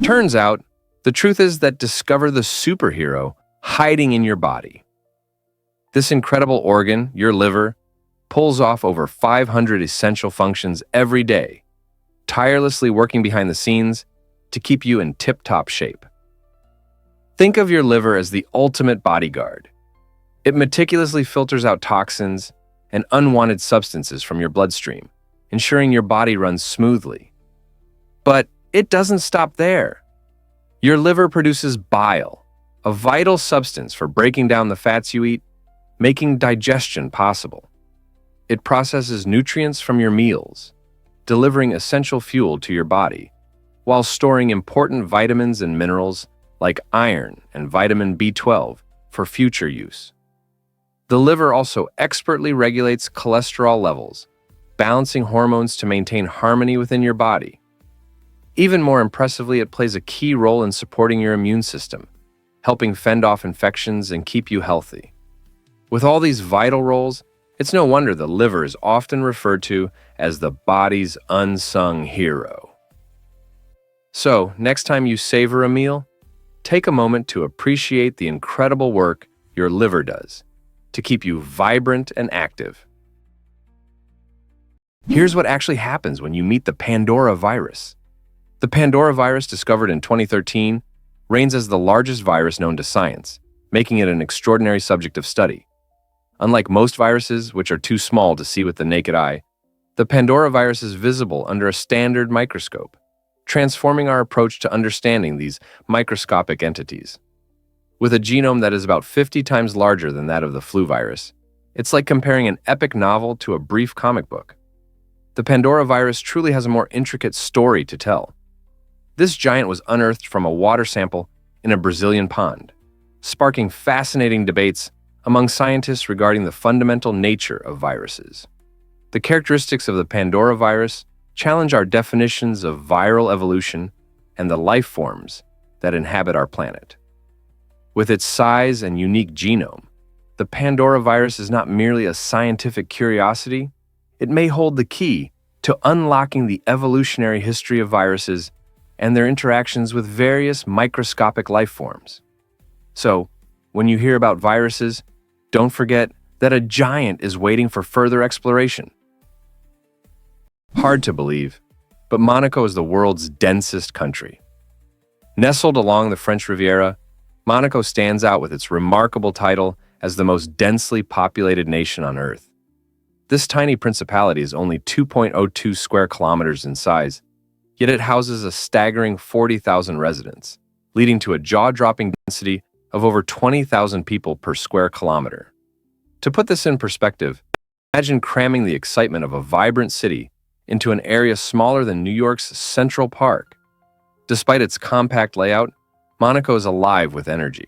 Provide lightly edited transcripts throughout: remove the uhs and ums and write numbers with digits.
Turns out, the truth is that discover the superhero hiding in your body. This incredible organ, your liver, pulls off over 500 essential functions every day, tirelessly working behind the scenes to keep you in tip-top shape. Think of your liver as the ultimate bodyguard. It meticulously filters out toxins and unwanted substances from your bloodstream, ensuring your body runs smoothly. But it doesn't stop there. Your liver produces bile, a vital substance for breaking down the fats you eat, making digestion possible. It processes nutrients from your meals, delivering essential fuel to your body, while storing important vitamins and minerals like iron and vitamin B12 for future use. The liver also expertly regulates cholesterol levels, balancing hormones to maintain harmony within your body. Even more impressively, it plays a key role in supporting your immune system, helping fend off infections and keep you healthy. With all these vital roles, it's no wonder the liver is often referred to as the body's unsung hero. So, next time you savor a meal, take a moment to appreciate the incredible work your liver does to keep you vibrant and active. Here's what actually happens when you meet the Pandora virus. The Pandora virus, discovered in 2013, reigns as the largest virus known to science, making it an extraordinary subject of study. Unlike most viruses, which are too small to see with the naked eye, the Pandora virus is visible under a standard microscope, transforming our approach to understanding these microscopic entities. With a genome that is about 50 times larger than that of the flu virus, it's like comparing an epic novel to a brief comic book. The Pandora virus truly has a more intricate story to tell. This giant was unearthed from a water sample in a Brazilian pond, sparking fascinating debates among scientists regarding the fundamental nature of viruses. The characteristics of the Pandora virus challenge our definitions of viral evolution and the life forms that inhabit our planet. With its size and unique genome, the Pandora virus is not merely a scientific curiosity, it may hold the key to unlocking the evolutionary history of viruses and their interactions with various microscopic life forms. So, when you hear about viruses, don't forget that a giant is waiting for further exploration. Hard to believe, but Monaco is the world's densest country. Nestled along the French Riviera, Monaco stands out with its remarkable title as the most densely populated nation on Earth. This tiny principality is only 2.02 square kilometers in size, yet it houses a staggering 40,000 residents, leading to a jaw-dropping density of over 20,000 people per square kilometer. To put this in perspective, imagine cramming the excitement of a vibrant city into an area smaller than New York's Central Park. Despite its compact layout, Monaco is alive with energy,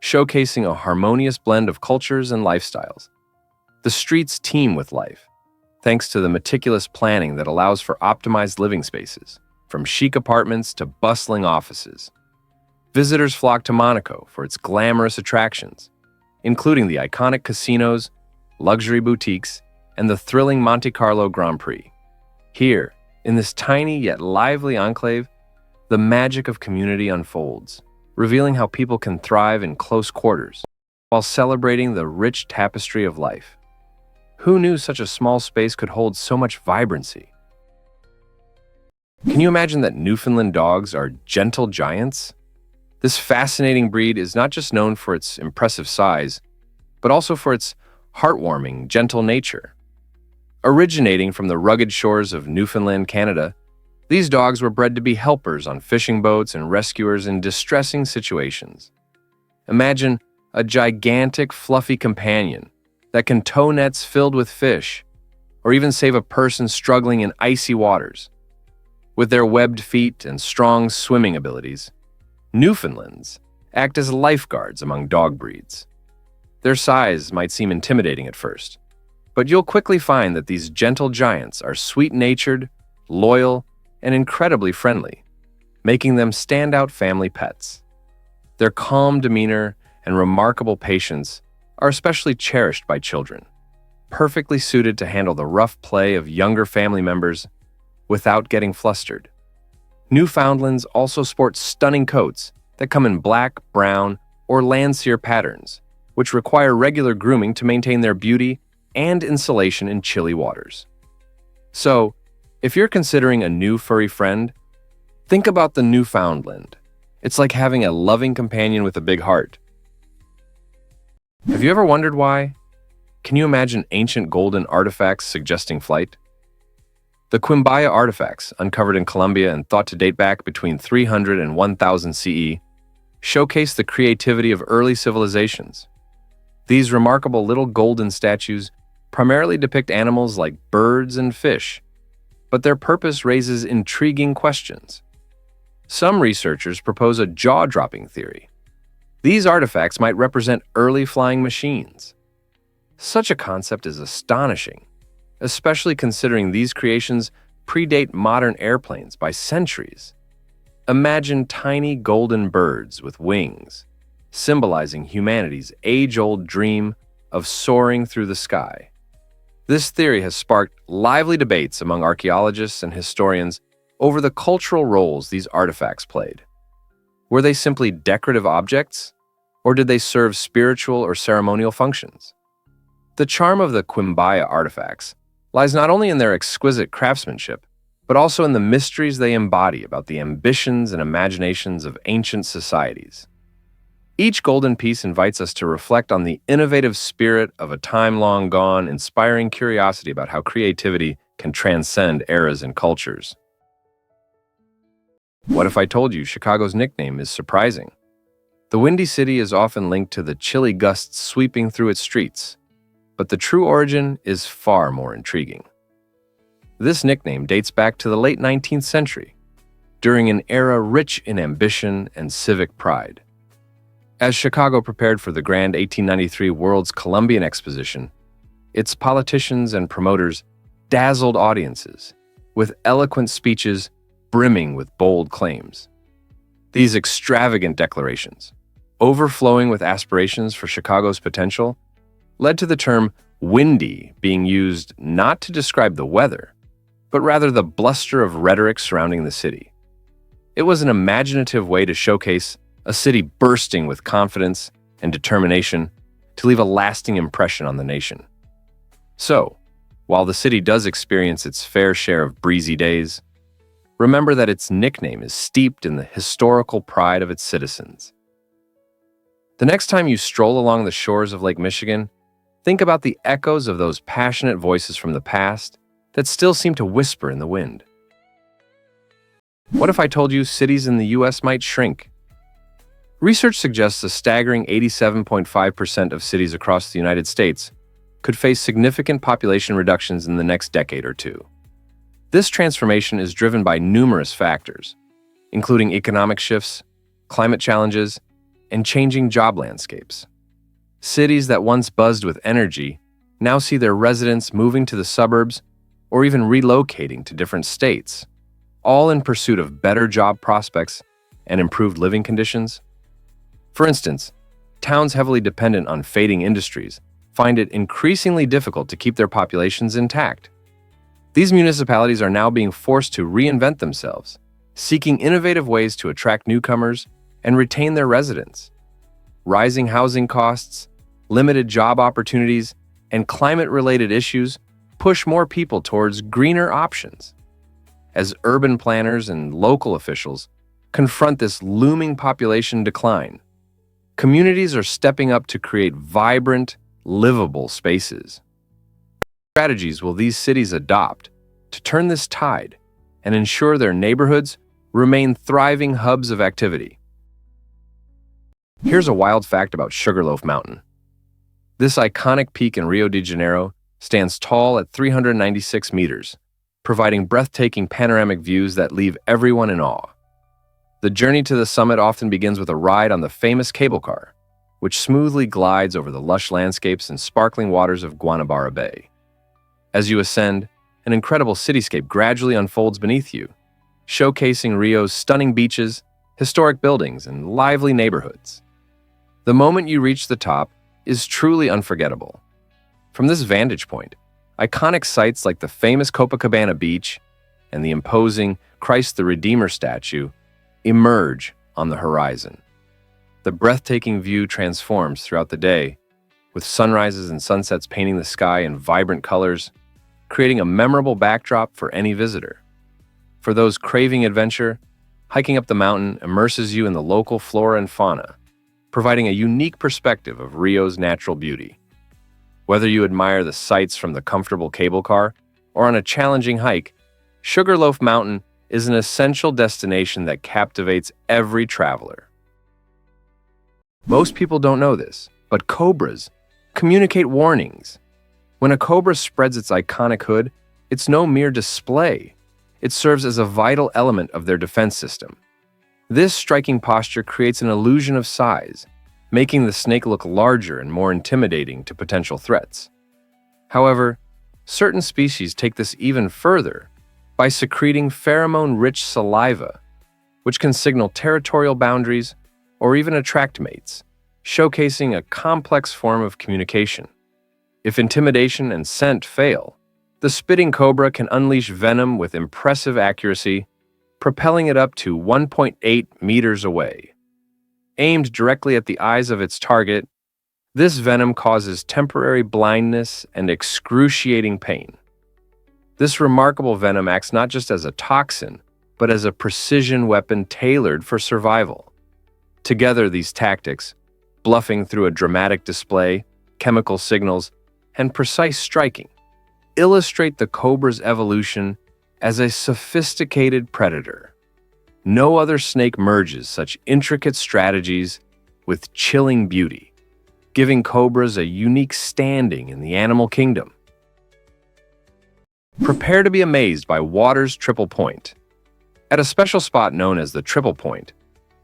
showcasing a harmonious blend of cultures and lifestyles. The streets teem with life, thanks to the meticulous planning that allows for optimized living spaces, from chic apartments to bustling offices. Visitors flock to Monaco for its glamorous attractions, including the iconic casinos, luxury boutiques, and the thrilling Monte Carlo Grand Prix. Here, in this tiny yet lively enclave, the magic of community unfolds, revealing how people can thrive in close quarters while celebrating the rich tapestry of life. Who knew such a small space could hold so much vibrancy? Can you imagine that Newfoundland dogs are gentle giants? This fascinating breed is not just known for its impressive size, but also for its heartwarming, gentle nature. Originating from the rugged shores of Newfoundland, Canada, these dogs were bred to be helpers on fishing boats and rescuers in distressing situations. Imagine a gigantic, fluffy companion that can tow nets filled with fish, or even save a person struggling in icy waters. With their webbed feet and strong swimming abilities, Newfoundlands act as lifeguards among dog breeds. Their size might seem intimidating at first, but you'll quickly find that these gentle giants are sweet-natured, loyal, and incredibly friendly, making them standout family pets. Their calm demeanor and remarkable patience are especially cherished by children, perfectly suited to handle the rough play of younger family members without getting flustered. Newfoundlands also sport stunning coats that come in black, brown, or Landseer patterns, which require regular grooming to maintain their beauty and insulation in chilly waters. So, if you're considering a new furry friend, think about the Newfoundland. It's like having a loving companion with a big heart. Have you ever wondered why? Can you imagine ancient golden artifacts suggesting flight? The Quimbaya artifacts, uncovered in Colombia and thought to date back between 300 and 1000 CE, showcase the creativity of early civilizations. These remarkable little golden statues primarily depict animals like birds and fish, but their purpose raises intriguing questions. Some researchers propose a jaw-dropping theory. These artifacts might represent early flying machines. Such a concept is astonishing, especially considering these creations predate modern airplanes by centuries. Imagine tiny golden birds with wings, symbolizing humanity's age-old dream of soaring through the sky. This theory has sparked lively debates among archaeologists and historians over the cultural roles these artifacts played. Were they simply decorative objects, or did they serve spiritual or ceremonial functions? The charm of the Quimbaya artifacts lies not only in their exquisite craftsmanship, but also in the mysteries they embody about the ambitions and imaginations of ancient societies. Each golden piece invites us to reflect on the innovative spirit of a time long gone, inspiring curiosity about how creativity can transcend eras and cultures. What if I told you Chicago's nickname is surprising? The Windy City is often linked to the chilly gusts sweeping through its streets, but the true origin is far more intriguing. This nickname dates back to the late 19th century, during an era rich in ambition and civic pride. As Chicago prepared for the grand 1893 World's Columbian Exposition, its politicians and promoters dazzled audiences with eloquent speeches brimming with bold claims. These extravagant declarations, overflowing with aspirations for Chicago's potential, led to the term windy being used not to describe the weather, but rather the bluster of rhetoric surrounding the city. It was an imaginative way to showcase a city bursting with confidence and determination to leave a lasting impression on the nation. So, while the city does experience its fair share of breezy days, remember that its nickname is steeped in the historical pride of its citizens. The next time you stroll along the shores of Lake Michigan, think about the echoes of those passionate voices from the past that still seem to whisper in the wind. What if I told you cities in the US might shrink? Research suggests a staggering 87.5% of cities across the United States could face significant population reductions in the next decade or two. This transformation is driven by numerous factors, including economic shifts, climate challenges, and changing job landscapes. Cities that once buzzed with energy now see their residents moving to the suburbs or even relocating to different states, all in pursuit of better job prospects and improved living conditions. For instance, towns heavily dependent on fading industries find it increasingly difficult to keep their populations intact. These municipalities are now being forced to reinvent themselves, seeking innovative ways to attract newcomers and retain their residents. Rising housing costs, limited job opportunities, and climate-related issues push more people towards greener options. As urban planners and local officials confront this looming population decline, communities are stepping up to create vibrant, livable spaces. What strategies will these cities adopt to turn this tide and ensure their neighborhoods remain thriving hubs of activity? Here's a wild fact about Sugarloaf Mountain. This iconic peak in Rio de Janeiro stands tall at 396 meters, providing breathtaking panoramic views that leave everyone in awe. The journey to the summit often begins with a ride on the famous cable car, which smoothly glides over the lush landscapes and sparkling waters of Guanabara Bay. As you ascend, an incredible cityscape gradually unfolds beneath you, showcasing Rio's stunning beaches, historic buildings, and lively neighborhoods. The moment you reach the top is truly unforgettable. From this vantage point, iconic sites like the famous Copacabana Beach and the imposing Christ the Redeemer statue emerge on the horizon. The breathtaking view transforms throughout the day, with sunrises and sunsets painting the sky in vibrant colors, creating a memorable backdrop for any visitor. For those craving adventure, hiking up the mountain immerses you in the local flora and fauna, providing a unique perspective of Rio's natural beauty. Whether you admire the sights from the comfortable cable car or on a challenging hike, Sugarloaf Mountain is an essential destination that captivates every traveler. Most people don't know this, but cobras communicate warnings. When a cobra spreads its iconic hood, it's no mere display. It serves as a vital element of their defense system. This striking posture creates an illusion of size, making the snake look larger and more intimidating to potential threats. However, certain species take this even further by secreting pheromone-rich saliva, which can signal territorial boundaries or even attract mates, showcasing a complex form of communication. If intimidation and scent fail, the spitting cobra can unleash venom with impressive accuracy, propelling it up to 1.8 meters away. Aimed directly at the eyes of its target, this venom causes temporary blindness and excruciating pain. This remarkable venom acts not just as a toxin, but as a precision weapon tailored for survival. Together, these tactics, bluffing through a dramatic display, chemical signals, and precise striking, illustrate the cobra's evolution as a sophisticated predator. No other snake merges such intricate strategies with chilling beauty, giving cobras a unique standing in the animal kingdom. Prepare to be amazed by water's triple point. At a special spot known as the triple point,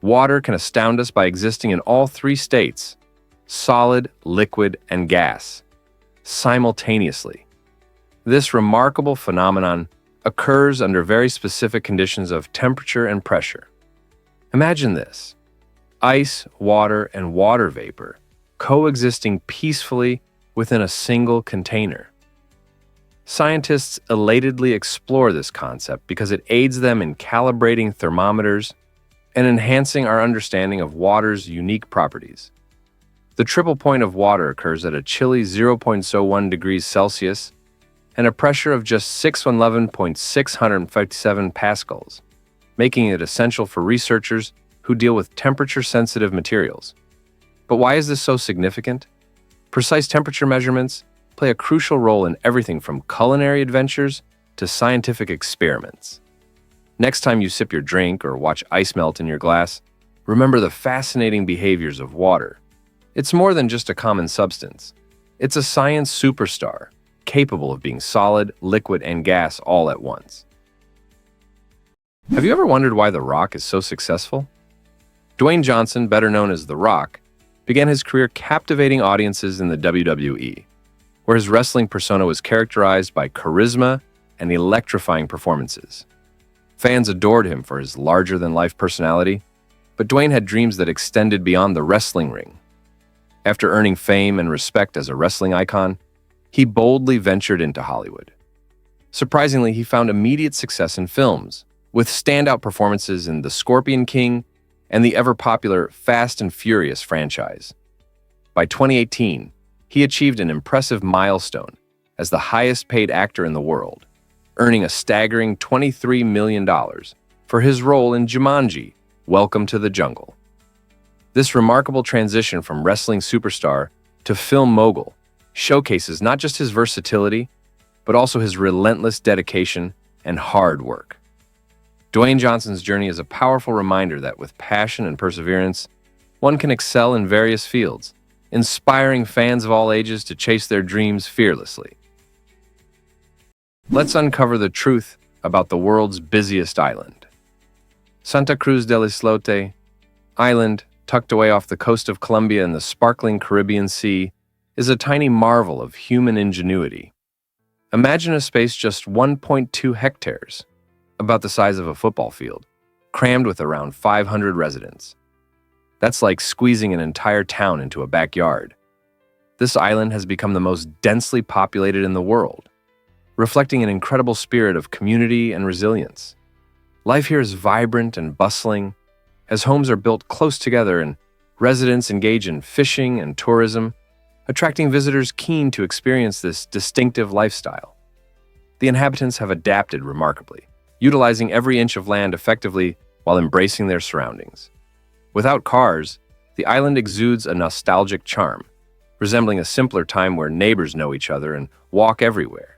water can astound us by existing in all three states, solid, liquid, and gas, simultaneously. This remarkable phenomenon occurs under very specific conditions of temperature and pressure. Imagine this: ice, water, and water vapor coexisting peacefully within a single container. Scientists elatedly explore this concept because it aids them in calibrating thermometers and enhancing our understanding of water's unique properties. The triple point of water occurs at a chilly 0.01 degrees Celsius and a pressure of just 611.657 pascals, making it essential for researchers who deal with temperature-sensitive materials. But why is this so significant? Precise temperature measurements play a crucial role in everything from culinary adventures to scientific experiments. Next time you sip your drink or watch ice melt in your glass, remember the fascinating behaviors of water. It's more than just a common substance. It's a science superstar, capable of being solid, liquid, and gas all at once. Have you ever wondered why The Rock is so successful? Dwayne Johnson, better known as The Rock, began his career captivating audiences in the WWE, where his wrestling persona was characterized by charisma and electrifying performances. Fans adored him for his larger-than-life personality, but Dwayne had dreams that extended beyond the wrestling ring. After earning fame and respect as a wrestling icon, he boldly ventured into Hollywood. Surprisingly, he found immediate success in films, with standout performances in The Scorpion King and the ever-popular Fast and Furious franchise. By 2018, he achieved an impressive milestone as the highest-paid actor in the world, earning a staggering $23 million for his role in Jumanji: Welcome to the Jungle. This remarkable transition from wrestling superstar to film mogul showcases not just his versatility, but also his relentless dedication and hard work. Dwayne Johnson's journey is a powerful reminder that with passion and perseverance, one can excel in various fields, inspiring fans of all ages to chase their dreams fearlessly. Let's uncover the truth about the world's busiest island. Santa Cruz del Islote Island, tucked away off the coast of Colombia in the sparkling Caribbean Sea, is a tiny marvel of human ingenuity. Imagine a space just 1.2 hectares, about the size of a football field, crammed with around 500 residents. That's like squeezing an entire town into a backyard. This island has become the most densely populated in the world, reflecting an incredible spirit of community and resilience. Life here is vibrant and bustling, as homes are built close together and residents engage in fishing and tourism, attracting visitors keen to experience this distinctive lifestyle. The inhabitants have adapted remarkably, utilizing every inch of land effectively while embracing their surroundings. Without cars, the island exudes a nostalgic charm, resembling a simpler time where neighbors know each other and walk everywhere.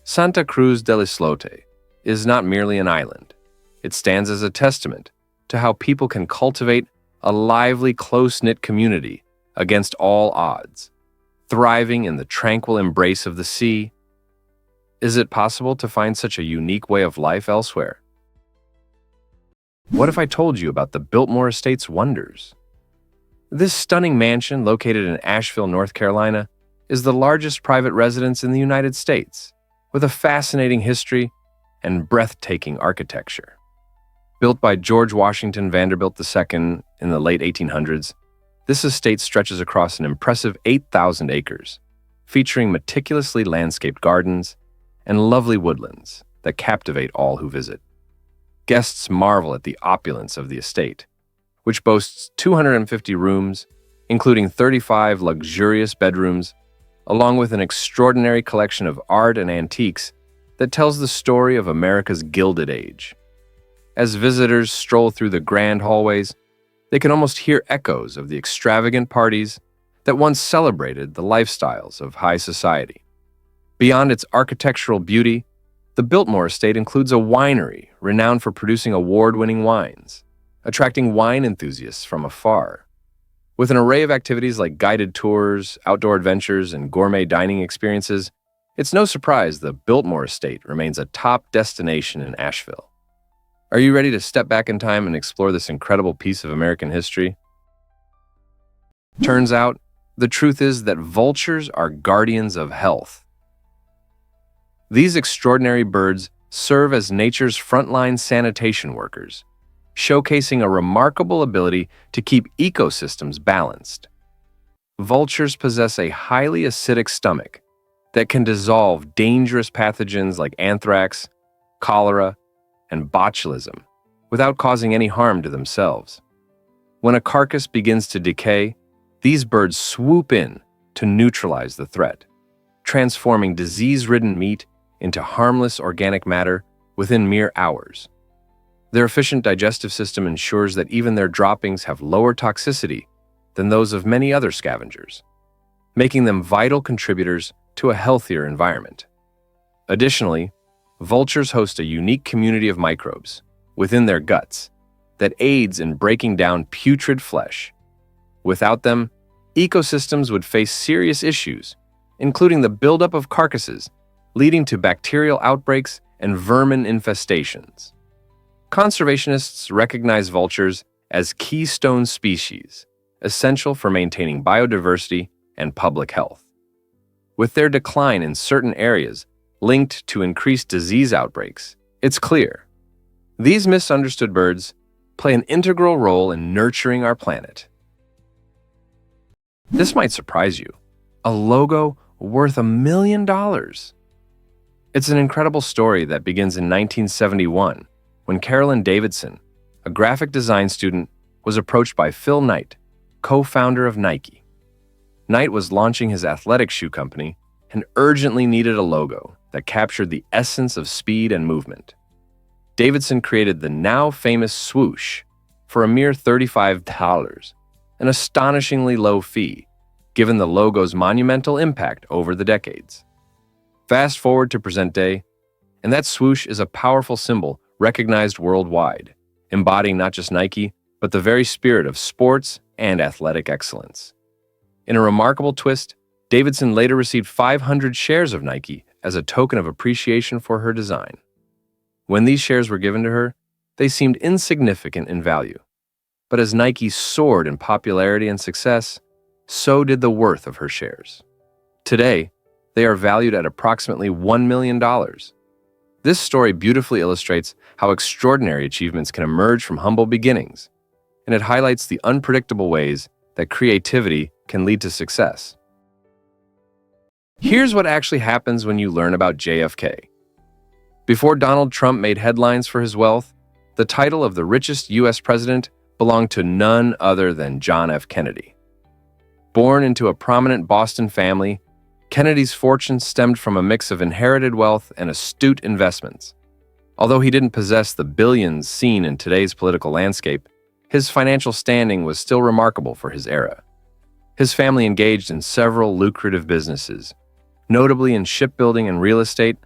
Santa Cruz del Islote is not merely an island. It stands as a testament to how people can cultivate a lively, close-knit community against all odds, thriving in the tranquil embrace of the sea. Is it possible to find such a unique way of life elsewhere? What if I told you about the Biltmore Estate's wonders? This stunning mansion, located in Asheville, North Carolina, is the largest private residence in the United States, with a fascinating history and breathtaking architecture. Built by George Washington Vanderbilt II in the late 1800s, this estate stretches across an impressive 8,000 acres, featuring meticulously landscaped gardens and lovely woodlands that captivate all who visit. Guests marvel at the opulence of the estate, which boasts 250 rooms, including 35 luxurious bedrooms, along with an extraordinary collection of art and antiques that tells the story of America's Gilded Age. As visitors stroll through the grand hallways, they can almost hear echoes of the extravagant parties that once celebrated the lifestyles of high society. Beyond its architectural beauty, the Biltmore Estate includes a winery renowned for producing award-winning wines, attracting wine enthusiasts from afar. With an array of activities like guided tours, outdoor adventures, and gourmet dining experiences, it's no surprise the Biltmore Estate remains a top destination in Asheville. Are you ready to step back in time and explore this incredible piece of American history? Turns out, the truth is that vultures are guardians of health. These extraordinary birds serve as nature's frontline sanitation workers, showcasing a remarkable ability to keep ecosystems balanced. Vultures possess a highly acidic stomach that can dissolve dangerous pathogens like anthrax, cholera, and botulism without causing any harm to themselves. When a carcass begins to decay, these birds swoop in to neutralize the threat, transforming disease-ridden meat into harmless organic matter within mere hours. Their efficient digestive system ensures that even their droppings have lower toxicity than those of many other scavengers, making them vital contributors to a healthier environment. Additionally, vultures host a unique community of microbes within their guts that aids in breaking down putrid flesh. Without them, ecosystems would face serious issues, including the buildup of carcasses, leading to bacterial outbreaks and vermin infestations. Conservationists recognize vultures as keystone species, essential for maintaining biodiversity and public health. With their decline in certain areas linked to increased disease outbreaks, it's clear these misunderstood birds play an integral role in nurturing our planet. This might surprise you. A logo worth $1 million. It's an incredible story that begins in 1971 when Carolyn Davidson, a graphic design student, was approached by Phil Knight, co-founder of Nike. Knight was launching his athletic shoe company and urgently needed a logo that captured the essence of speed and movement. Davidson created the now famous swoosh for a mere $35, an astonishingly low fee, given the logo's monumental impact over the decades. Fast forward to present day, and that swoosh is a powerful symbol recognized worldwide, embodying not just Nike, but the very spirit of sports and athletic excellence. In a remarkable twist, Davidson later received 500 shares of Nike as a token of appreciation for her design. When these shares were given to her, they seemed insignificant in value. But as Nike soared in popularity and success, so did the worth of her shares. Today, they are valued at approximately $1 million. This story beautifully illustrates how extraordinary achievements can emerge from humble beginnings, and it highlights the unpredictable ways that creativity can lead to success. Here's what actually happens when you learn about JFK. Before Donald Trump made headlines for his wealth, The title of the richest U.S. president belonged to none other than John F. Kennedy. Born into a prominent Boston family, Kennedy's fortune stemmed from a mix of inherited wealth and astute investments. Although he didn't possess the billions seen in today's political landscape, his financial standing was still remarkable for his era. His family engaged in several lucrative businesses, notably in shipbuilding and real estate,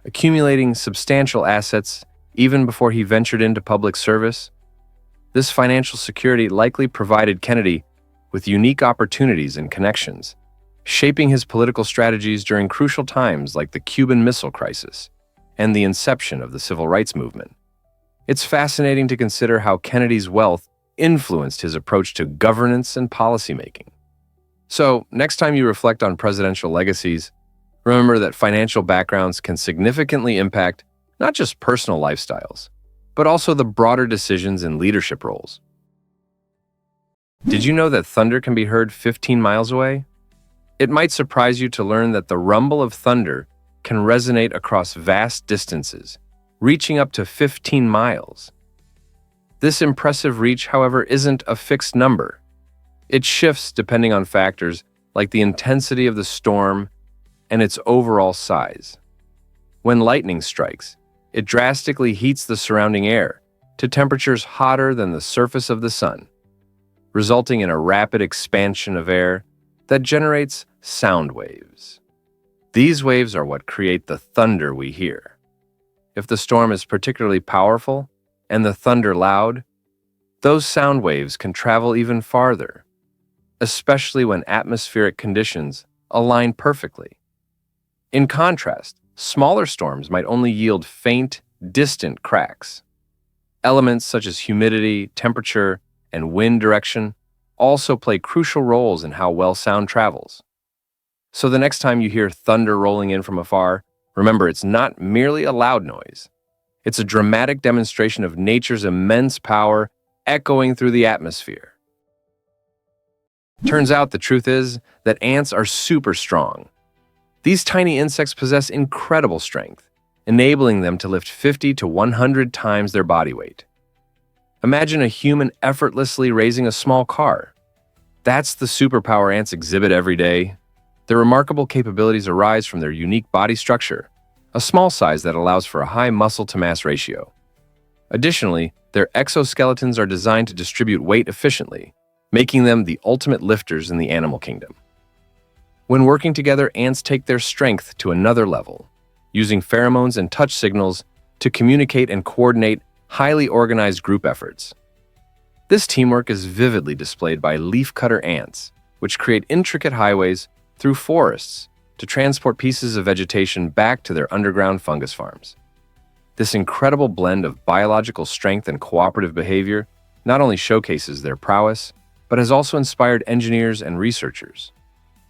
accumulating substantial assets even before he ventured into public service. This financial security likely provided Kennedy with unique opportunities and connections, shaping his political strategies during crucial times like the Cuban Missile Crisis and the inception of the Civil Rights Movement. It's fascinating to consider how Kennedy's wealth influenced his approach to governance and policymaking. So, next time you reflect on presidential legacies, remember that financial backgrounds can significantly impact not just personal lifestyles, but also the broader decisions in leadership roles. Did you know that thunder can be heard 15 miles away? It might surprise you to learn that the rumble of thunder can resonate across vast distances, reaching up to 15 miles. This impressive reach, however, isn't a fixed number. It shifts depending on factors like the intensity of the storm and its overall size. When lightning strikes, it drastically heats the surrounding air to temperatures hotter than the surface of the sun, resulting in a rapid expansion of air that generates sound waves. These waves are what create the thunder we hear. If the storm is particularly powerful and the thunder loud, those sound waves can travel even farther, especially when atmospheric conditions align perfectly. In contrast, smaller storms might only yield faint, distant cracks. Elements such as humidity, temperature, and wind direction also play crucial roles in how well sound travels. So the next time you hear thunder rolling in from afar, remember it's not merely a loud noise. It's a dramatic demonstration of nature's immense power echoing through the atmosphere. Turns out the truth is that ants are super strong. These tiny insects possess incredible strength, enabling them to lift 50 to 100 times their body weight. Imagine a human effortlessly raising a small car. That's the superpower ants exhibit every day. Their remarkable capabilities arise from their unique body structure, a small size that allows for a high muscle-to-mass ratio. Additionally, their exoskeletons are designed to distribute weight efficiently, making them the ultimate lifters in the animal kingdom. When working together, ants take their strength to another level, using pheromones and touch signals to communicate and coordinate highly organized group efforts. This teamwork is vividly displayed by leafcutter ants, which create intricate highways through forests to transport pieces of vegetation back to their underground fungus farms. This incredible blend of biological strength and cooperative behavior not only showcases their prowess, but has also inspired engineers and researchers.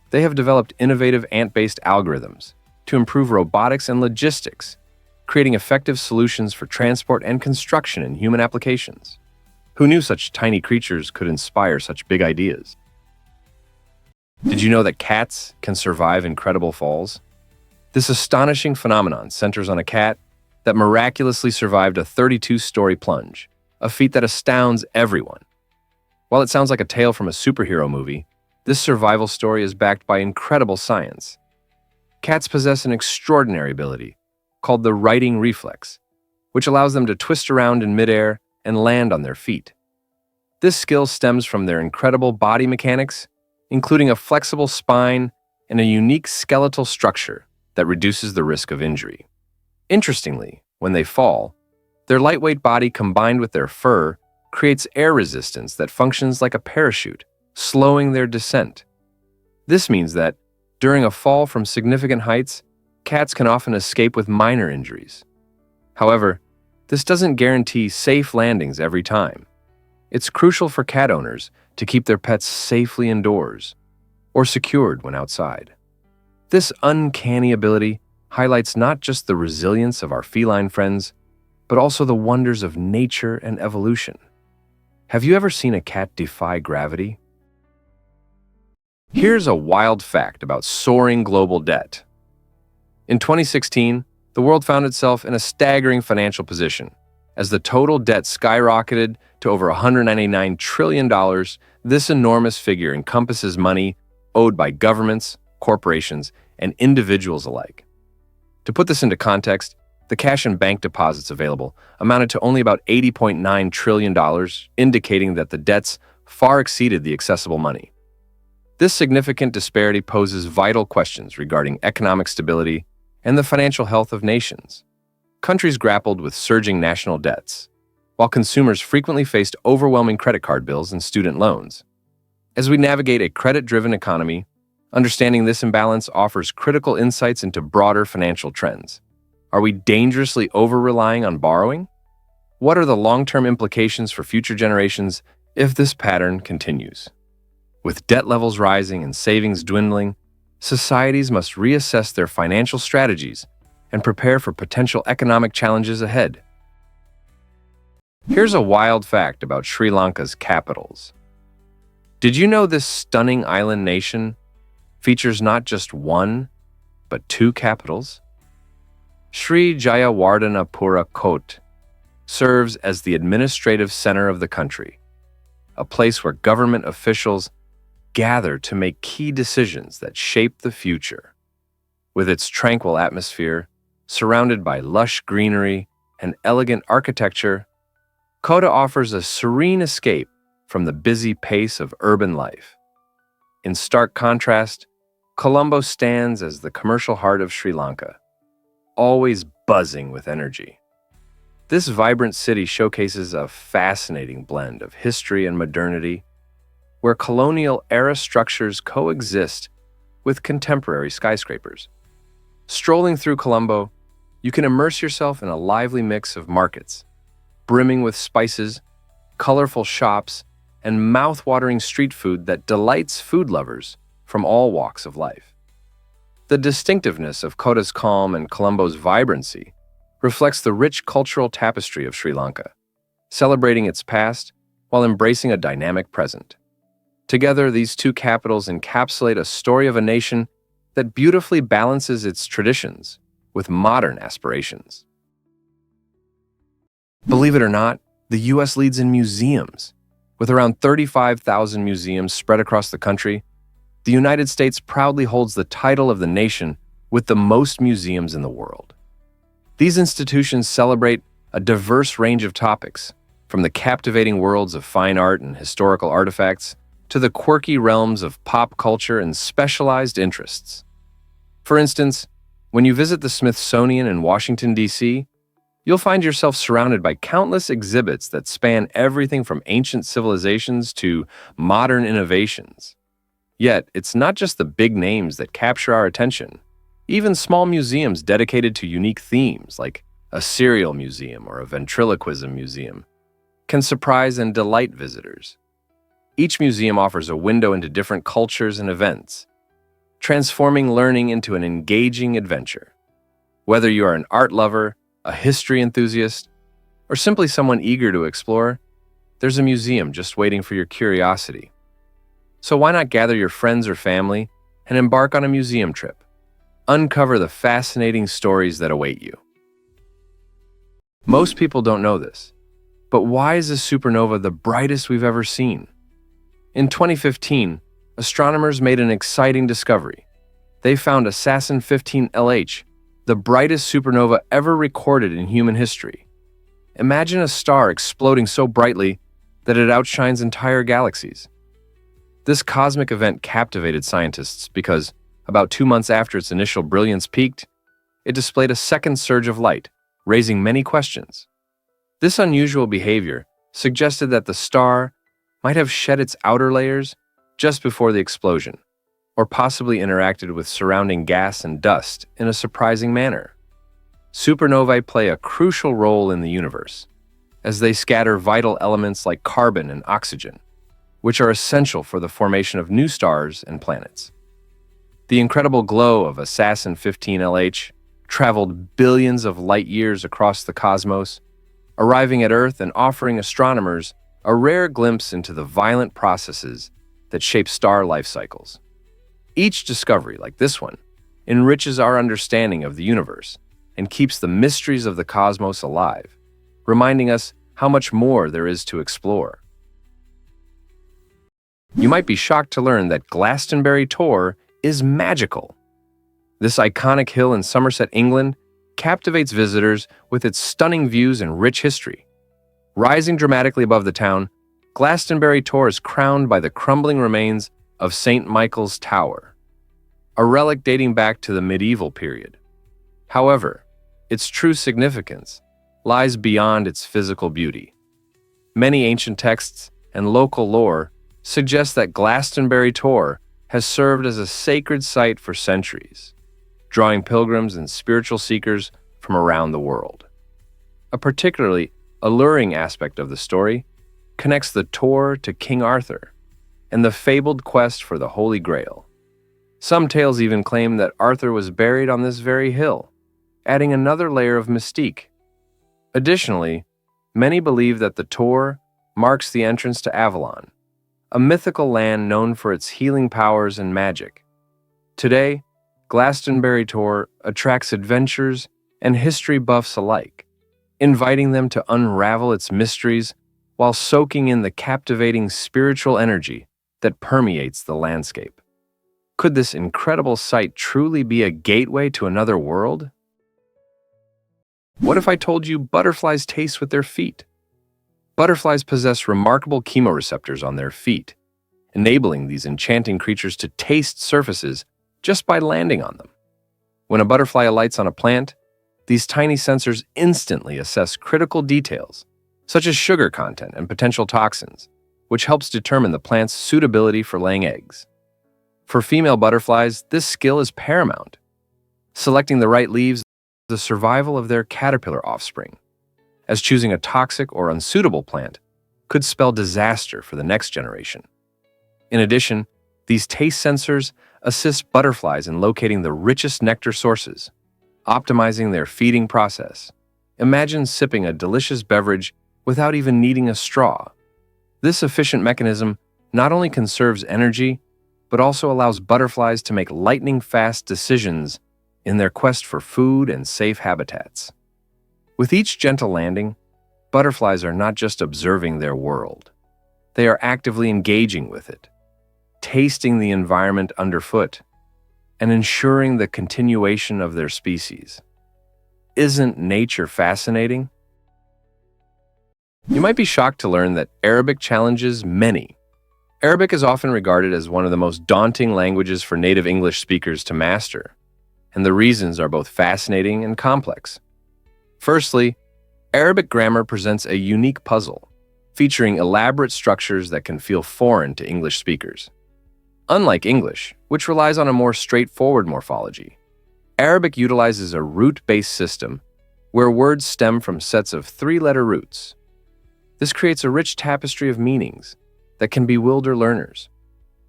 They have developed innovative ant-based algorithms to improve robotics and logistics, creating effective solutions for transport and construction in human applications. Who knew such tiny creatures could inspire such big ideas? Did you know that cats can survive incredible falls? This astonishing phenomenon centers on a cat that miraculously survived a 32-story plunge, a feat that astounds everyone. While it sounds like a tale from a superhero movie, this survival story is backed by incredible science. Cats possess an extraordinary ability called the righting reflex, which allows them to twist around in midair and land on their feet. This skill stems from their incredible body mechanics, including a flexible spine and a unique skeletal structure that reduces the risk of injury. Interestingly, when they fall, their lightweight body combined with their fur creates air resistance that functions like a parachute, slowing their descent. This means that, during a fall from significant heights, cats can often escape with minor injuries. However, this doesn't guarantee safe landings every time. It's crucial for cat owners to keep their pets safely indoors or secured when outside. This uncanny ability highlights not just the resilience of our feline friends, but also the wonders of nature and evolution. Have you ever seen a cat defy gravity? Here's a wild fact about soaring global debt. In 2016, the world found itself in a staggering financial position, As the total debt skyrocketed to over $199 trillion, this enormous figure encompasses money owed by governments, corporations, and individuals alike. To put this into context, the cash and bank deposits available amounted to only about $80.9 trillion, indicating that the debts far exceeded the accessible money. This significant disparity poses vital questions regarding economic stability and the financial health of nations. Countries grappled with surging national debts, while consumers frequently faced overwhelming credit card bills and student loans. As we navigate a credit-driven economy, understanding this imbalance offers critical insights into broader financial trends. Are we dangerously over-relying on borrowing? What are the long-term implications for future generations if this pattern continues? With debt levels rising and savings dwindling, societies must reassess their financial strategies and prepare for potential economic challenges ahead. Here's a wild fact about Sri Lanka's capitals. Did you know this stunning island nation features not just one, but two capitals? Sri Jayawardenapura Kotte serves as the administrative center of the country, a place where government officials gather to make key decisions that shape the future. With its tranquil atmosphere, surrounded by lush greenery and elegant architecture, Kotte offers a serene escape from the busy pace of urban life. In stark contrast, Colombo stands as the commercial heart of Sri Lanka, always buzzing with energy. This vibrant city showcases a fascinating blend of history and modernity, where colonial-era structures coexist with contemporary skyscrapers. Strolling through Colombo, you can immerse yourself in a lively mix of markets, brimming with spices, colorful shops, and mouth-watering street food that delights food lovers from all walks of life. The distinctiveness of Kotte's calm and Colombo's vibrancy reflects the rich cultural tapestry of Sri Lanka, celebrating its past while embracing a dynamic present. Together, these two capitals encapsulate a story of a nation that beautifully balances its traditions with modern aspirations. Believe it or not, the U.S. leads in museums. With around 35,000 museums spread across the country, the United States proudly holds the title of the nation with the most museums in the world. These institutions celebrate a diverse range of topics, from the captivating worlds of fine art and historical artifacts to the quirky realms of pop culture and specialized interests. For instance, when you visit the Smithsonian in Washington, D.C., you'll find yourself surrounded by countless exhibits that span everything from ancient civilizations to modern innovations. Yet, it's not just the big names that capture our attention. Even small museums dedicated to unique themes, like a cereal museum or a ventriloquism museum, can surprise and delight visitors. Each museum offers a window into different cultures and events, transforming learning into an engaging adventure. Whether you are an art lover, a history enthusiast, or simply someone eager to explore, there's a museum just waiting for your curiosity. So why not gather your friends or family and embark on a museum trip? Uncover the fascinating stories that await you. Most people don't know this, but why is this supernova the brightest we've ever seen? In 2015, astronomers made an exciting discovery. They found Assassin 15 LH, the brightest supernova ever recorded in human history. Imagine a star exploding so brightly that it outshines entire galaxies. This cosmic event captivated scientists because, about 2 months after its initial brilliance peaked, it displayed a second surge of light, raising many questions. This unusual behavior suggested that the star might have shed its outer layers just before the explosion, or possibly interacted with surrounding gas and dust in a surprising manner. Supernovae play a crucial role in the universe, as they scatter vital elements like carbon and oxygen, which are essential for the formation of new stars and planets. The incredible glow of Assassin 15 LH traveled billions of light years across the cosmos, arriving at Earth and offering astronomers a rare glimpse into the violent processes that shape star life cycles. Each discovery, like this one, enriches our understanding of the universe and keeps the mysteries of the cosmos alive, reminding us how much more there is to explore. You might be shocked to learn that Glastonbury Tor is magical. This iconic hill in Somerset, England, captivates visitors with its stunning views and rich history. Rising dramatically above the town, Glastonbury Tor is crowned by the crumbling remains of St. Michael's Tower, a relic dating back to the medieval period. However, its true significance lies beyond its physical beauty. Many ancient texts and local lore suggest that Glastonbury Tor has served as a sacred site for centuries, drawing pilgrims and spiritual seekers from around the world. A particularly alluring aspect of the story connects the Tor to King Arthur and the fabled quest for the Holy Grail. Some tales even claim that Arthur was buried on this very hill, adding another layer of mystique. Additionally, many believe that the Tor marks the entrance to Avalon, a mythical land known for its healing powers and magic. Today, Glastonbury Tor attracts adventurers and history buffs alike, inviting them to unravel its mysteries while soaking in the captivating spiritual energy that permeates the landscape. Could this incredible site truly be a gateway to another world? What if I told you butterflies taste with their feet? Butterflies possess remarkable chemoreceptors on their feet, enabling these enchanting creatures to taste surfaces just by landing on them. When a butterfly alights on a plant, these tiny sensors instantly assess critical details, such as sugar content and potential toxins, which helps determine the plant's suitability for laying eggs. For female butterflies, this skill is paramount. Selecting the right leaves the survival of their caterpillar offspring, as choosing a toxic or unsuitable plant could spell disaster for the next generation. In addition, these taste sensors assist butterflies in locating the richest nectar sources, optimizing their feeding process. Imagine sipping a delicious beverage without even needing a straw. This efficient mechanism not only conserves energy, but also allows butterflies to make lightning-fast decisions in their quest for food and safe habitats. With each gentle landing, butterflies are not just observing their world. They are actively engaging with it, tasting the environment underfoot, and ensuring the continuation of their species. Isn't nature fascinating? You might be shocked to learn that Arabic challenges many. Arabic is often regarded as one of the most daunting languages for native English speakers to master, and the reasons are both fascinating and complex. Firstly, Arabic grammar presents a unique puzzle, featuring elaborate structures that can feel foreign to English speakers. Unlike English, which relies on a more straightforward morphology, Arabic utilizes a root-based system where words stem from sets of three-letter roots. This creates a rich tapestry of meanings that can bewilder learners.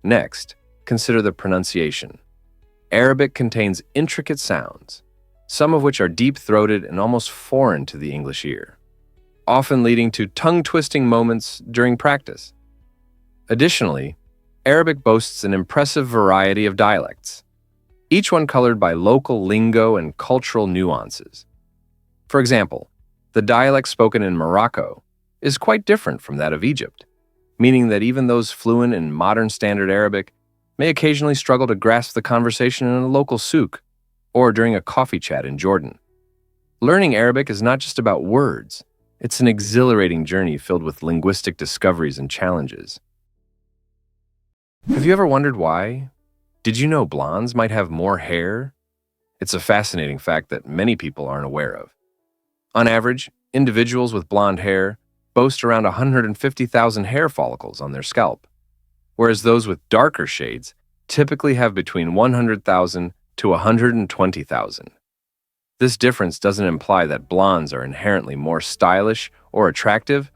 Next, consider the pronunciation. Arabic contains intricate sounds, some of which are deep-throated and almost foreign to the English ear, often leading to tongue-twisting moments during practice. Additionally, Arabic boasts an impressive variety of dialects, each one colored by local lingo and cultural nuances. For example, the dialect spoken in Morocco is quite different from that of Egypt, meaning that even those fluent in modern Standard Arabic may occasionally struggle to grasp the conversation in a local souk or during a coffee chat in Jordan. Learning Arabic is not just about words, it's an exhilarating journey filled with linguistic discoveries and challenges. Have you ever wondered why? Did you know blondes might have more hair? It's a fascinating fact that many people aren't aware of. On average, individuals with blonde hair boast around 150,000 hair follicles on their scalp, whereas those with darker shades typically have between 100,000 to 120,000. This difference doesn't imply that blondes are inherently more stylish or attractive,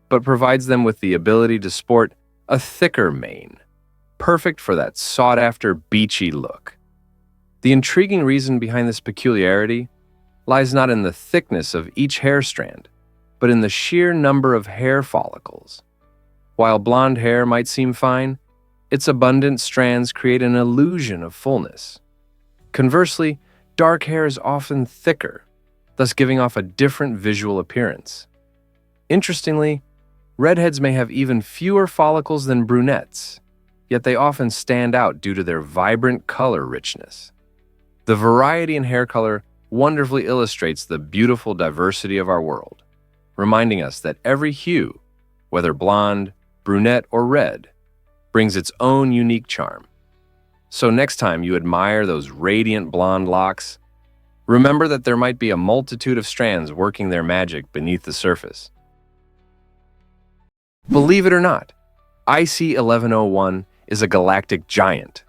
but provides them with the ability to sport a thicker mane, perfect for that sought-after beachy look. The intriguing reason behind this peculiarity lies not in the thickness of each hair strand, but in the sheer number of hair follicles. While blonde hair might seem fine, its abundant strands create an illusion of fullness. Conversely, dark hair is often thicker, thus giving off a different visual appearance. Interestingly, redheads may have even fewer follicles than brunettes, yet they often stand out due to their vibrant color richness. The variety in hair color wonderfully illustrates the beautiful diversity of our world, reminding us that every hue, whether blonde, brunette, or red, brings its own unique charm. So next time you admire those radiant blonde locks, remember that there might be a multitude of strands working their magic beneath the surface. Believe it or not, IC 1101 is a galactic giant.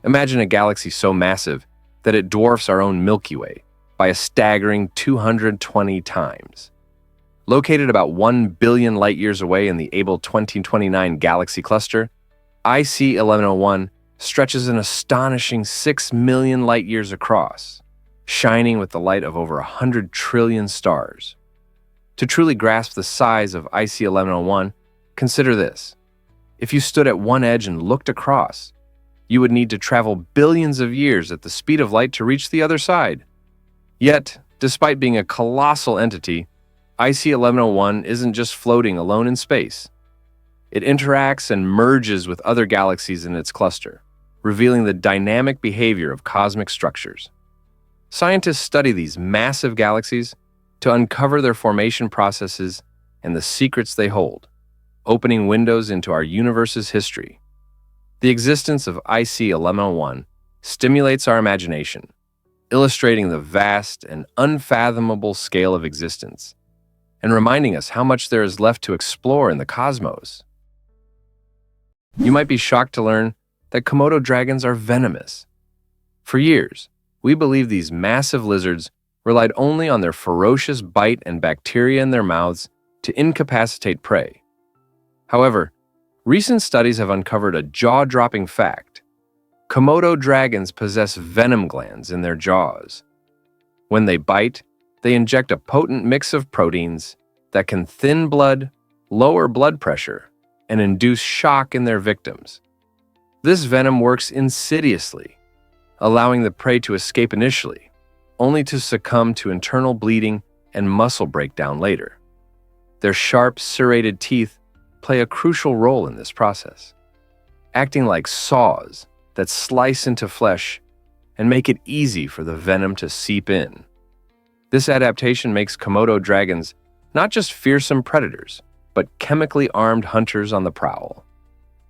Imagine a galaxy so massive that it dwarfs our own Milky Way by a staggering 220 times. Located about 1 billion light-years away in the Abell 2029 galaxy cluster, IC 1101 stretches an astonishing 6 million light-years across, shining with the light of over 100 trillion stars. To truly grasp the size of IC 1101, consider this. If you stood at one edge and looked across, you would need to travel billions of years at the speed of light to reach the other side. Yet, despite being a colossal entity, IC 1101 isn't just floating alone in space. It interacts and merges with other galaxies in its cluster, revealing the dynamic behavior of cosmic structures. Scientists study these massive galaxies to uncover their formation processes and the secrets they hold, opening windows into our universe's history. The existence of IC 1101 stimulates our imagination, illustrating the vast and unfathomable scale of existence, and reminding us how much there is left to explore in the cosmos. You might be shocked to learn that Komodo dragons are venomous. For years, we believed these massive lizards relied only on their ferocious bite and bacteria in their mouths to incapacitate prey. However, recent studies have uncovered a jaw-dropping fact. Komodo dragons possess venom glands in their jaws. When they bite, they inject a potent mix of proteins that can thin blood, lower blood pressure, and induce shock in their victims. This venom works insidiously, allowing the prey to escape initially, only to succumb to internal bleeding and muscle breakdown later. Their sharp, serrated teeth play a crucial role in this process, acting like saws that slice into flesh and make it easy for the venom to seep in. This adaptation makes Komodo dragons not just fearsome predators, but chemically armed hunters on the prowl.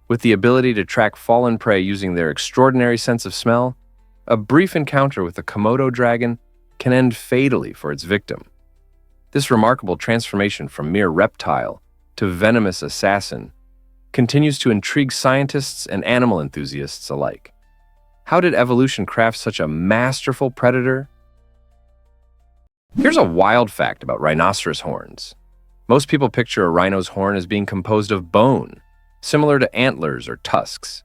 With the ability to track fallen prey using their extraordinary sense of smell, a brief encounter with a Komodo dragon can end fatally for its victim. This remarkable transformation from mere reptile to venomous assassin continues to intrigue scientists and animal enthusiasts alike. How did evolution craft such a masterful predator? Here's a wild fact about rhinoceros horns. Most people picture a rhino's horn as being composed of bone, similar to antlers or tusks.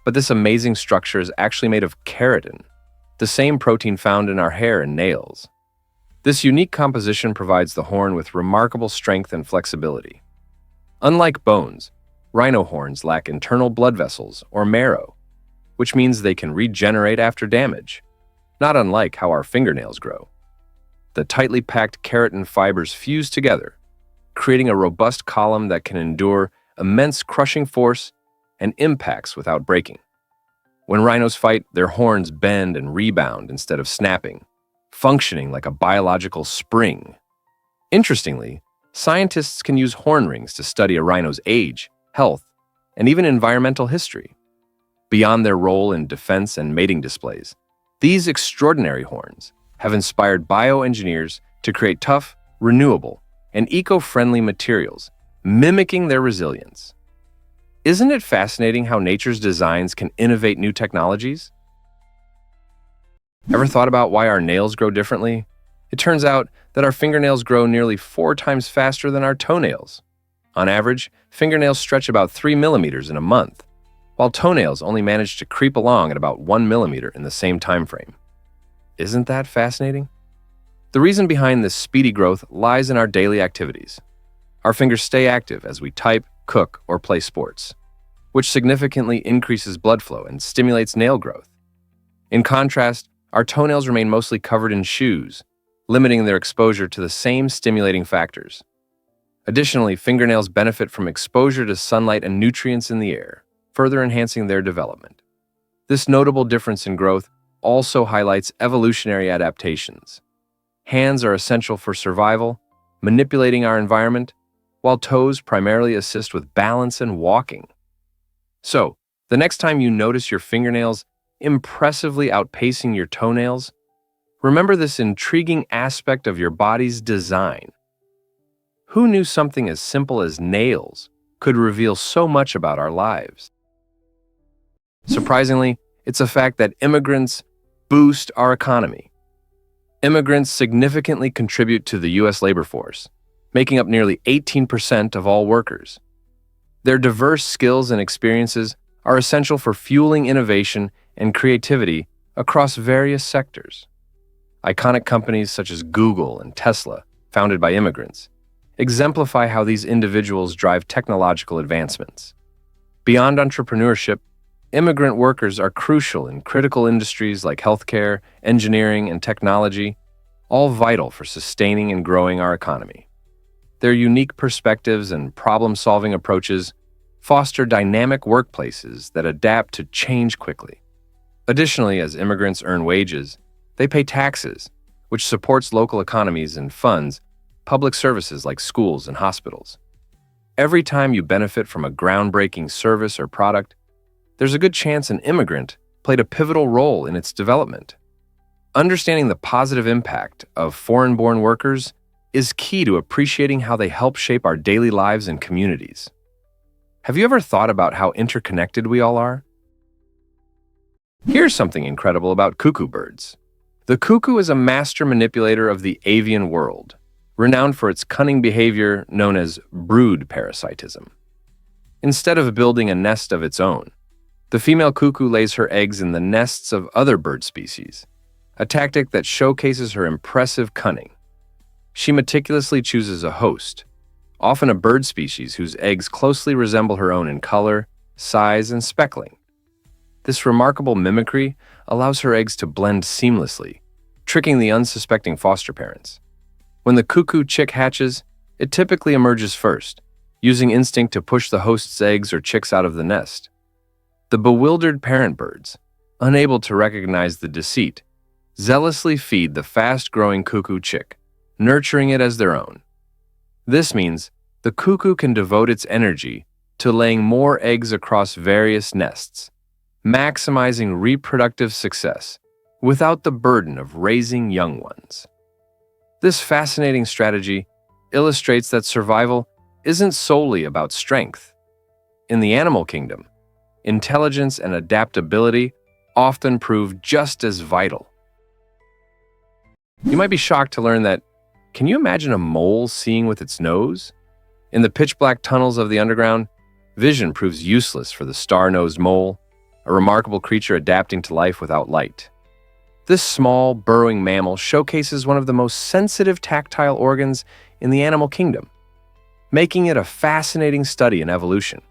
But this amazing structure is actually made of keratin, the same protein found in our hair and nails. This unique composition provides the horn with remarkable strength and flexibility. Unlike bones, rhino horns lack internal blood vessels or marrow, which means they can regenerate after damage, not unlike how our fingernails grow. The tightly packed keratin fibers fuse together, creating a robust column that can endure immense crushing force and impacts without breaking. When rhinos fight, their horns bend and rebound instead of snapping, functioning like a biological spring. Interestingly, scientists can use horn rings to study a rhino's age, health, and even environmental history. Beyond their role in defense and mating displays, these extraordinary horns have inspired bioengineers to create tough, renewable, and eco-friendly materials, mimicking their resilience. Isn't it fascinating how nature's designs can innovate new technologies? Ever thought about why our nails grow differently? It turns out that our fingernails grow nearly 4 times faster than our toenails. On average, fingernails stretch about 3 millimeters in a month, while toenails only manage to creep along at about 1 millimeter in the same time frame. Isn't that fascinating? The reason behind this speedy growth lies in our daily activities. Our fingers stay active as we type, cook, or play sports, which significantly increases blood flow and stimulates nail growth. In contrast, our toenails remain mostly covered in shoes, limiting their exposure to the same stimulating factors. Additionally, fingernails benefit from exposure to sunlight and nutrients in the air, further enhancing their development. This notable difference in growth also highlights evolutionary adaptations. Hands are essential for survival, manipulating our environment, while toes primarily assist with balance and walking. So, the next time you notice your fingernails impressively outpacing your toenails, remember this intriguing aspect of your body's design. Who knew something as simple as nails could reveal so much about our lives? Surprisingly, it's a fact that immigrants boost our economy. Immigrants significantly contribute to the U.S. labor force, making up nearly 18% of all workers. Their diverse skills and experiences are essential for fueling innovation and creativity across various sectors. Iconic companies such as Google and Tesla, founded by immigrants, exemplify how these individuals drive technological advancements. Beyond entrepreneurship, immigrant workers are crucial in critical industries like healthcare, engineering, and technology, all vital for sustaining and growing our economy. Their unique perspectives and problem-solving approaches foster dynamic workplaces that adapt to change quickly. Additionally, as immigrants earn wages, they pay taxes, which supports local economies and funds public services like schools and hospitals. Every time you benefit from a groundbreaking service or product, there's a good chance an immigrant played a pivotal role in its development. Understanding the positive impact of foreign-born workers is key to appreciating how they help shape our daily lives and communities. Have you ever thought about how interconnected we all are? Here's something incredible about cuckoo birds. The cuckoo is a master manipulator of the avian world, renowned for its cunning behavior known as brood parasitism. Instead of building a nest of its own, the female cuckoo lays her eggs in the nests of other bird species, a tactic that showcases her impressive cunning. She meticulously chooses a host, often a bird species whose eggs closely resemble her own in color, size, and speckling. This remarkable mimicry allows her eggs to blend seamlessly, tricking the unsuspecting foster parents. When the cuckoo chick hatches, it typically emerges first, using instinct to push the host's eggs or chicks out of the nest. The bewildered parent birds, unable to recognize the deceit, zealously feed the fast-growing cuckoo chick, nurturing it as their own. This means the cuckoo can devote its energy to laying more eggs across various nests, maximizing reproductive success without the burden of raising young ones. This fascinating strategy illustrates that survival isn't solely about strength. In the animal kingdom, intelligence and adaptability often prove just as vital. You might be shocked to learn that, can you imagine a mole seeing with its nose? In the pitch-black tunnels of the underground, vision proves useless for the star-nosed mole, a remarkable creature adapting to life without light. This small, burrowing mammal showcases one of the most sensitive tactile organs in the animal kingdom, making it a fascinating study in evolution.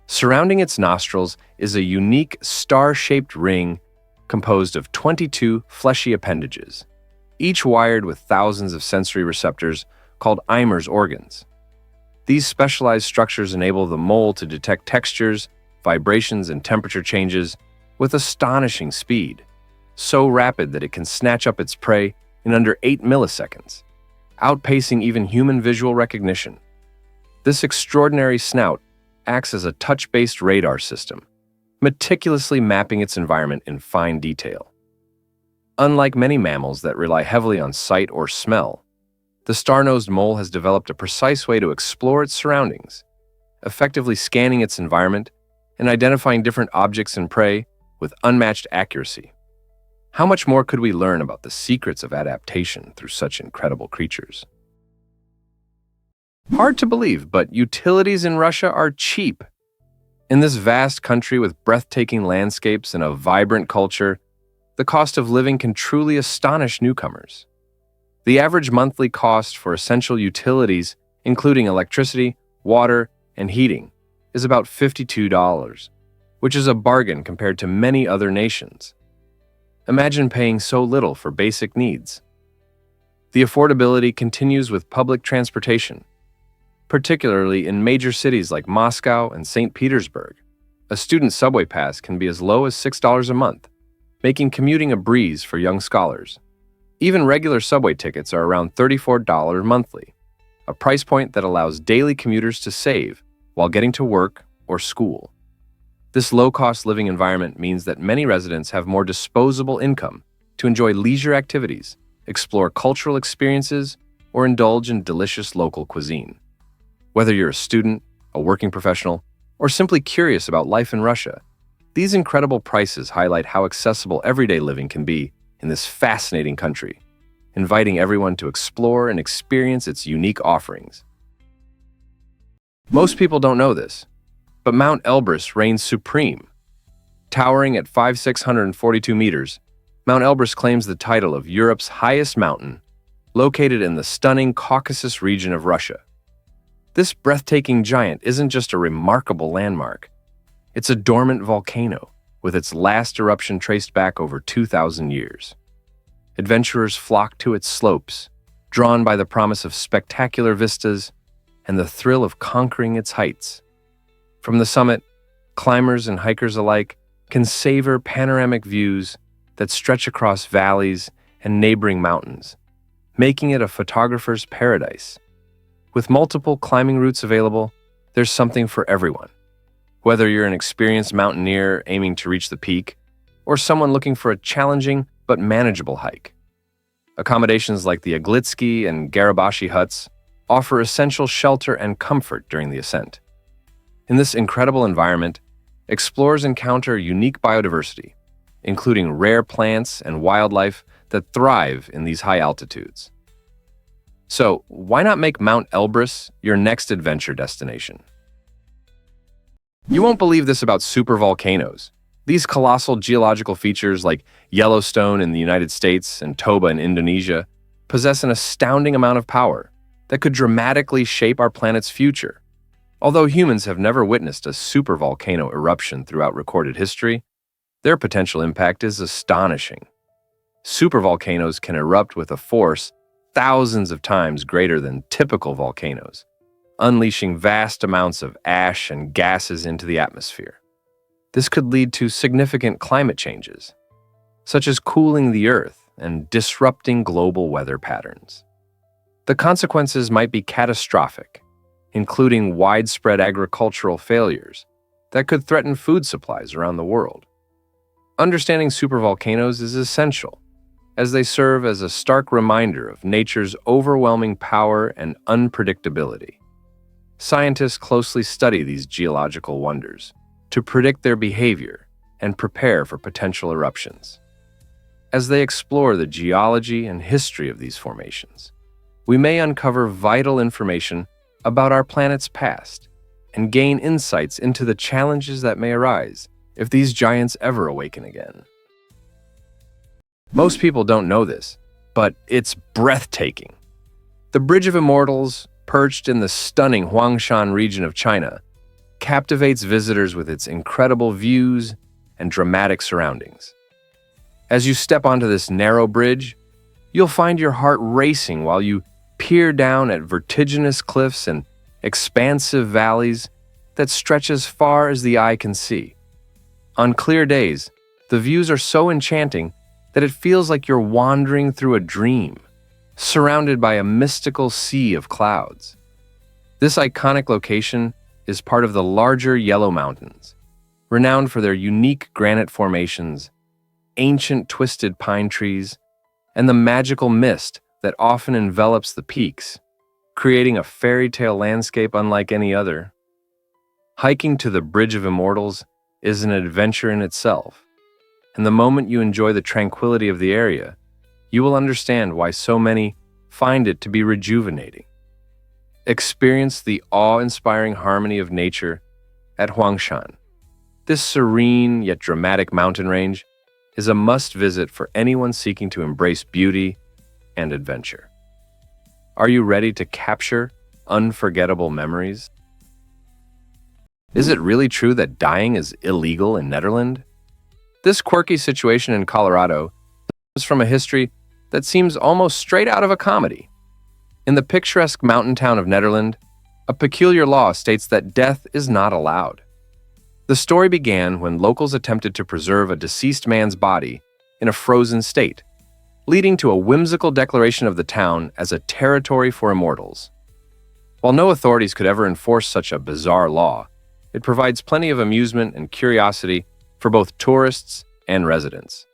Surrounding its nostrils is a unique star-shaped ring composed of 22 fleshy appendages, each wired with thousands of sensory receptors called Eimer's organs. These specialized structures enable the mole to detect textures, vibrations, and temperature changes with astonishing speed, so rapid that it can snatch up its prey in under 8 milliseconds, outpacing even human visual recognition. This extraordinary snout acts as a touch-based radar system, meticulously mapping its environment in fine detail. Unlike many mammals that rely heavily on sight or smell, the star-nosed mole has developed a precise way to explore its surroundings, effectively scanning its environment and identifying different objects and prey with unmatched accuracy. How much more could we learn about the secrets of adaptation through such incredible creatures? Hard to believe, but utilities in Russia are cheap. In this vast country with breathtaking landscapes and a vibrant culture, the cost of living can truly astonish newcomers. The average monthly cost for essential utilities, including electricity, water, and heating, is about $52, which is a bargain compared to many other nations. Imagine paying so little for basic needs. The affordability continues with public transportation, particularly in major cities like Moscow and St. Petersburg. A student subway pass can be as low as $6 a month, making commuting a breeze for young scholars. Even regular subway tickets are around $34 monthly, a price point that allows daily commuters to save while getting to work or school. This low-cost living environment means that many residents have more disposable income to enjoy leisure activities, explore cultural experiences, or indulge in delicious local cuisine. Whether you're a student, a working professional, or simply curious about life in Russia, these incredible prices highlight how accessible everyday living can be in this fascinating country, inviting everyone to explore and experience its unique offerings. Most people don't know this, but Mount Elbrus reigns supreme. Towering at 5,642 meters, Mount Elbrus claims the title of Europe's highest mountain, located in the stunning Caucasus region of Russia. This breathtaking giant isn't just a remarkable landmark. It's a dormant volcano, with its last eruption traced back over 2,000 years. Adventurers flock to its slopes, drawn by the promise of spectacular vistas and the thrill of conquering its heights. From the summit, climbers and hikers alike can savor panoramic views that stretch across valleys and neighboring mountains, making it a photographer's paradise. With multiple climbing routes available, there's something for everyone. Whether you're an experienced mountaineer aiming to reach the peak, or someone looking for a challenging but manageable hike. Accommodations like the Aglitsky and Garabashi huts offer essential shelter and comfort during the ascent. In this incredible environment, explorers encounter unique biodiversity, including rare plants and wildlife that thrive in these high altitudes. So, why not make Mount Elbrus your next adventure destination? You won't believe this about supervolcanoes. These colossal geological features like Yellowstone in the United States and Toba in Indonesia possess an astounding amount of power that could dramatically shape our planet's future. Although humans have never witnessed a supervolcano eruption throughout recorded history, their potential impact is astonishing. Supervolcanoes can erupt with a force thousands of times greater than typical volcanoes, unleashing vast amounts of ash and gases into the atmosphere. This could lead to significant climate changes, such as cooling the Earth and disrupting global weather patterns. The consequences might be catastrophic, including widespread agricultural failures that could threaten food supplies around the world. Understanding supervolcanoes is essential, as they serve as a stark reminder of nature's overwhelming power and unpredictability. Scientists closely study these geological wonders to predict their behavior and prepare for potential eruptions. As they explore the geology and history of these formations, we may uncover vital information about our planet's past and gain insights into the challenges that may arise if these giants ever awaken again. Most people don't know this, but it's breathtaking. The Bridge of Immortals, perched in the stunning Huangshan region of China, captivates visitors with its incredible views and dramatic surroundings. As you step onto this narrow bridge, you'll find your heart racing while you peer down at vertiginous cliffs and expansive valleys that stretch as far as the eye can see. On clear days, the views are so enchanting that it feels like you're wandering through a dream, surrounded by a mystical sea of clouds. This iconic location is part of the larger Yellow Mountains, renowned for their unique granite formations, ancient twisted pine trees, and the magical mist that often envelops the peaks, creating a fairy tale landscape unlike any other. Hiking to the Bridge of Immortals is an adventure in itself, and the moment you enjoy the tranquility of the area, you will understand why so many find it to be rejuvenating. Experience the awe-inspiring harmony of nature at Huangshan. This serene yet dramatic mountain range is a must-visit for anyone seeking to embrace beauty and adventure. Are you ready to capture unforgettable memories? Is it really true that dying is illegal in Netherlands? This quirky situation in Colorado comes from a history that seems almost straight out of a comedy. In the picturesque mountain town of Netherlands, A peculiar law states that death is not allowed. The story began when locals attempted to preserve a deceased man's body in a frozen state, leading to a whimsical declaration of the town as a territory for immortals. While no authorities could ever enforce such a bizarre law, it provides plenty of amusement and curiosity for both tourists and residents.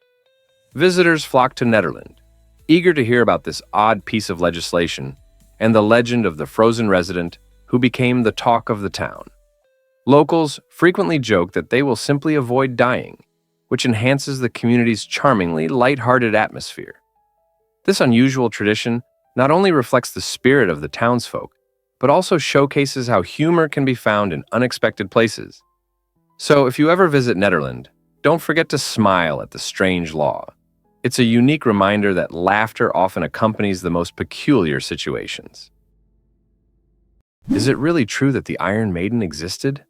Visitors flock to Netherlands, eager to hear about this odd piece of legislation and the legend of the frozen resident who became the talk of the town. Locals frequently joke that they will simply avoid dying, which enhances the community's charmingly light-hearted atmosphere. This unusual tradition not only reflects the spirit of the townsfolk, but also showcases how humor can be found in unexpected places. So if you ever visit Netherlands, don't forget to smile at the strange law. It's a unique reminder that laughter often accompanies the most peculiar situations. Is it really true that the Iron Maiden existed?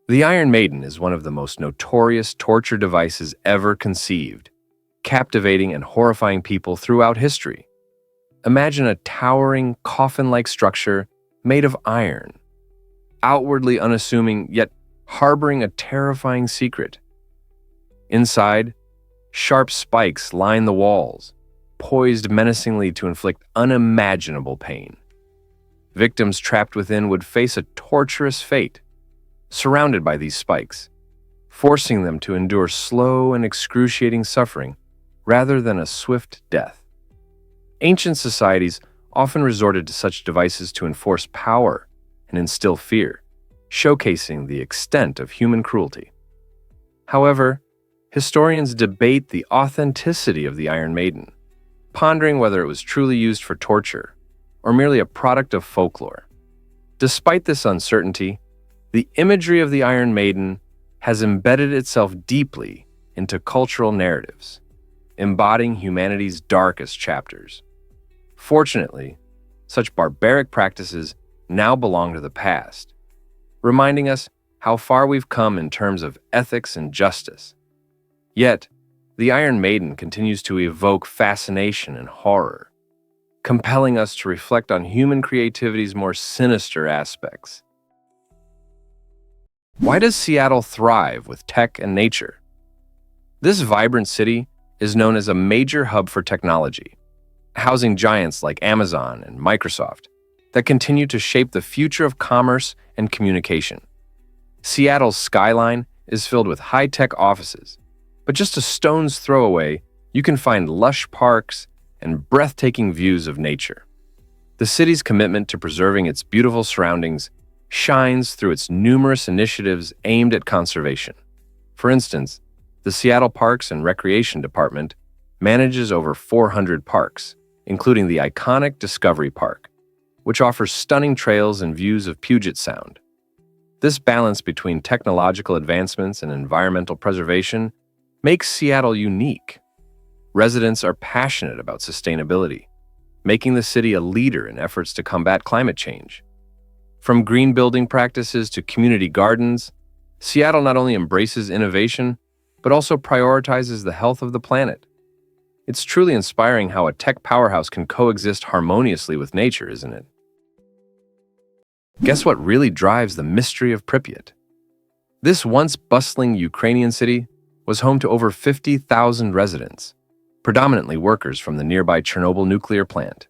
The Iron Maiden is one of the most notorious torture devices ever conceived, captivating and horrifying people throughout history. Imagine a towering, coffin-like structure made of iron, outwardly unassuming yet harboring a terrifying secret. Inside, sharp spikes line the walls, poised menacingly to inflict unimaginable pain. Victims trapped within would face a torturous fate, surrounded by these spikes, forcing them to endure slow and excruciating suffering rather than a swift death. Ancient societies often resorted to such devices to enforce power and instill fear, showcasing the extent of human cruelty. However, historians debate the authenticity of the Iron Maiden, pondering whether it was truly used for torture or merely a product of folklore. Despite this uncertainty, the imagery of the Iron Maiden has embedded itself deeply into cultural narratives, embodying humanity's darkest chapters. Fortunately, such barbaric practices now belong to the past, reminding us how far we've come in terms of ethics and justice. Yet, the Iron Maiden continues to evoke fascination and horror, compelling us to reflect on human creativity's more sinister aspects. Why does Seattle thrive with tech and nature? This vibrant city is known as a major hub for technology, housing giants like Amazon and Microsoft that continue to shape the future of commerce and communication. Seattle's skyline is filled with high-tech offices, but just a stone's throw away, you can find lush parks and breathtaking views of nature. The city's commitment to preserving its beautiful surroundings shines through its numerous initiatives aimed at conservation. For instance, the Seattle Parks and Recreation Department manages over 400 parks, including the iconic Discovery Park, which offers stunning trails and views of Puget Sound. This balance between technological advancements and environmental preservation makes Seattle unique. Residents are passionate about sustainability, making the city a leader in efforts to combat climate change. From green building practices to community gardens, Seattle not only embraces innovation, but also prioritizes the health of the planet. It's truly inspiring how a tech powerhouse can coexist harmoniously with nature, isn't it? Guess what really drives the mystery of Pripyat? This once bustling Ukrainian city was home to over 50,000 residents, predominantly workers from the nearby Chernobyl nuclear plant.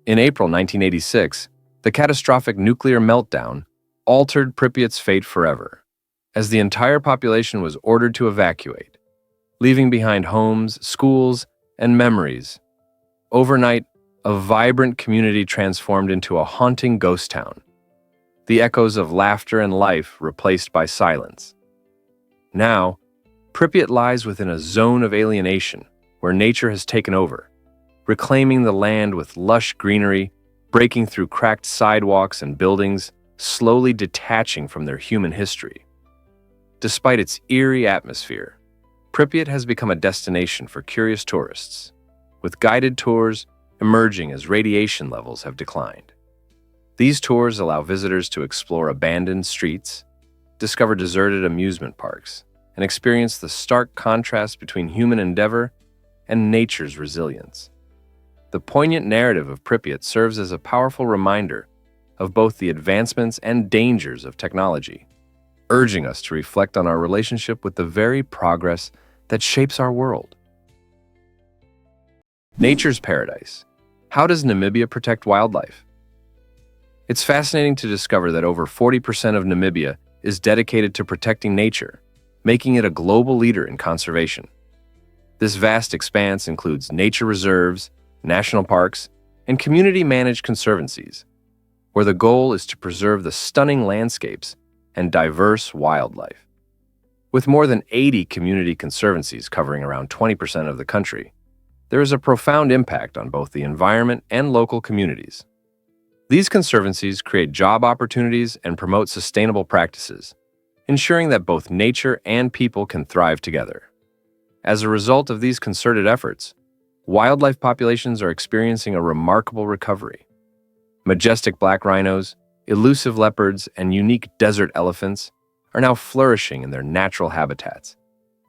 In April 1986, the catastrophic nuclear meltdown altered Pripyat's fate forever, as the entire population was ordered to evacuate, leaving behind homes, schools, and memories. Overnight, a vibrant community transformed into a haunting ghost town, the echoes of laughter and life replaced by silence. Now, Pripyat lies within a zone of alienation where nature has taken over, reclaiming the land with lush greenery, breaking through cracked sidewalks and buildings, slowly detaching from their human history. Despite its eerie atmosphere, Pripyat has become a destination for curious tourists, with guided tours emerging as radiation levels have declined. These tours allow visitors to explore abandoned streets, discover deserted amusement parks, and experience the stark contrast between human endeavor and nature's resilience. The poignant narrative of Pripyat serves as a powerful reminder of both the advancements and dangers of technology, urging us to reflect on our relationship with the very progress that shapes our world. Nature's paradise. How does Namibia protect wildlife? It's fascinating to discover that over 40% of Namibia is dedicated to protecting nature, making it a global leader in conservation. This vast expanse includes nature reserves, national parks, and community-managed conservancies, where the goal is to preserve the stunning landscapes and diverse wildlife. With more than 80 community conservancies covering around 20% of the country, there is a profound impact on both the environment and local communities. These conservancies create job opportunities and promote sustainable practices, ensuring that both nature and people can thrive together. As a result of these concerted efforts, wildlife populations are experiencing a remarkable recovery. Majestic black rhinos, elusive leopards, and unique desert elephants are now flourishing in their natural habitats,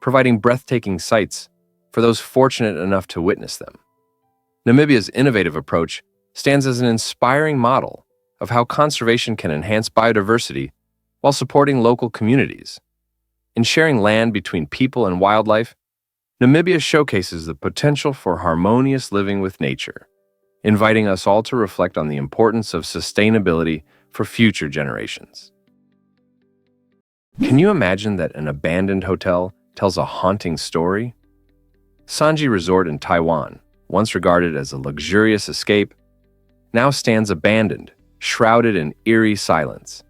providing breathtaking sights for those fortunate enough to witness them. Namibia's innovative approach stands as an inspiring model of how conservation can enhance biodiversity while supporting local communities. In sharing land between people and wildlife, Namibia showcases the potential for harmonious living with nature, inviting us all to reflect on the importance of sustainability for future generations. Can you imagine that an abandoned hotel tells a haunting story? Sanji Resort in Taiwan, once regarded as a luxurious escape, now stands abandoned, shrouded in eerie silence.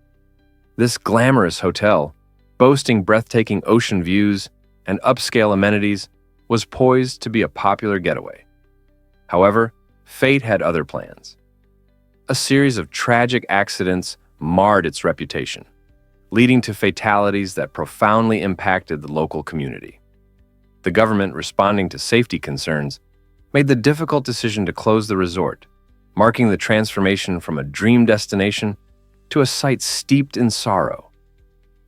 This glamorous hotel, boasting breathtaking ocean views and upscale amenities, was poised to be a popular getaway. However, fate had other plans. A series of tragic accidents marred its reputation, leading to fatalities that profoundly impacted the local community. The government, responding to safety concerns, made the difficult decision to close the resort, marking the transformation from a dream destination to a site steeped in sorrow.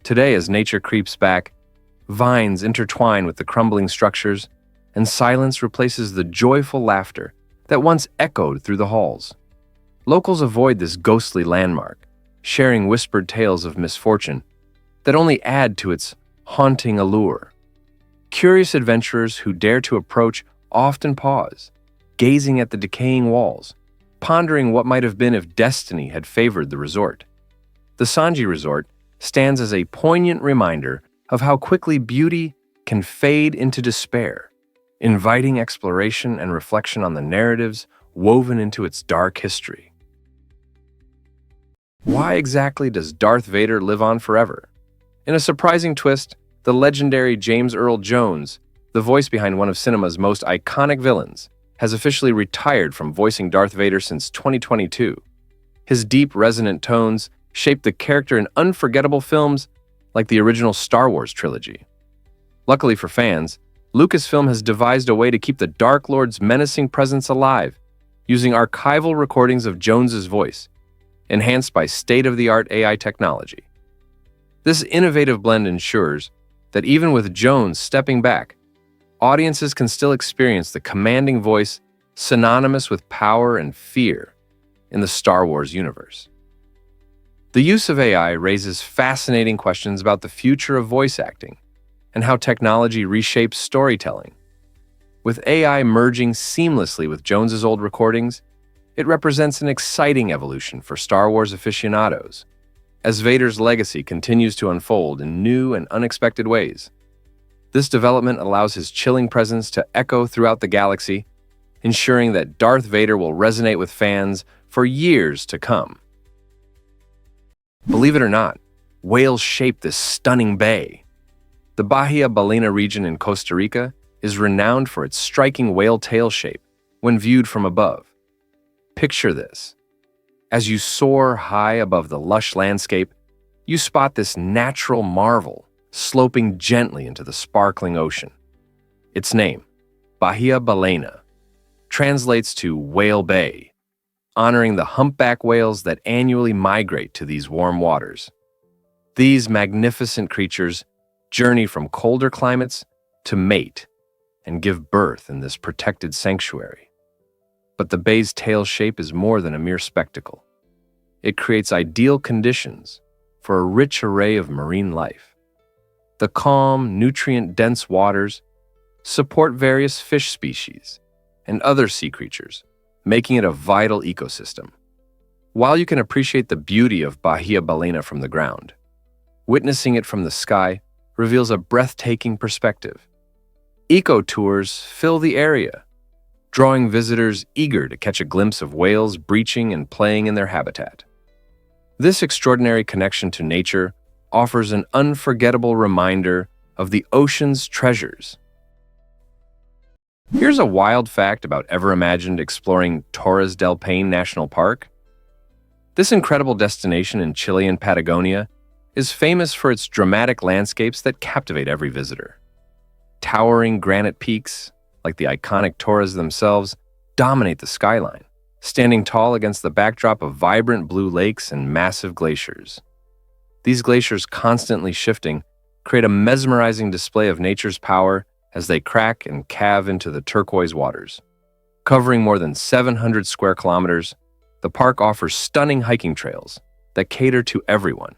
Today, as nature creeps back, vines intertwine with the crumbling structures, and silence replaces the joyful laughter that once echoed through the halls. Locals avoid this ghostly landmark, sharing whispered tales of misfortune that only add to its haunting allure. Curious adventurers who dare to approach often pause, gazing at the decaying walls, pondering what might have been if destiny had favored the resort. The Sanji Resort stands as a poignant reminder of how quickly beauty can fade into despair, inviting exploration and reflection on the narratives woven into its dark history. Why exactly does Darth Vader live on forever? In a surprising twist, the legendary James Earl Jones, the voice behind one of cinema's most iconic villains, has officially retired from voicing Darth Vader since 2022. His deep, resonant tones shaped the character in unforgettable films like the original Star Wars trilogy. Luckily for fans, Lucasfilm has devised a way to keep the Dark Lord's menacing presence alive, using archival recordings of Jones's voice, enhanced by state-of-the-art AI technology. This innovative blend ensures that even with Jones stepping back, audiences can still experience the commanding voice synonymous with power and fear in the Star Wars universe. The use of AI raises fascinating questions about the future of voice acting and how technology reshapes storytelling. With AI merging seamlessly with Jones's old recordings, it represents an exciting evolution for Star Wars aficionados, as Vader's legacy continues to unfold in new and unexpected ways. This development allows his chilling presence to echo throughout the galaxy, ensuring that Darth Vader will resonate with fans for years to come. Believe it or not, whales shape this stunning bay. The Bahia Ballena region in Costa Rica is renowned for its striking whale tail shape when viewed from above. Picture this. As you soar high above the lush landscape, you spot this natural marvel sloping gently into the sparkling ocean. Its name, Bahia Ballena, translates to Whale Bay, honoring the humpback whales that annually migrate to these warm waters. These magnificent creatures journey from colder climates to mate and give birth in this protected sanctuary. But the bay's tail shape is more than a mere spectacle. It creates ideal conditions for a rich array of marine life. The calm, nutrient-dense waters support various fish species and other sea creatures, making it a vital ecosystem. While you can appreciate the beauty of Bahia Balena from the ground, witnessing it from the sky reveals a breathtaking perspective. Eco-tours fill the area, drawing visitors eager to catch a glimpse of whales breaching and playing in their habitat. This extraordinary connection to nature offers an unforgettable reminder of the ocean's treasures. Here's a wild fact about ever-imagined exploring Torres del Paine National Park. This incredible destination in Chilean Patagonia is famous for its dramatic landscapes that captivate every visitor. Towering granite peaks, like the iconic Torres themselves, dominate the skyline, standing tall against the backdrop of vibrant blue lakes and massive glaciers. These glaciers, constantly shifting, create a mesmerizing display of nature's power as they crack and calve into the turquoise waters. Covering more than 700 square kilometers, the park offers stunning hiking trails that cater to everyone,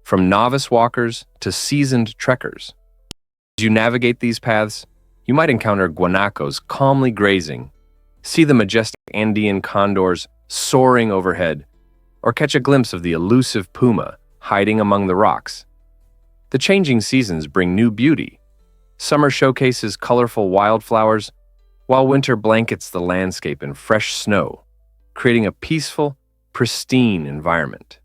from novice walkers to seasoned trekkers. As you navigate these paths, you might encounter guanacos calmly grazing, see the majestic Andean condors soaring overhead, or catch a glimpse of the elusive puma hiding among the rocks. The changing seasons bring new beauty. Summer showcases colorful wildflowers, while winter blankets the landscape in fresh snow, creating a peaceful, pristine environment.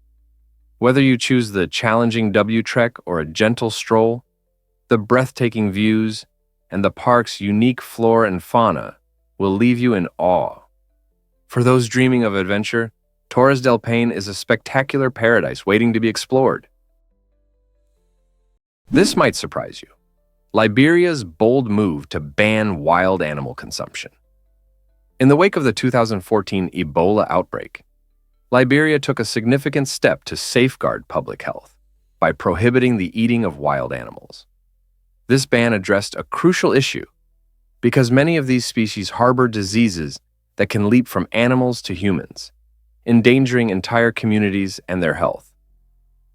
Whether you choose the challenging W trek or a gentle stroll, the breathtaking views and the park's unique flora and fauna will leave you in awe. For those dreaming of adventure, Torres del Paine is a spectacular paradise waiting to be explored. This might surprise you: Liberia's bold move to ban wild animal consumption. In the wake of the 2014 Ebola outbreak, Liberia took a significant step to safeguard public health by prohibiting the eating of wild animals. This ban addressed a crucial issue because many of these species harbor diseases that can leap from animals to humans, endangering entire communities and their health.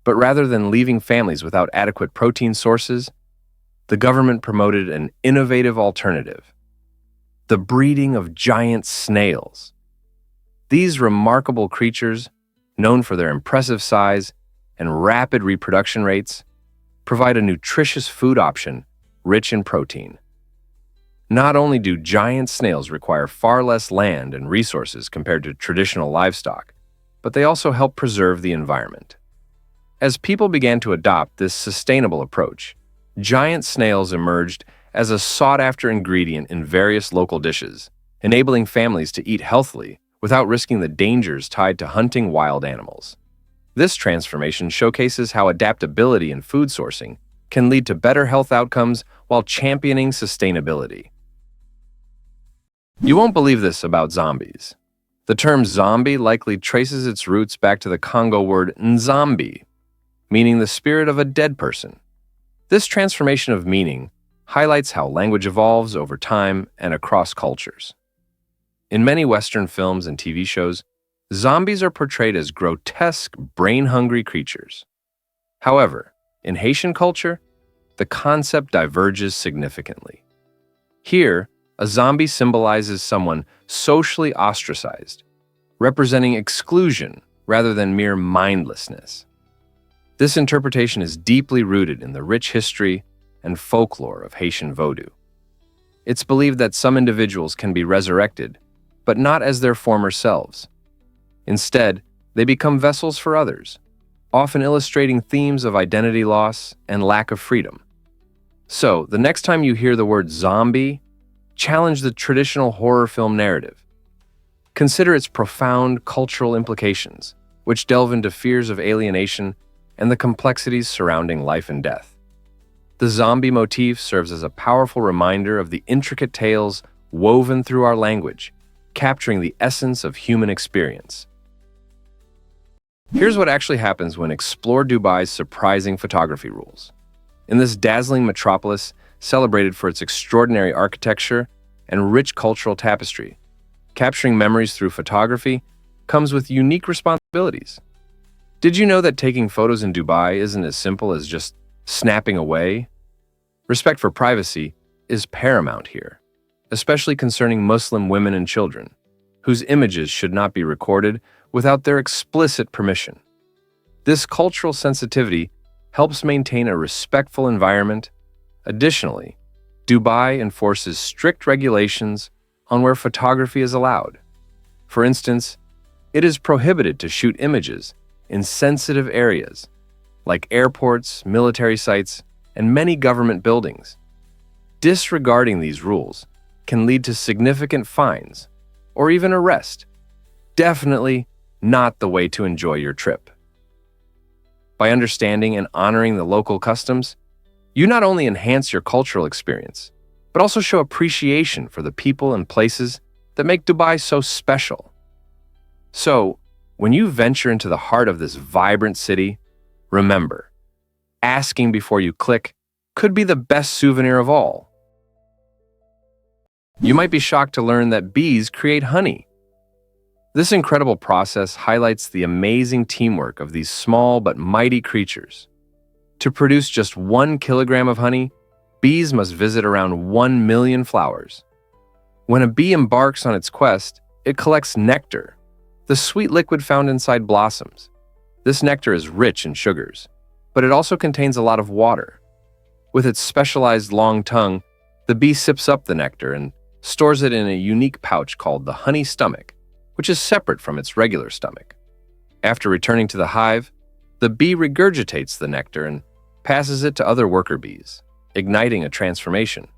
But rather than leaving families without adequate protein sources, the government promoted an innovative alternative: the breeding of giant snails. These remarkable creatures, known for their impressive size and rapid reproduction rates, provide a nutritious food option rich in protein. Not only do giant snails require far less land and resources compared to traditional livestock, but they also help preserve the environment. As people began to adopt this sustainable approach, giant snails emerged as a sought-after ingredient in various local dishes, enabling families to eat healthily without risking the dangers tied to hunting wild animals. This transformation showcases how adaptability in food sourcing can lead to better health outcomes while championing sustainability. You won't believe this about zombies. The term zombie likely traces its roots back to the Congo word nzambi, meaning the spirit of a dead person. This transformation of meaning highlights how language evolves over time and across cultures. In many Western films and TV shows, zombies are portrayed as grotesque, brain-hungry creatures. However, in Haitian culture, the concept diverges significantly. Here, a zombie symbolizes someone socially ostracized, representing exclusion rather than mere mindlessness. This interpretation is deeply rooted in the rich history and folklore of Haitian Vodou. It's believed that some individuals can be resurrected, but not as their former selves. Instead, they become vessels for others, often illustrating themes of identity loss and lack of freedom. So, the next time you hear the word zombie, challenge the traditional horror film narrative. Consider its profound cultural implications, which delve into fears of alienation and the complexities surrounding life and death. The zombie motif serves as a powerful reminder of the intricate tales woven through our language, capturing the essence of human experience. Here's what actually happens when explore Dubai's surprising photography rules. In this dazzling metropolis, celebrated for its extraordinary architecture and rich cultural tapestry, capturing memories through photography comes with unique responsibilities. Did you know that taking photos in Dubai isn't as simple as just snapping away? Respect for privacy is paramount here, especially concerning Muslim women and children, whose images should not be recorded without their explicit permission. This cultural sensitivity helps maintain a respectful environment. Additionally, Dubai enforces strict regulations on where photography is allowed. For instance, it is prohibited to shoot images in sensitive areas like airports, military sites, and many government buildings. Disregarding these rules can lead to significant fines or even arrest. Definitely not the way to enjoy your trip. By understanding and honoring the local customs, you not only enhance your cultural experience, but also show appreciation for the people and places that make Dubai so special. So, when you venture into the heart of this vibrant city, remember, asking before you click could be the best souvenir of all. You might be shocked to learn that bees create honey. This incredible process highlights the amazing teamwork of these small but mighty creatures. To produce just 1 kilogram of honey, bees must visit around 1 million flowers. When a bee embarks on its quest, it collects nectar, the sweet liquid found inside blossoms. This nectar is rich in sugars, but it also contains a lot of water. With its specialized long tongue, the bee sips up the nectar and stores it in a unique pouch called the honey stomach, which is separate from its regular stomach. After returning to the hive, the bee regurgitates the nectar and passes it to other worker bees, igniting a transformation.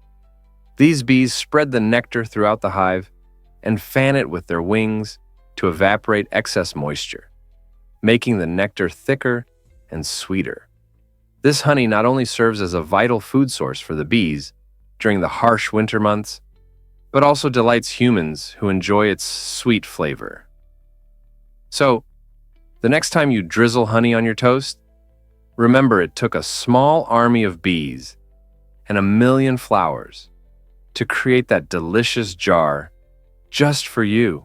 These bees spread the nectar throughout the hive and fan it with their wings to evaporate excess moisture, making the nectar thicker and sweeter. This honey not only serves as a vital food source for the bees during the harsh winter months, but also delights humans who enjoy its sweet flavor. So, the next time you drizzle honey on your toast, remember it took a small army of bees and 1 million flowers to create that delicious jar just for you.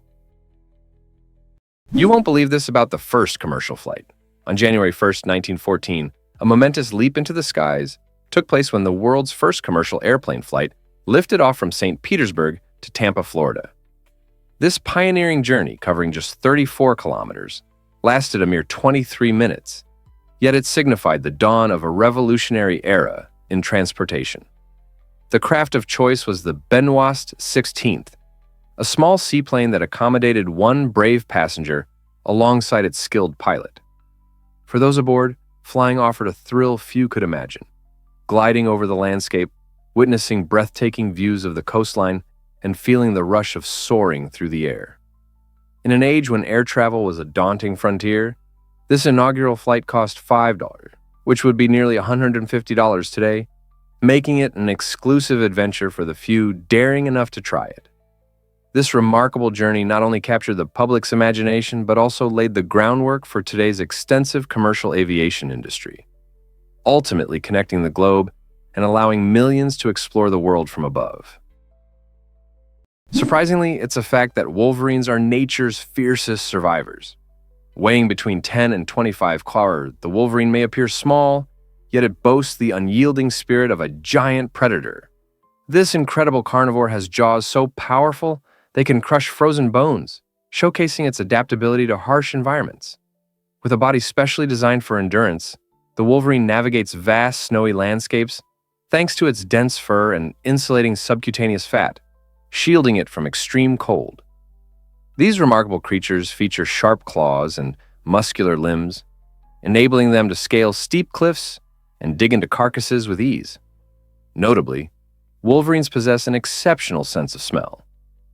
You won't believe this about the first commercial flight. On January 1st, 1914, a momentous leap into the skies took place when the world's first commercial airplane flight lifted off from St. Petersburg to Tampa, Florida. This pioneering journey, covering just 34 kilometers, lasted a mere 23 minutes, yet it signified the dawn of a revolutionary era in transportation. The craft of choice was the Benoist 16th, a small seaplane that accommodated 1 brave passenger alongside its skilled pilot. For those aboard, flying offered a thrill few could imagine. Gliding over the landscape, witnessing breathtaking views of the coastline, and feeling the rush of soaring through the air. In an age when air travel was a daunting frontier, this inaugural flight cost $5, which would be nearly $150 today, making it an exclusive adventure for the few daring enough to try it. This remarkable journey not only captured the public's imagination, but also laid the groundwork for today's extensive commercial aviation industry, ultimately connecting the globe and allowing millions to explore the world from above. Surprisingly, it's a fact that wolverines are nature's fiercest survivors. Weighing between 10 and 25 kg, the wolverine may appear small, yet it boasts the unyielding spirit of a giant predator. This incredible carnivore has jaws so powerful they can crush frozen bones, showcasing its adaptability to harsh environments. With a body specially designed for endurance, the wolverine navigates vast snowy landscapes thanks to its dense fur and insulating subcutaneous fat, shielding it from extreme cold. These remarkable creatures feature sharp claws and muscular limbs, enabling them to scale steep cliffs and dig into carcasses with ease. Notably, wolverines possess an exceptional sense of smell,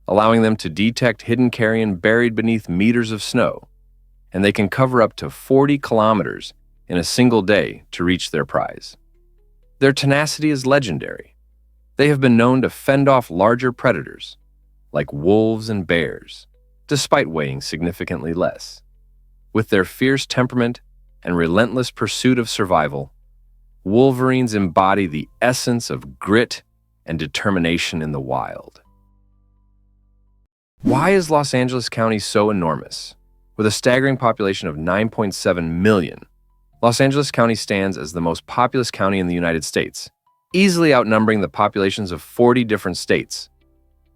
allowing them to detect hidden carrion buried beneath meters of snow, and they can cover up to 40 kilometers in a single day to reach their prize. Their tenacity is legendary. They have been known to fend off larger predators, like wolves and bears, despite weighing significantly less. With their fierce temperament and relentless pursuit of survival, wolverines embody the essence of grit and determination in the wild. Why is Los Angeles County so enormous? With a staggering population of 9.7 million, Los Angeles County stands as the most populous county in the United States, easily outnumbering the populations of 40 different states.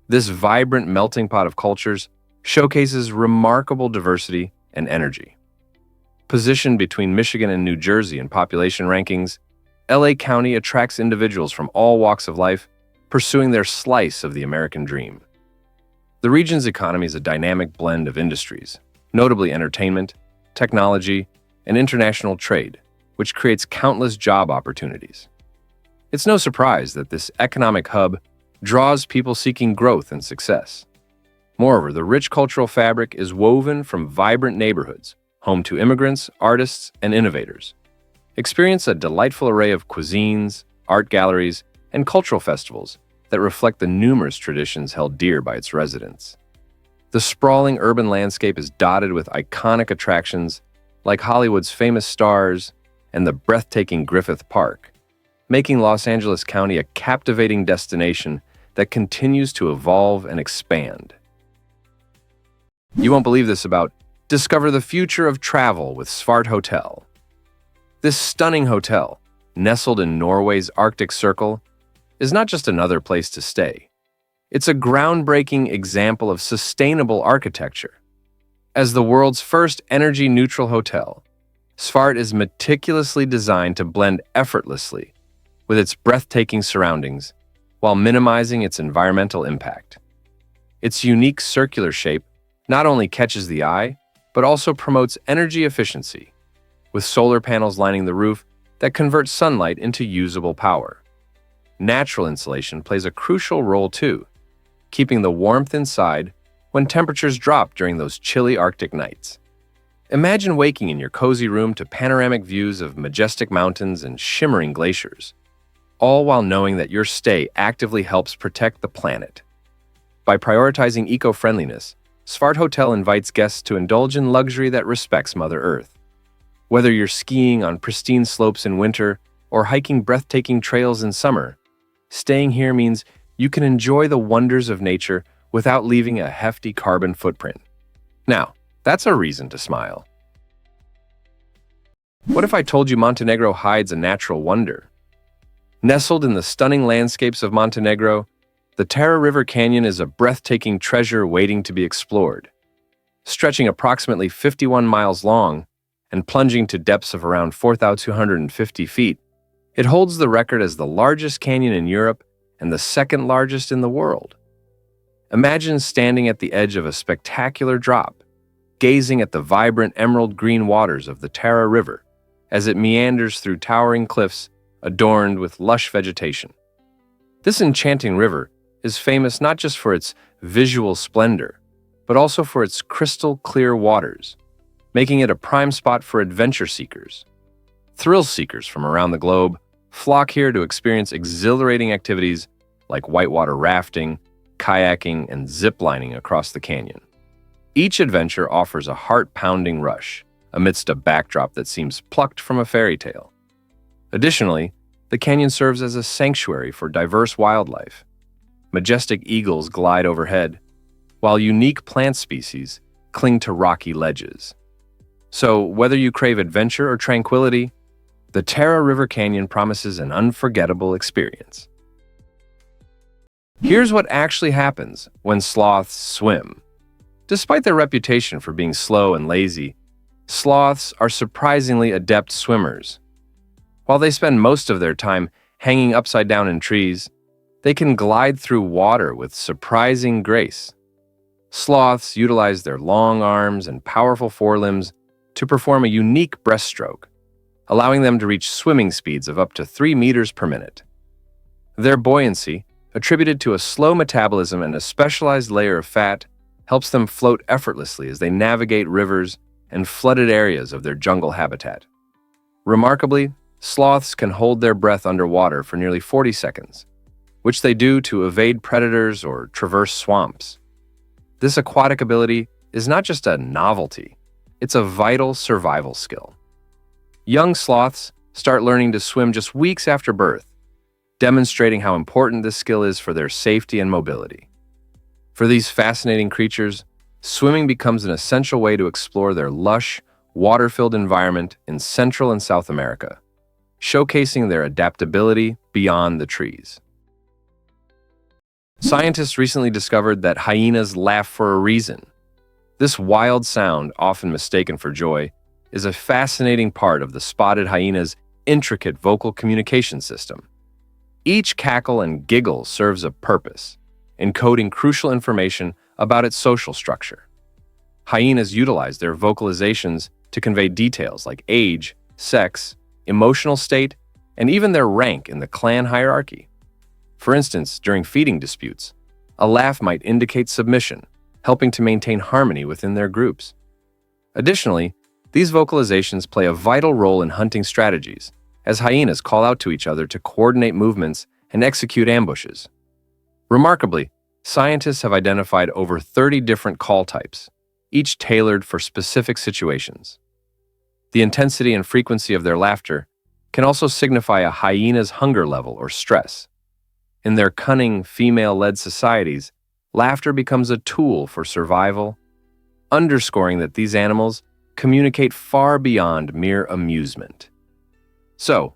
This vibrant melting pot of cultures showcases remarkable diversity and energy. Positioned between Michigan and New Jersey in population rankings, LA County attracts individuals from all walks of life, pursuing their slice of the American dream. The region's economy is a dynamic blend of industries, notably entertainment, technology, and international trade, which creates countless job opportunities. It's no surprise that this economic hub draws people seeking growth and success. Moreover, the rich cultural fabric is woven from vibrant neighborhoods, home to immigrants, artists, and innovators. Experience a delightful array of cuisines, art galleries, and cultural festivals that reflect the numerous traditions held dear by its residents. The sprawling urban landscape is dotted with iconic attractions like Hollywood's famous stars and the breathtaking Griffith Park, making Los Angeles County a captivating destination that continues to evolve and expand. You won't believe this about discover the future of travel with Svart Hotel. This stunning hotel, nestled in Norway's Arctic Circle, is not just another place to stay. It's a groundbreaking example of sustainable architecture. As the world's first energy-neutral hotel, Svart is meticulously designed to blend effortlessly with its breathtaking surroundings while minimizing its environmental impact. Its unique circular shape not only catches the eye, but also promotes energy efficiency, with solar panels lining the roof that convert sunlight into usable power. Natural insulation plays a crucial role too, keeping the warmth inside when temperatures drop during those chilly Arctic nights. Imagine waking in your cozy room to panoramic views of majestic mountains and shimmering glaciers, all while knowing that your stay actively helps protect the planet. By prioritizing eco-friendliness, Svart Hotel invites guests to indulge in luxury that respects Mother Earth. Whether you're skiing on pristine slopes in winter or hiking breathtaking trails in summer, staying here means you can enjoy the wonders of nature without leaving a hefty carbon footprint. Now, that's a reason to smile. What if I told you Montenegro hides a natural wonder? Nestled in the stunning landscapes of Montenegro, the Tara River Canyon is a breathtaking treasure waiting to be explored. Stretching approximately 51 miles long and plunging to depths of around 4,250 feet, it holds the record as the largest canyon in Europe and the second largest in the world. Imagine standing at the edge of a spectacular drop, gazing at the vibrant emerald green waters of the Tara River as it meanders through towering cliffs adorned with lush vegetation. This enchanting river is famous not just for its visual splendor, but also for its crystal-clear waters, making it a prime spot for adventure seekers. Thrill seekers from around the globe flock here to experience exhilarating activities like whitewater rafting, kayaking, and zip-lining across the canyon. Each adventure offers a heart-pounding rush amidst a backdrop that seems plucked from a fairy tale. Additionally, the canyon serves as a sanctuary for diverse wildlife. Majestic eagles glide overhead, while unique plant species cling to rocky ledges. So, whether you crave adventure or tranquility, the Tara River Canyon promises an unforgettable experience. Here's what actually happens when sloths swim. Despite their reputation for being slow and lazy, sloths are surprisingly adept swimmers. While they spend most of their time hanging upside down in trees, they can glide through water with surprising grace. Sloths utilize their long arms and powerful forelimbs to perform a unique breaststroke, allowing them to reach swimming speeds of up to 3 meters per minute. Their buoyancy, attributed to a slow metabolism and a specialized layer of fat, helps them float effortlessly as they navigate rivers and flooded areas of their jungle habitat. Remarkably, sloths can hold their breath underwater for nearly 40 seconds, which they do to evade predators or traverse swamps. This aquatic ability is not just a novelty, it's a vital survival skill. Young sloths start learning to swim just weeks after birth, demonstrating how important this skill is for their safety and mobility. For these fascinating creatures, Swimming becomes an essential way to explore their lush, water-filled environment in Central and South America, showcasing their adaptability beyond the trees. Scientists recently discovered that hyenas laugh for a reason. This wild sound, often mistaken for joy, is a fascinating part of the spotted hyena's intricate vocal communication system. Each cackle and giggle serves a purpose, encoding crucial information about its social structure. Hyenas utilize their vocalizations to convey details like age, sex, emotional state, and even their rank in the clan hierarchy. For instance, during feeding disputes, a laugh might indicate submission, helping to maintain harmony within their groups. Additionally, these vocalizations play a vital role in hunting strategies, as hyenas call out to each other to coordinate movements and execute ambushes. Remarkably, scientists have identified over 30 different call types, each tailored for specific situations. The intensity and frequency of their laughter can also signify a hyena's hunger level or stress. In their cunning, female-led societies, laughter becomes a tool for survival, underscoring that these animals communicate far beyond mere amusement. So,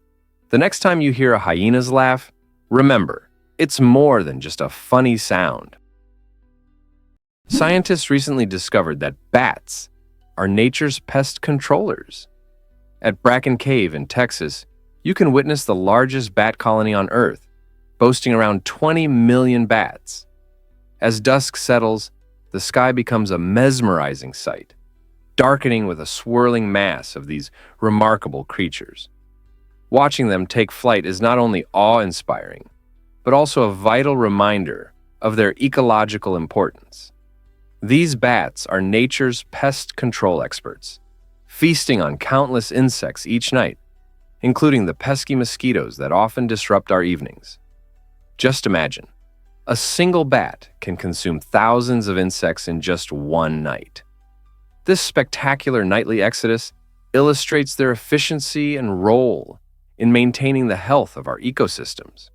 the next time you hear a hyena's laugh, remember, it's more than just a funny sound. Scientists recently discovered that bats are nature's pest controllers. At Bracken Cave in Texas, you can witness the largest bat colony on Earth, boasting around 20 million bats. As dusk settles, the sky becomes a mesmerizing sight, darkening with a swirling mass of these remarkable creatures. Watching them take flight is not only awe-inspiring, but also a vital reminder of their ecological importance. These bats are nature's pest control experts, feasting on countless insects each night, including the pesky mosquitoes that often disrupt our evenings. Just imagine, a single bat can consume thousands of insects in just one night. This spectacular nightly exodus illustrates their efficiency and role in maintaining the health of our ecosystems.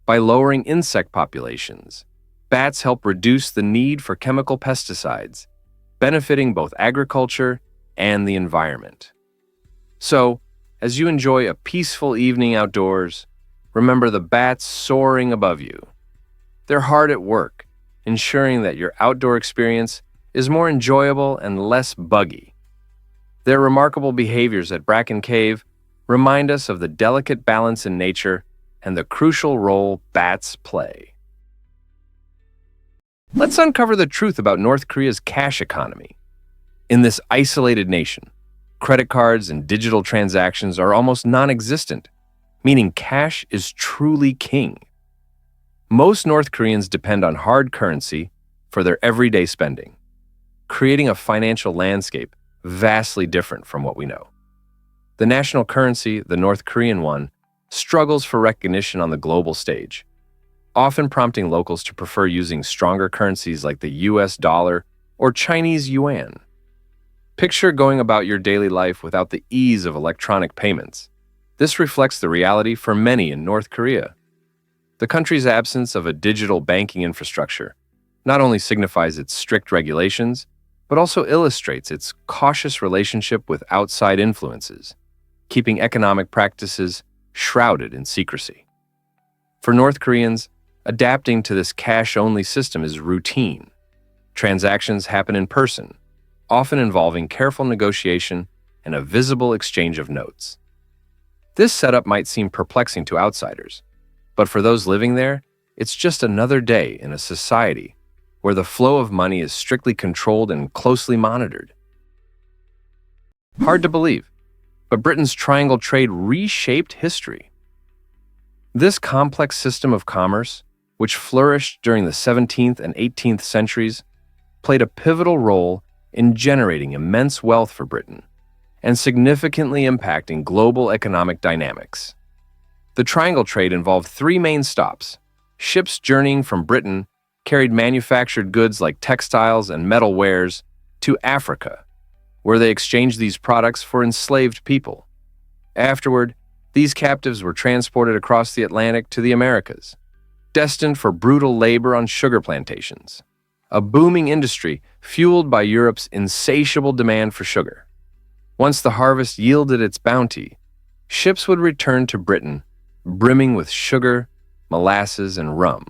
By lowering insect populations, bats help reduce the need for chemical pesticides, benefiting both agriculture and the environment. So, as you enjoy a peaceful evening outdoors, remember the bats soaring above you. They're hard at work, ensuring that your outdoor experience is more enjoyable and less buggy. Their remarkable behaviors at Bracken Cave remind us of the delicate balance in nature and the crucial role bats play. Let's uncover the truth about North Korea's cash economy. In this isolated nation, credit cards and digital transactions are almost non-existent, meaning cash is truly king. Most North Koreans depend on hard currency for their everyday spending, creating a financial landscape vastly different from what we know. The national currency, the North Korean won, struggles for recognition on the global stage, often prompting locals to prefer using stronger currencies like the US dollar or Chinese yuan. Picture going about your daily life without the ease of electronic payments. This reflects the reality for many in North Korea. The country's absence of a digital banking infrastructure not only signifies its strict regulations, but also illustrates its cautious relationship with outside influences, keeping economic practices shrouded in secrecy. For North Koreans, adapting to this cash-only system is routine. Transactions happen in person, often involving careful negotiation and a visible exchange of notes. This setup might seem perplexing to outsiders, but for those living there, it's just another day in a society where the flow of money is strictly controlled and closely monitored. Hard to believe, but Britain's triangle trade reshaped history. This complex system of commerce, which flourished during the 17th and 18th centuries, played a pivotal role in generating immense wealth for Britain and significantly impacting global economic dynamics. The triangle trade involved three main stops. Ships journeying from Britain carried manufactured goods like textiles and metal wares to Africa, where they exchanged these products for enslaved people. Afterward, these captives were transported across the Atlantic to the Americas, destined for brutal labor on sugar plantations, a booming industry fueled by Europe's insatiable demand for sugar. Once the harvest yielded its bounty, ships would return to Britain, brimming with sugar, molasses, and rum,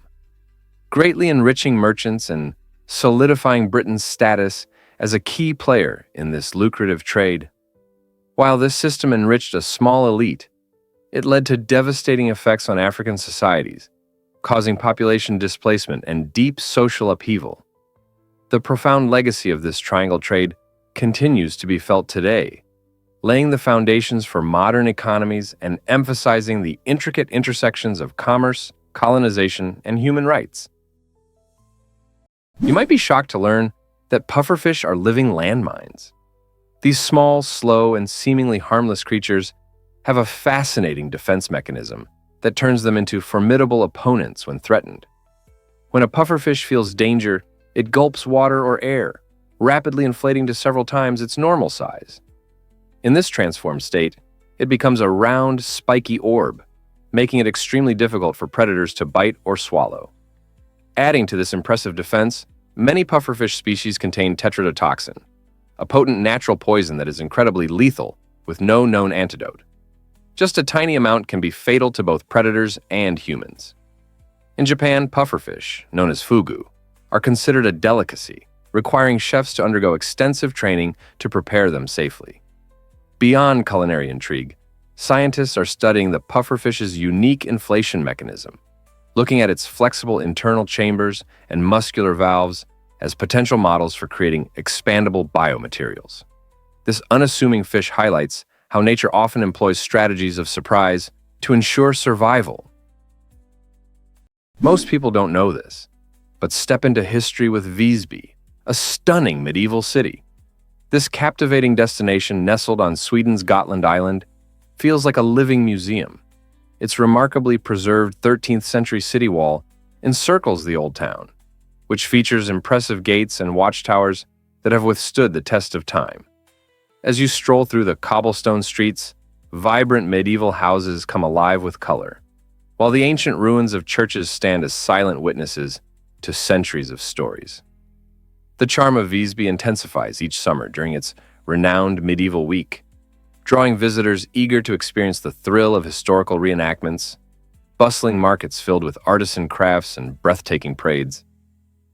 greatly enriching merchants and solidifying Britain's status as a key player in this lucrative trade. While this system enriched a small elite, it led to devastating effects on African societies, causing population displacement and deep social upheaval. The profound legacy of this triangle trade continues to be felt today, laying the foundations for modern economies and emphasizing the intricate intersections of commerce, colonization, and human rights. You might be shocked to learn that pufferfish are living landmines. These small, slow, and seemingly harmless creatures have a fascinating defense mechanism that turns them into formidable opponents when threatened. When a pufferfish feels danger, it gulps water or air, rapidly inflating to several times its normal size. In this transformed state, it becomes a round, spiky orb, making it extremely difficult for predators to bite or swallow. Adding to this impressive defense, many pufferfish species contain tetrodotoxin, a potent natural poison that is incredibly lethal with no known antidote. Just a tiny amount can be fatal to both predators and humans. In Japan, pufferfish, known as fugu, are considered a delicacy, requiring chefs to undergo extensive training to prepare them safely. Beyond culinary intrigue, scientists are studying the pufferfish's unique inflation mechanism, looking at its flexible internal chambers and muscular valves as potential models for creating expandable biomaterials. This unassuming fish highlights how nature often employs strategies of surprise to ensure survival. Most people don't know this, but step into history with Visby, a stunning medieval city. This captivating destination nestled on Sweden's Gotland Island feels like a living museum. Its remarkably preserved 13th century city wall encircles the old town, which features impressive gates and watchtowers that have withstood the test of time. As you stroll through the cobblestone streets, vibrant medieval houses come alive with color, while the ancient ruins of churches stand as silent witnesses to centuries of stories. The charm of Visby intensifies each summer during its renowned medieval week, drawing visitors eager to experience the thrill of historical reenactments, bustling markets filled with artisan crafts and breathtaking parades.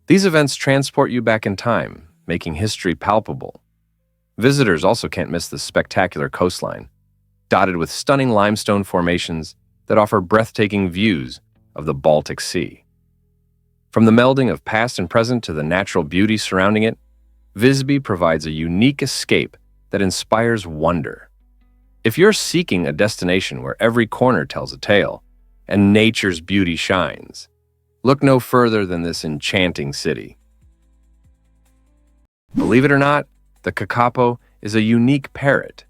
These events transport you back in time, making history palpable. Visitors also can't miss the spectacular coastline, dotted with stunning limestone formations that offer breathtaking views of the Baltic Sea. From the melding of past and present to the natural beauty surrounding it, Visby provides a unique escape that inspires wonder. If you're seeking a destination where every corner tells a tale and nature's beauty shines, look no further than this enchanting city. Believe it or not, the kakapo is a unique parrot.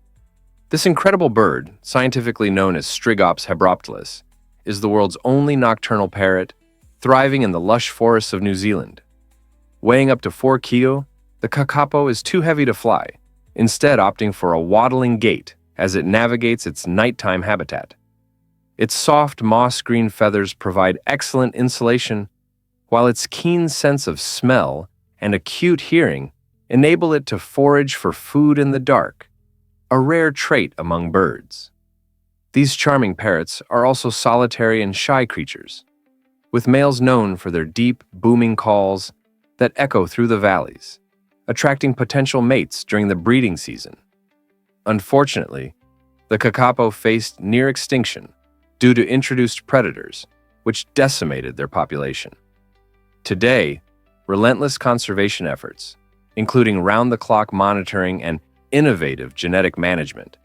This incredible bird, scientifically known as Strigops hebroptilus, is the world's only nocturnal parrot, thriving in the lush forests of New Zealand. Weighing up to 4 kilo, the kakapo is too heavy to fly, instead opting for a waddling gait as it navigates its nighttime habitat. Its soft moss-green feathers provide excellent insulation, while its keen sense of smell and acute hearing enable it to forage for food in the dark, a rare trait among birds. These charming parrots are also solitary and shy creatures, with males known for their deep, booming calls that echo through the valleys, attracting potential mates during the breeding season. Unfortunately, the kakapo faced near extinction due to introduced predators, which decimated their population. Today, relentless conservation efforts, including round-the-clock monitoring and innovative genetic management,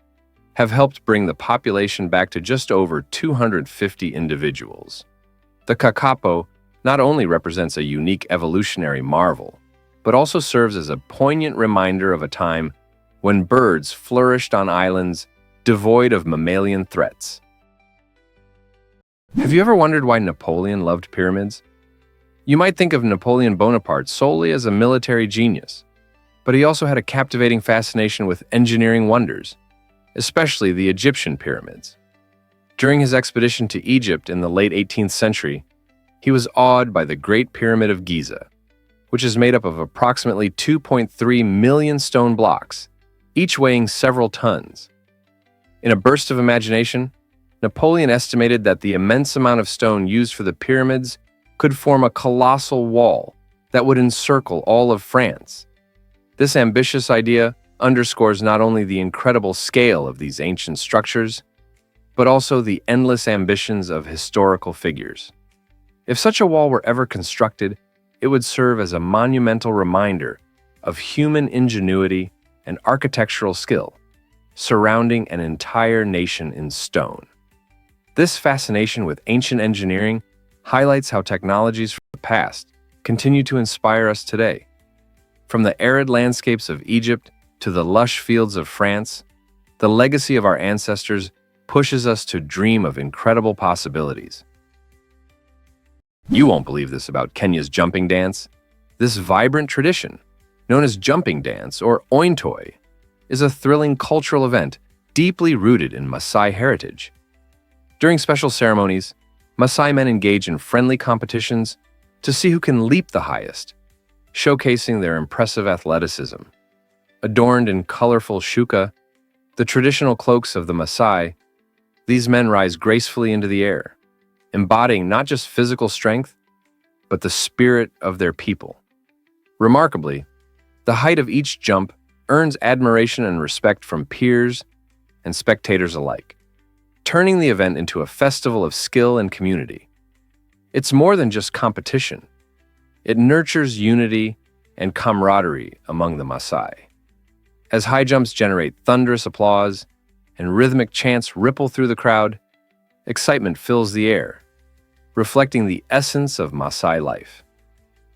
have helped bring the population back to just over 250 individuals. The kakapo not only represents a unique evolutionary marvel, but also serves as a poignant reminder of a time when birds flourished on islands devoid of mammalian threats. Have you ever wondered why Napoleon loved pyramids? You might think of Napoleon Bonaparte solely as a military genius, but he also had a captivating fascination with engineering wonders, especially the Egyptian pyramids. During his expedition to Egypt in the late 18th century, he was awed by the Great Pyramid of Giza, which is made up of approximately 2.3 million stone blocks, each weighing several tons. In a burst of imagination, Napoleon estimated that the immense amount of stone used for the pyramids could form a colossal wall that would encircle all of France. This ambitious idea underscores not only the incredible scale of these ancient structures, but also the endless ambitions of historical figures. If such a wall were ever constructed, it would serve as a monumental reminder of human ingenuity and architectural skill, surrounding an entire nation in stone. This fascination with ancient engineering highlights how technologies from the past continue to inspire us today. From the arid landscapes of Egypt to the lush fields of France, the legacy of our ancestors pushes us to dream of incredible possibilities. You won't believe this about Kenya's jumping dance. This vibrant tradition, known as jumping dance or ointoi, is a thrilling cultural event deeply rooted in Maasai heritage. During special ceremonies, Maasai men engage in friendly competitions to see who can leap the highest, showcasing their impressive athleticism. Adorned in colorful shuka, the traditional cloaks of the Maasai, these men rise gracefully into the air, embodying not just physical strength, but the spirit of their people. Remarkably, the height of each jump earns admiration and respect from peers and spectators alike, turning the event into a festival of skill and community. It's more than just competition. It nurtures unity and camaraderie among the Maasai. As high jumps generate thunderous applause and rhythmic chants ripple through the crowd, excitement fills the air, reflecting the essence of Maasai life.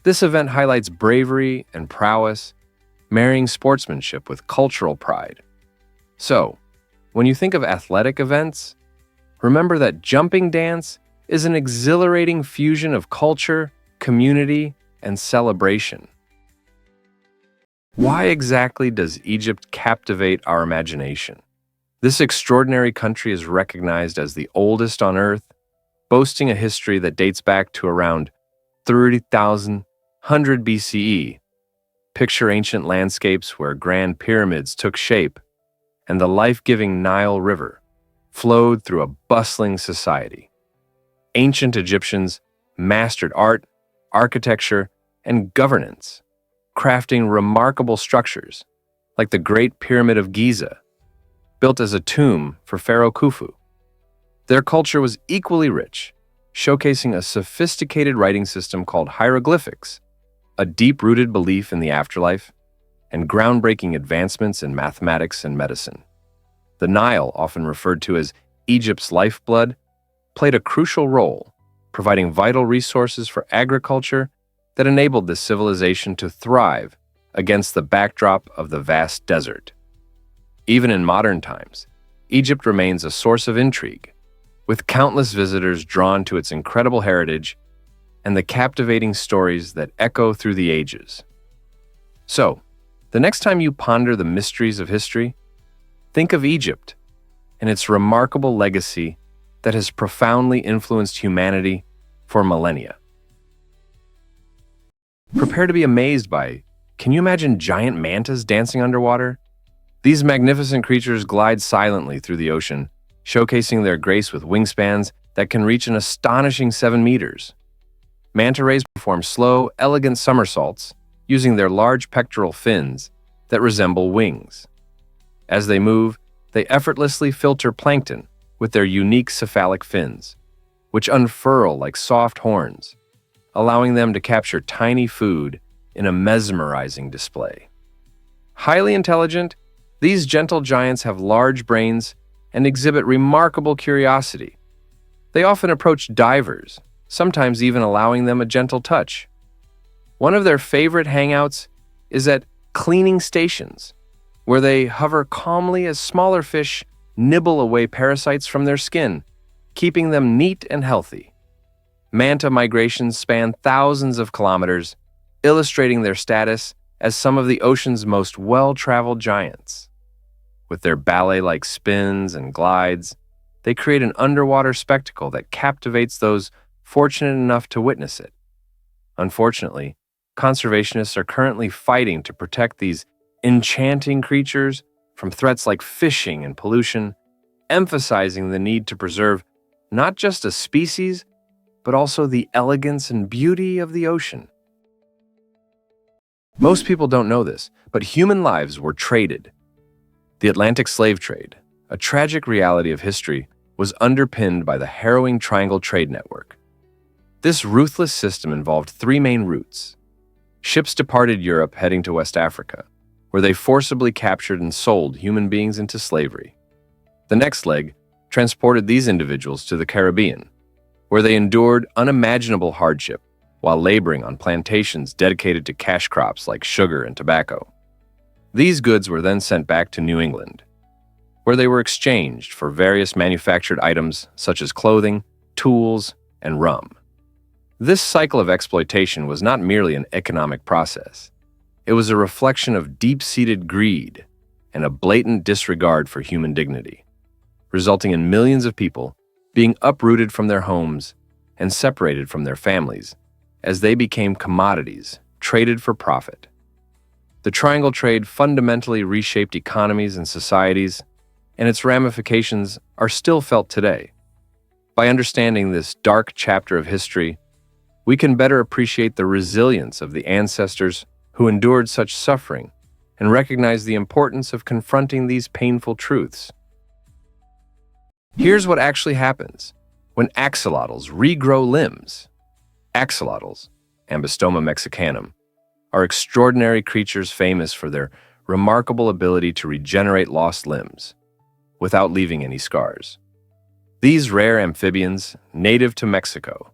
This event highlights bravery and prowess, marrying sportsmanship with cultural pride. So, when you think of athletic events, remember that jumping dance is an exhilarating fusion of culture, community, and celebration. Why exactly does Egypt captivate our imagination? This extraordinary country is recognized as the oldest on Earth, boasting a history that dates back to around 30,100 BCE. Picture ancient landscapes where grand pyramids took shape and the life-giving Nile River flowed through a bustling society. Ancient Egyptians mastered art, architecture, and governance, crafting remarkable structures like the Great Pyramid of Giza, built as a tomb for Pharaoh Khufu. Their culture was equally rich, showcasing a sophisticated writing system called hieroglyphics, a deep-rooted belief in the afterlife, and groundbreaking advancements in mathematics and medicine. The Nile, often referred to as Egypt's lifeblood, played a crucial role, providing vital resources for agriculture that enabled this civilization to thrive against the backdrop of the vast desert. Even in modern times, Egypt remains a source of intrigue, with countless visitors drawn to its incredible heritage and the captivating stories that echo through the ages. So, the next time you ponder the mysteries of history, think of Egypt and its remarkable legacy that has profoundly influenced humanity for millennia. Prepare to be amazed by, can you imagine giant mantas dancing underwater? These magnificent creatures glide silently through the ocean, showcasing their grace with wingspans that can reach an astonishing 7 meters. Manta rays perform slow, elegant somersaults using their large pectoral fins that resemble wings. As they move, they effortlessly filter plankton with their unique cephalic fins, which unfurl like soft horns, allowing them to capture tiny food in a mesmerizing display. Highly intelligent, these gentle giants have large brains and exhibit remarkable curiosity. They often approach divers, sometimes even allowing them a gentle touch. One of their favorite hangouts is at cleaning stations, where they hover calmly as smaller fish nibble away parasites from their skin, keeping them neat and healthy. Manta migrations span thousands of kilometers, illustrating their status as some of the ocean's most well-traveled giants. With their ballet-like spins and glides, they create an underwater spectacle that captivates those fortunate enough to witness it. Unfortunately, conservationists are currently fighting to protect these enchanting creatures from threats like fishing and pollution, emphasizing the need to preserve not just a species, but also the elegance and beauty of the ocean. Most people don't know this, but human lives were traded. The Atlantic slave trade, a tragic reality of history, was underpinned by the harrowing Triangle Trade Network. This ruthless system involved three main routes. Ships departed Europe heading to West Africa, where they forcibly captured and sold human beings into slavery. The next leg transported these individuals to the Caribbean, where they endured unimaginable hardship while laboring on plantations dedicated to cash crops like sugar and tobacco. These goods were then sent back to New England, where they were exchanged for various manufactured items such as clothing, tools, and rum. This cycle of exploitation was not merely an economic process. It was a reflection of deep-seated greed and a blatant disregard for human dignity, resulting in millions of people being uprooted from their homes and separated from their families as they became commodities traded for profit. The Triangle Trade fundamentally reshaped economies and societies, and its ramifications are still felt today. By understanding this dark chapter of history, we can better appreciate the resilience of the ancestors who endured such suffering and recognize the importance of confronting these painful truths. Here's what actually happens when axolotls regrow limbs. Axolotls, Ambystoma mexicanum, are extraordinary creatures famous for their remarkable ability to regenerate lost limbs without leaving any scars. These rare amphibians, native to Mexico,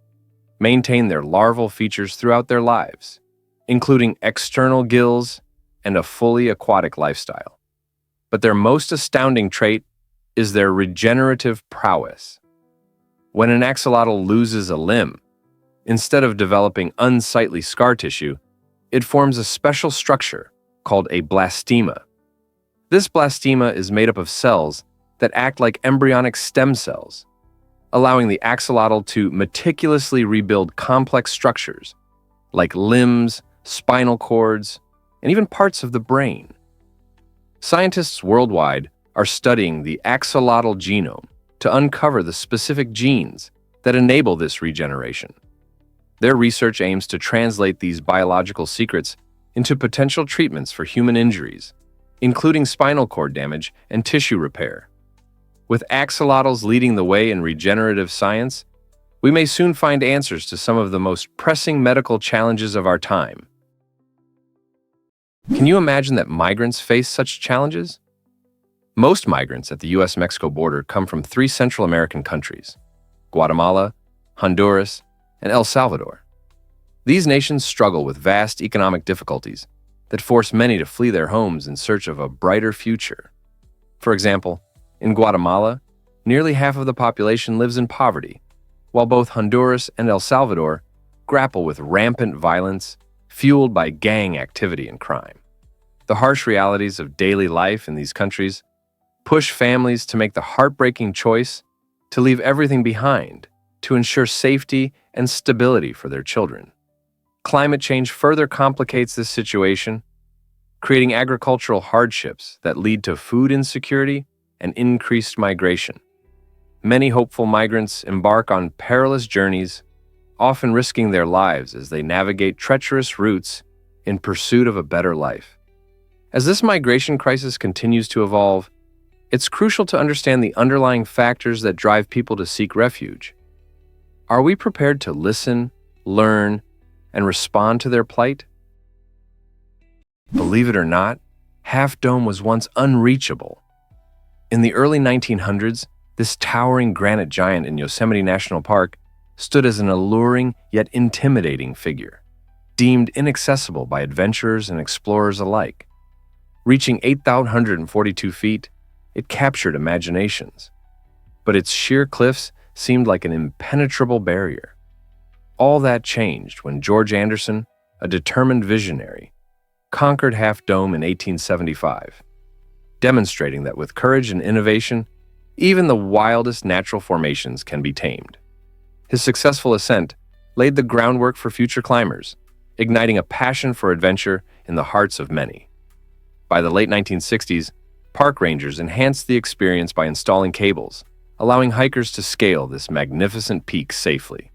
maintain their larval features throughout their lives, including external gills and a fully aquatic lifestyle. But their most astounding trait is their regenerative prowess. When an axolotl loses a limb, instead of developing unsightly scar tissue, it forms a special structure called a blastema. This blastema is made up of cells that act like embryonic stem cells, allowing the axolotl to meticulously rebuild complex structures like limbs, spinal cords, and even parts of the brain. Scientists worldwide are studying the axolotl genome to uncover the specific genes that enable this regeneration. Their research aims to translate these biological secrets into potential treatments for human injuries, including spinal cord damage and tissue repair. With axolotls leading the way in regenerative science, we may soon find answers to some of the most pressing medical challenges of our time. Can you imagine that migrants face such challenges? Most migrants at the US-Mexico border come from three Central American countries: Guatemala, Honduras, and El Salvador. These nations struggle with vast economic difficulties that force many to flee their homes in search of a brighter future. For example, in Guatemala, nearly half of the population lives in poverty, while both Honduras and El Salvador grapple with rampant violence fueled by gang activity and crime. The harsh realities of daily life in these countries push families to make the heartbreaking choice to leave everything behind to ensure safety and stability for their children. Climate change further complicates this situation, creating agricultural hardships that lead to food insecurity and increased migration. Many hopeful migrants embark on perilous journeys, often risking their lives as they navigate treacherous routes in pursuit of a better life. As this migration crisis continues to evolve, it's crucial to understand the underlying factors that drive people to seek refuge. Are we prepared to listen, learn, and respond to their plight? Believe it or not, Half Dome was once unreachable. In the early 1900s, this towering granite giant in Yosemite National Park stood as an alluring yet intimidating figure, deemed inaccessible by adventurers and explorers alike. Reaching 8,142 feet, it captured imaginations, but its sheer cliffs seemed like an impenetrable barrier. All that changed when George Anderson, a determined visionary, conquered Half Dome in 1875, demonstrating that with courage and innovation, even the wildest natural formations can be tamed. His successful ascent laid the groundwork for future climbers, igniting a passion for adventure in the hearts of many. By the late 1960s, park rangers enhanced the experience by installing cables, allowing hikers to scale this magnificent peak safely.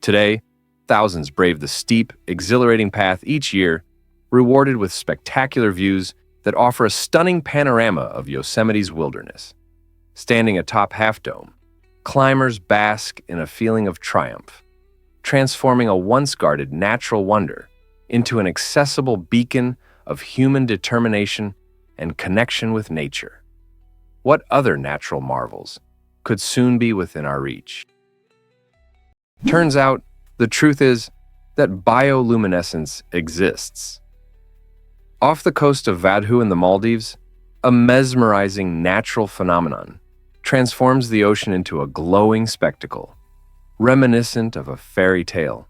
Today, thousands brave the steep, exhilarating path each year, rewarded with spectacular views that offer a stunning panorama of Yosemite's wilderness. Standing atop Half Dome, climbers bask in a feeling of triumph, transforming a once-guarded natural wonder into an accessible beacon of human determination and connection with nature. What other natural marvels could soon be within our reach? Turns out, the truth is that bioluminescence exists. Off the coast of Vadhu in the Maldives, a mesmerizing natural phenomenon transforms the ocean into a glowing spectacle, reminiscent of a fairy tale.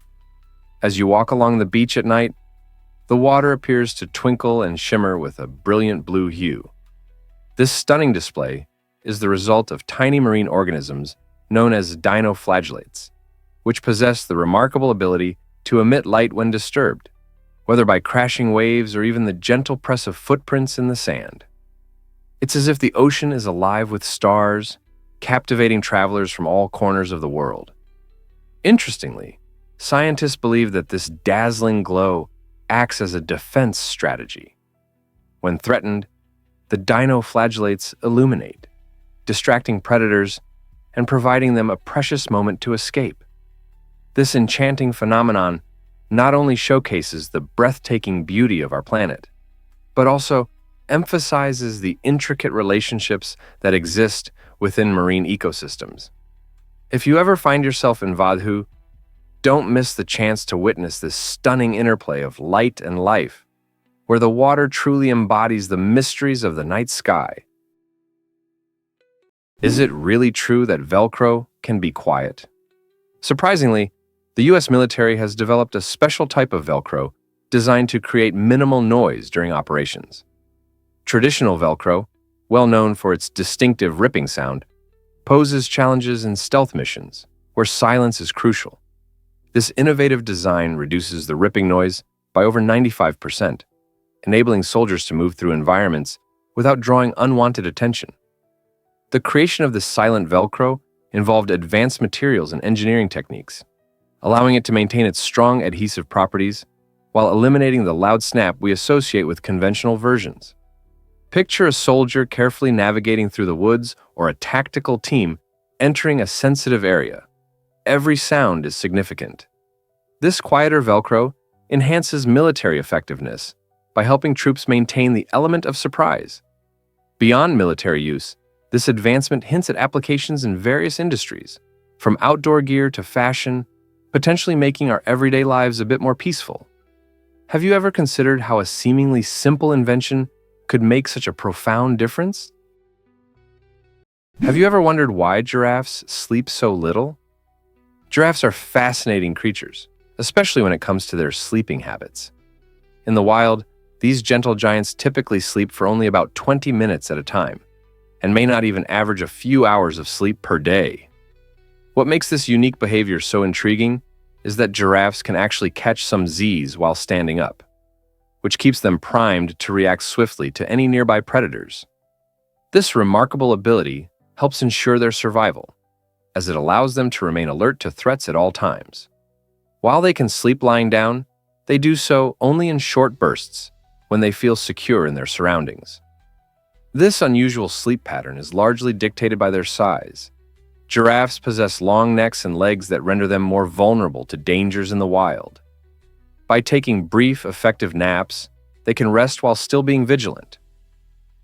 As you walk along the beach at night, the water appears to twinkle and shimmer with a brilliant blue hue. This stunning display is the result of tiny marine organisms known as dinoflagellates, which possess the remarkable ability to emit light when disturbed, whether by crashing waves or even the gentle press of footprints in the sand. It's as if the ocean is alive with stars, captivating travelers from all corners of the world. Interestingly, scientists believe that this dazzling glow acts as a defense strategy. When threatened, the dinoflagellates illuminate, distracting predators and providing them a precious moment to escape. This enchanting phenomenon not only showcases the breathtaking beauty of our planet, but also emphasizes the intricate relationships that exist within marine ecosystems. If you ever find yourself in Vadhu, don't miss the chance to witness this stunning interplay of light and life, where the water truly embodies the mysteries of the night sky. Is it really true that Velcro can be quiet? Surprisingly, the US military has developed a special type of Velcro designed to create minimal noise during operations. Traditional Velcro, well known for its distinctive ripping sound, poses challenges in stealth missions, where silence is crucial. This innovative design reduces the ripping noise by over 95%, enabling soldiers to move through environments without drawing unwanted attention. The creation of this silent Velcro involved advanced materials and engineering techniques, allowing it to maintain its strong adhesive properties while eliminating the loud snap we associate with conventional versions. Picture a soldier carefully navigating through the woods or a tactical team entering a sensitive area. Every sound is significant. This quieter Velcro enhances military effectiveness by helping troops maintain the element of surprise. Beyond military use, this advancement hints at applications in various industries, from outdoor gear to fashion, potentially making our everyday lives a bit more peaceful. Have you ever considered how a seemingly simple invention could make such a profound difference? Have you ever wondered why giraffes sleep so little? Giraffes are fascinating creatures, especially when it comes to their sleeping habits. In the wild, these gentle giants typically sleep for only about 20 minutes at a time, and may not even average a few hours of sleep per day. What makes this unique behavior so intriguing is that giraffes can actually catch some Z's while standing up, which keeps them primed to react swiftly to any nearby predators. This remarkable ability helps ensure their survival, as it allows them to remain alert to threats at all times. While they can sleep lying down, they do so only in short bursts when they feel secure in their surroundings. This unusual sleep pattern is largely dictated by their size. Giraffes possess long necks and legs that render them more vulnerable to dangers in the wild. By taking brief, effective naps, they can rest while still being vigilant.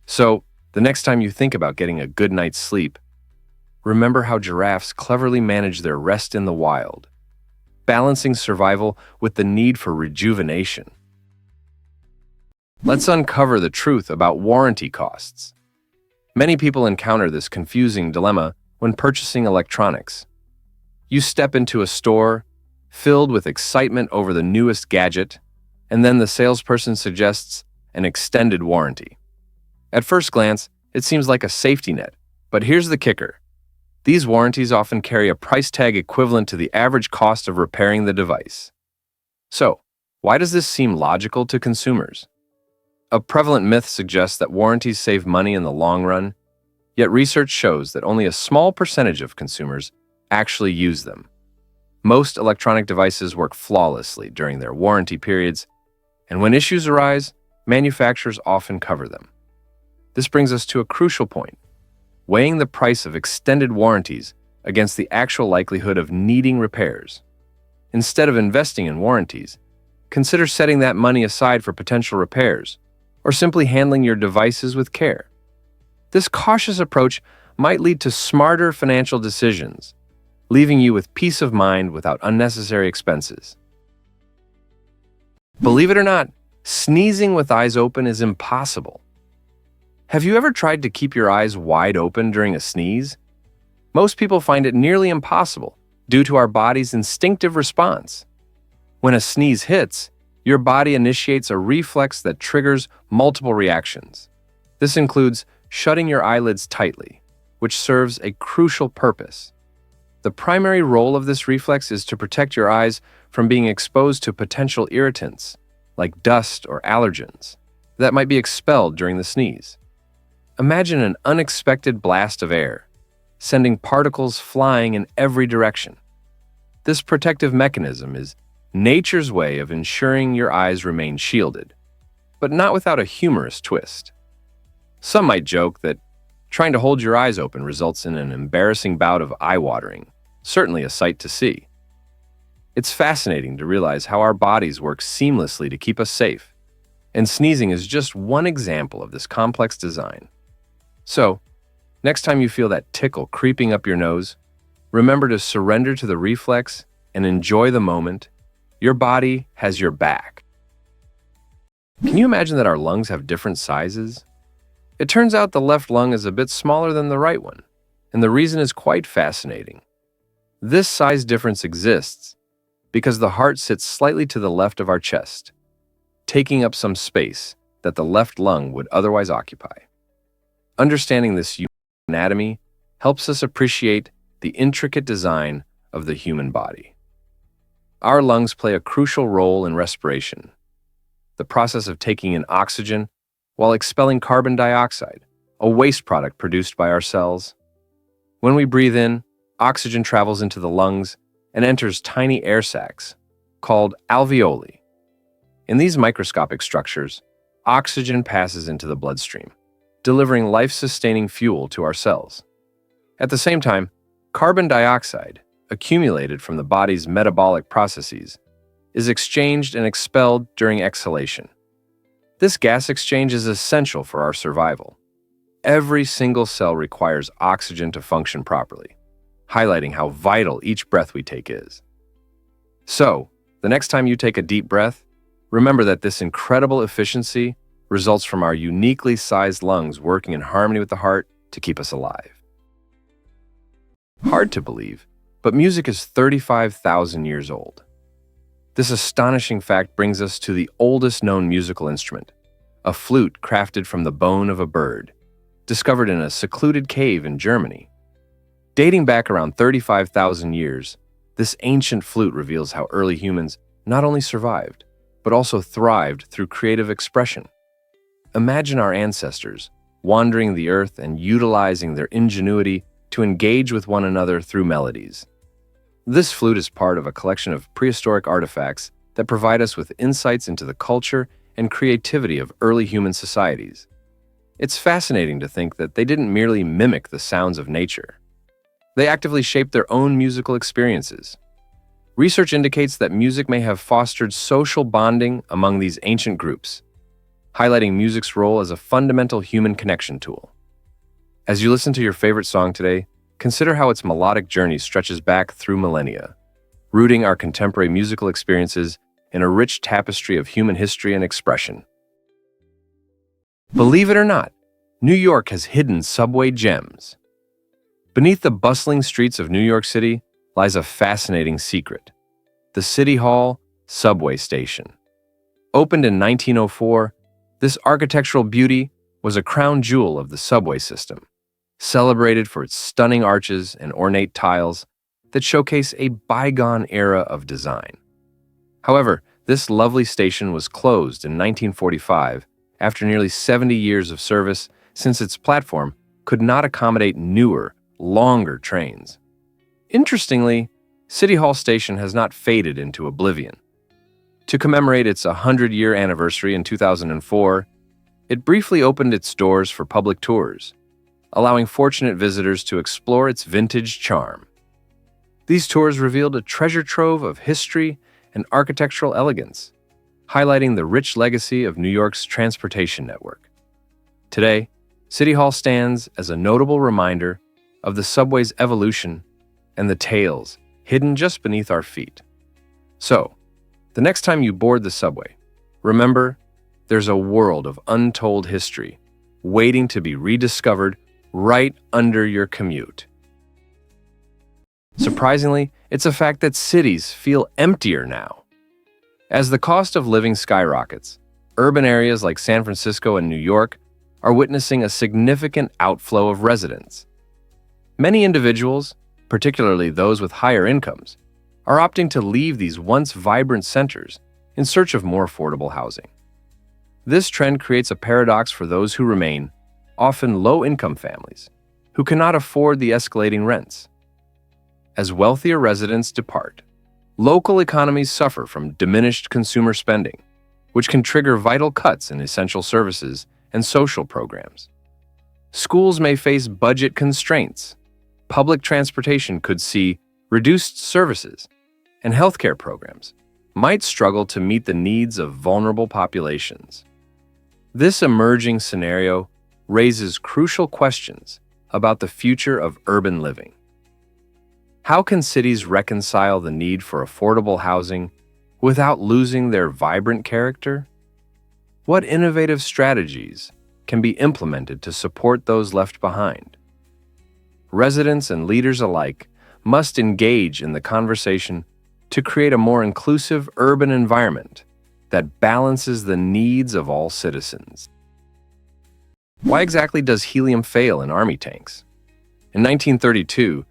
So, the next time you think about getting a good night's sleep, remember how giraffes cleverly manage their rest in the wild, balancing survival with the need for rejuvenation. Let's uncover the truth about warranty costs. Many people encounter this confusing dilemma when purchasing electronics. You step into a store filled with excitement over the newest gadget, and then the salesperson suggests an extended warranty. At first glance, it seems like a safety net, but here's the kicker. These warranties often carry a price tag equivalent to the average cost of repairing the device. So, Why does this seem logical to consumers? A prevalent myth suggests that warranties save money in the long run, yet research shows that only a small percentage of consumers actually use them. Most electronic devices work flawlessly during their warranty periods, and when issues arise, manufacturers often cover them. This brings us to a crucial point: weighing the price of extended warranties against the actual likelihood of needing repairs. Instead of investing in warranties, consider setting that money aside for potential repairs, or simply handling your devices with care. This cautious approach might lead to smarter financial decisions, leaving you with peace of mind without unnecessary expenses. Believe it or not, sneezing with eyes open is impossible. Have you ever tried to keep your eyes wide open during a sneeze? Most people find it nearly impossible due to our body's instinctive response. When a sneeze hits, your body initiates a reflex that triggers multiple reactions. This includes shutting your eyelids tightly, which serves a crucial purpose. The primary role of this reflex is to protect your eyes from being exposed to potential irritants, like dust or allergens, that might be expelled during the sneeze. Imagine an unexpected blast of air, sending particles flying in every direction. This protective mechanism is nature's way of ensuring your eyes remain shielded, but not without a humorous twist. Some might joke that trying to hold your eyes open results in an embarrassing bout of eye-watering, certainly a sight to see. It's fascinating to realize how our bodies work seamlessly to keep us safe, and sneezing is just one example of this complex design. So, next time you feel that tickle creeping up your nose, remember to surrender to the reflex and enjoy the moment. Your body has your back. Can you imagine that our lungs have different sizes? It turns out the left lung is a bit smaller than the right one, and the reason is quite fascinating. This size difference exists because the heart sits slightly to the left of our chest, taking up some space that the left lung would otherwise occupy. Understanding this anatomy helps us appreciate the intricate design of the human body. Our lungs play a crucial role in respiration, the process of taking in oxygen while expelling carbon dioxide, a waste product produced by our cells. When we breathe in, oxygen travels into the lungs and enters tiny air sacs, called alveoli. In these microscopic structures, oxygen passes into the bloodstream, delivering life-sustaining fuel to our cells. At the same time, carbon dioxide, accumulated from the body's metabolic processes, is exchanged and expelled during exhalation. This gas exchange is essential for our survival. Every single cell requires oxygen to function properly, highlighting how vital each breath we take is. So, the next time you take a deep breath, remember that this incredible efficiency results from our uniquely sized lungs working in harmony with the heart to keep us alive. Hard to believe, but music is 35,000 years old. This astonishing fact brings us to the oldest known musical instrument, a flute crafted from the bone of a bird, discovered in a secluded cave in Germany. Dating back around 35,000 years, this ancient flute reveals how early humans not only survived, but also thrived through creative expression. Imagine our ancestors wandering the earth and utilizing their ingenuity to engage with one another through melodies. This flute is part of a collection of prehistoric artifacts that provide us with insights into the culture and creativity of early human societies. It's fascinating to think that they didn't merely mimic the sounds of nature. They actively shaped their own musical experiences. Research indicates that music may have fostered social bonding among these ancient groups, highlighting music's role as a fundamental human connection tool. As you listen to your favorite song today, consider how its melodic journey stretches back through millennia, rooting our contemporary musical experiences in a rich tapestry of human history and expression. Believe it or not, New York has hidden subway gems. Beneath the bustling streets of New York City lies a fascinating secret: the City Hall subway station. Opened in 1904, this architectural beauty was a crown jewel of the subway system, celebrated for its stunning arches and ornate tiles that showcase a bygone era of design. However, This lovely station was closed in 1945 after nearly 70 years of service, since its platform could not accommodate newer, longer trains. Interestingly, City Hall Station has not faded into oblivion. To commemorate its 100-year anniversary in 2004, it briefly opened its doors for public tours, allowing fortunate visitors to explore its vintage charm. These tours revealed a treasure trove of history and architectural elegance, highlighting the rich legacy of New York's transportation network. Today, City Hall stands as a notable reminder of the subway's evolution and the tales hidden just beneath our feet. So, the next time you board the subway, remember, there's a world of untold history waiting to be rediscovered right under your commute. Surprisingly, it's a fact that cities feel emptier now. As the cost of living skyrockets, urban areas like San Francisco and New York are witnessing a significant outflow of residents. Many individuals, particularly those with higher incomes, are opting to leave these once vibrant centers in search of more affordable housing. This trend creates a paradox for those who remain, often low-income families, who cannot afford the escalating rents. As wealthier residents depart, local economies suffer from diminished consumer spending, which can trigger vital cuts in essential services and social programs. Schools may face budget constraints, public transportation could see reduced services, and healthcare programs might struggle to meet the needs of vulnerable populations. This emerging scenario raises crucial questions about the future of urban living. How can cities reconcile the need for affordable housing without losing their vibrant character? What innovative strategies can be implemented to support those left behind? Residents and leaders alike must engage in the conversation to create a more inclusive urban environment that balances the needs of all citizens. Why exactly does helium fail in Army tanks? In 1932,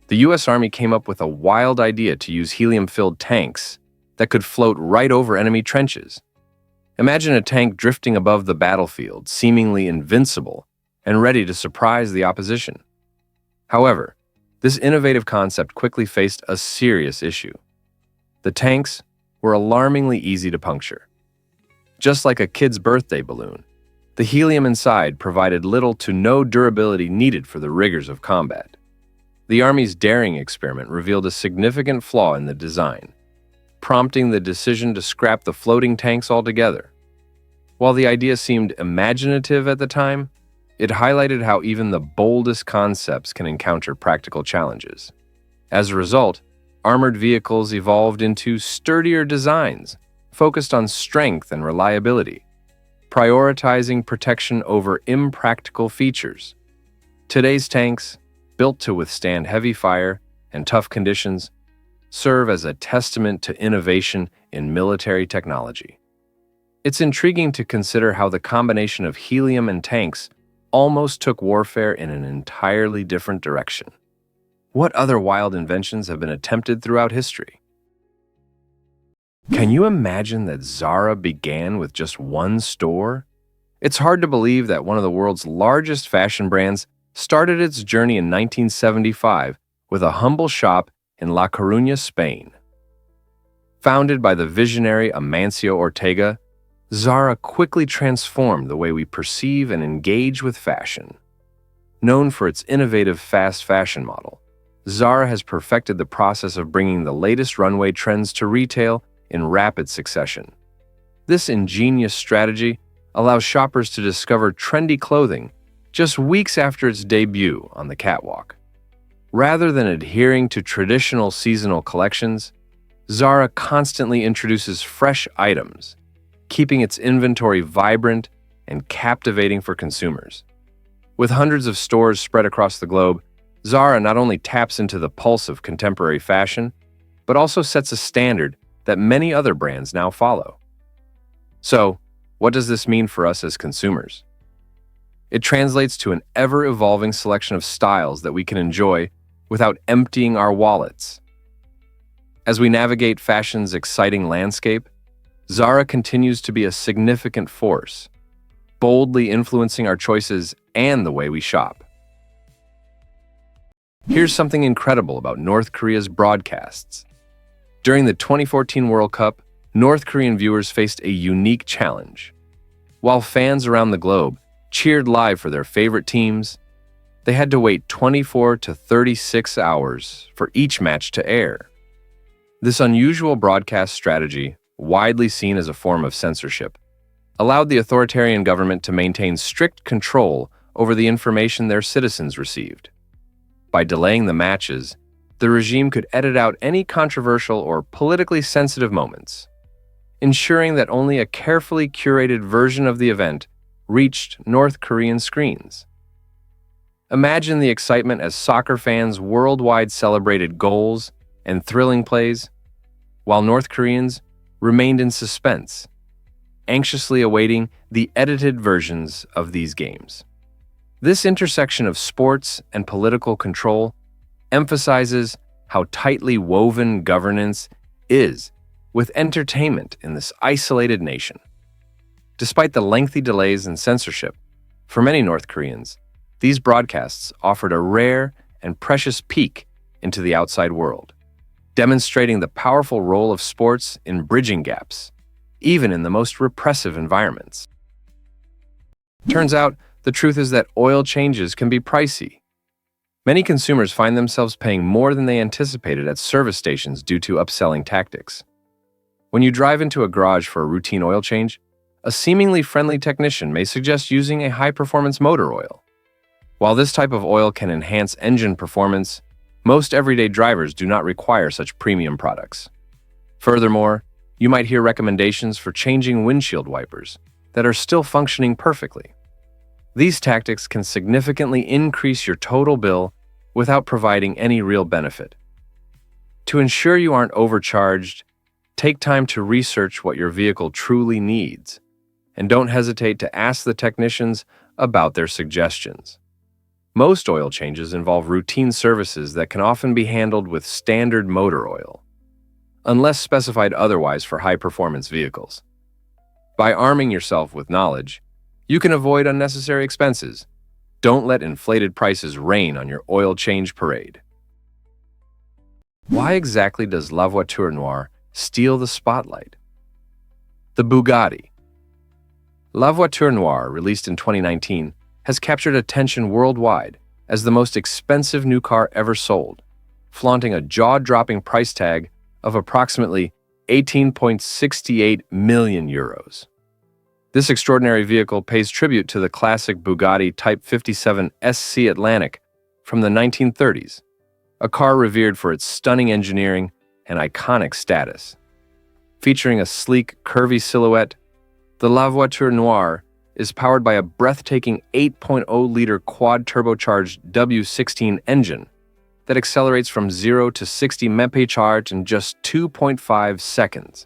the U.S. Army came up with a wild idea to use helium-filled tanks that could float right over enemy trenches. Imagine a tank drifting above the battlefield, seemingly invincible and ready to surprise the opposition. However, this innovative concept quickly faced a serious issue. The tanks were alarmingly easy to puncture. Just like a kid's birthday balloon, the helium inside provided little to no durability needed for the rigors of combat. The Army's daring experiment revealed a significant flaw in the design, prompting the decision to scrap the floating tanks altogether. While the idea seemed imaginative at the time, it highlighted how even the boldest concepts can encounter practical challenges. As a result, armored vehicles evolved into sturdier designs focused on strength and reliability, prioritizing protection over impractical features. Today's tanks, built to withstand heavy fire and tough conditions, serve as a testament to innovation in military technology. It's intriguing to consider how the combination of helium and tanks almost took warfare in an entirely different direction. What other wild inventions have been attempted throughout history? Can you imagine that Zara began with just one store? It's hard to believe that one of the world's largest fashion brands started its journey in 1975 with a humble shop in La Coruña, Spain. Founded by the visionary Amancio Ortega, Zara quickly transformed the way we perceive and engage with fashion. Known for its innovative fast fashion model, Zara has perfected the process of bringing the latest runway trends to retail in rapid succession. This ingenious strategy allows shoppers to discover trendy clothing just weeks after its debut on the catwalk. Rather than adhering to traditional seasonal collections, Zara constantly introduces fresh items, keeping its inventory vibrant and captivating for consumers. With hundreds of stores spread across the globe, Zara not only taps into the pulse of contemporary fashion, but also sets a standard that many other brands now follow. So, what does this mean for us as consumers? It translates to an ever-evolving selection of styles that we can enjoy without emptying our wallets. As we navigate fashion's exciting landscape, Zara continues to be a significant force, boldly influencing our choices and the way we shop. Here's something incredible about North Korea's broadcasts. During the 2014 World Cup, North Korean viewers faced a unique challenge. While fans around the globe cheered live for their favorite teams, they had to wait 24 to 36 hours for each match to air. This unusual broadcast strategy, widely seen as a form of censorship, allowed the authoritarian government to maintain strict control over the information their citizens received. By delaying the matches, the regime could edit out any controversial or politically sensitive moments, ensuring that only a carefully curated version of the event reached North Korean screens. Imagine the excitement as soccer fans worldwide celebrated goals and thrilling plays, while North Koreans remained in suspense, anxiously awaiting the edited versions of these games. This intersection of sports and political control emphasizes how tightly woven governance is with entertainment in this isolated nation. Despite the lengthy delays and censorship, for many North Koreans, these broadcasts offered a rare and precious peek into the outside world, demonstrating the powerful role of sports in bridging gaps, even in the most repressive environments. Turns out, the truth is that oil changes can be pricey. Many consumers find themselves paying more than they anticipated at service stations due to upselling tactics. When you drive into a garage for a routine oil change, a seemingly friendly technician may suggest using a high-performance motor oil. While this type of oil can enhance engine performance, most everyday drivers do not require such premium products. Furthermore, you might hear recommendations for changing windshield wipers that are still functioning perfectly. These tactics can significantly increase your total bill without providing any real benefit. To ensure you aren't overcharged, take time to research what your vehicle truly needs, and don't hesitate to ask the technicians about their suggestions. Most oil changes involve routine services that can often be handled with standard motor oil, unless specified otherwise for high-performance vehicles. By arming yourself with knowledge, you can avoid unnecessary expenses. Don't let inflated prices reign on your oil change parade. Why exactly does La Voiture Noire steal the spotlight? The Bugatti. La Voiture Noire, released in 2019, has captured attention worldwide as the most expensive new car ever sold, flaunting a jaw-dropping price tag of approximately 18.68 million euros. This extraordinary vehicle pays tribute to the classic Bugatti Type 57 SC Atlantic from the 1930s, a car revered for its stunning engineering and iconic status. Featuring a sleek, curvy silhouette, the La Voiture Noire is powered by a breathtaking 8.0-liter quad-turbocharged W16 engine that accelerates from 0 to 60 mph in just 2.5 seconds.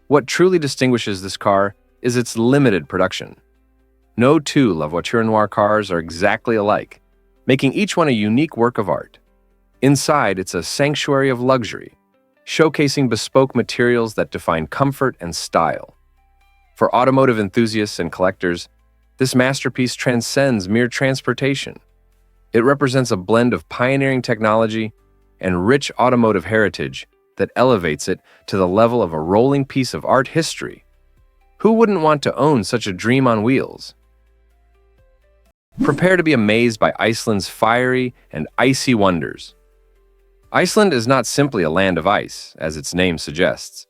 What truly distinguishes this car is its limited production. No two La Voiture Noire cars are exactly alike, making each one a unique work of art. Inside, it's a sanctuary of luxury, showcasing bespoke materials that define comfort and style. For automotive enthusiasts and collectors, this masterpiece transcends mere transportation. It represents a blend of pioneering technology and rich automotive heritage that elevates it to the level of a rolling piece of art history. Who wouldn't want to own such a dream on wheels? Prepare to be amazed by Iceland's fiery and icy wonders. Iceland is not simply a land of ice, as its name suggests.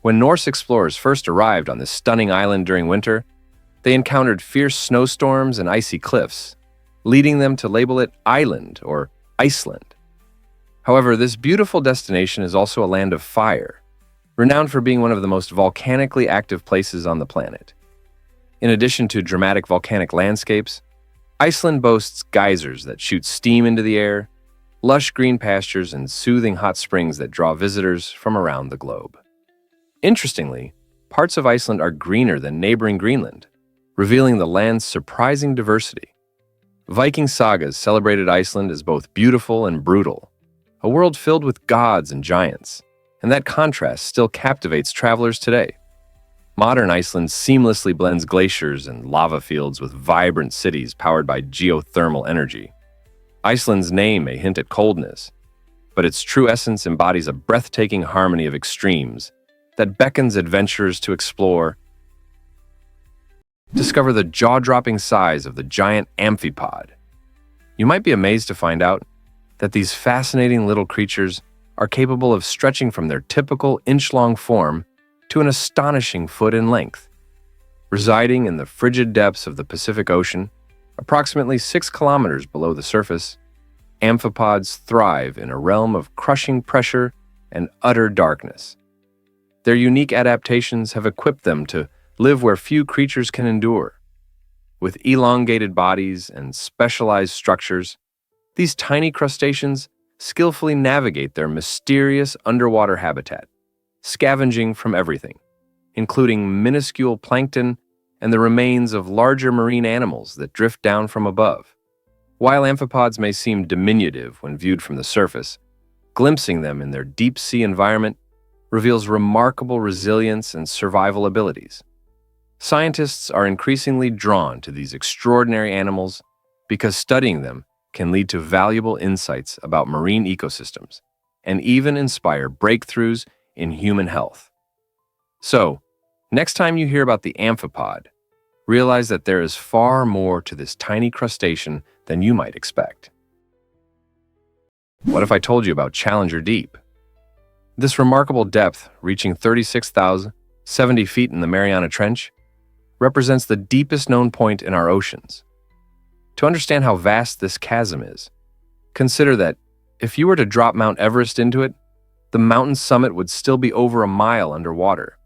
When Norse explorers first arrived on this stunning island during winter, they encountered fierce snowstorms and icy cliffs, leading them to label it Island or Iceland. However, this beautiful destination is also a land of fire, renowned for being one of the most volcanically active places on the planet. In addition to dramatic volcanic landscapes, Iceland boasts geysers that shoot steam into the air, lush green pastures, and soothing hot springs that draw visitors from around the globe. Interestingly, parts of Iceland are greener than neighboring Greenland, revealing the land's surprising diversity. Viking sagas celebrated Iceland as both beautiful and brutal, a world filled with gods and giants, and that contrast still captivates travelers today. Modern Iceland seamlessly blends glaciers and lava fields with vibrant cities powered by geothermal energy. Iceland's name may hint at coldness, but its true essence embodies a breathtaking harmony of extremes that beckons adventurers to explore. Discover the jaw-dropping size of the giant amphipod. You might be amazed to find out that these fascinating little creatures are capable of stretching from their typical inch-long form to an astonishing foot in length. Residing in the frigid depths of the Pacific Ocean, approximately 6 kilometers below the surface, amphipods thrive in a realm of crushing pressure and utter darkness. Their unique adaptations have equipped them to live where few creatures can endure. With elongated bodies and specialized structures, these tiny crustaceans skillfully navigate their mysterious underwater habitat, scavenging from everything, including minuscule plankton and the remains of larger marine animals that drift down from above. While amphipods may seem diminutive when viewed from the surface, glimpsing them in their deep-sea environment reveals remarkable resilience and survival abilities. Scientists are increasingly drawn to these extraordinary animals because studying them can lead to valuable insights about marine ecosystems and even inspire breakthroughs in human health. So, next time you hear about the amphipod, realize that there is far more to this tiny crustacean than you might expect. What if I told you about Challenger Deep? This remarkable depth, reaching 36,070 feet in the Mariana Trench, represents the deepest known point in our oceans. To understand how vast this chasm is, consider that if you were to drop Mount Everest into it, the mountain's summit would still be over a mile underwater.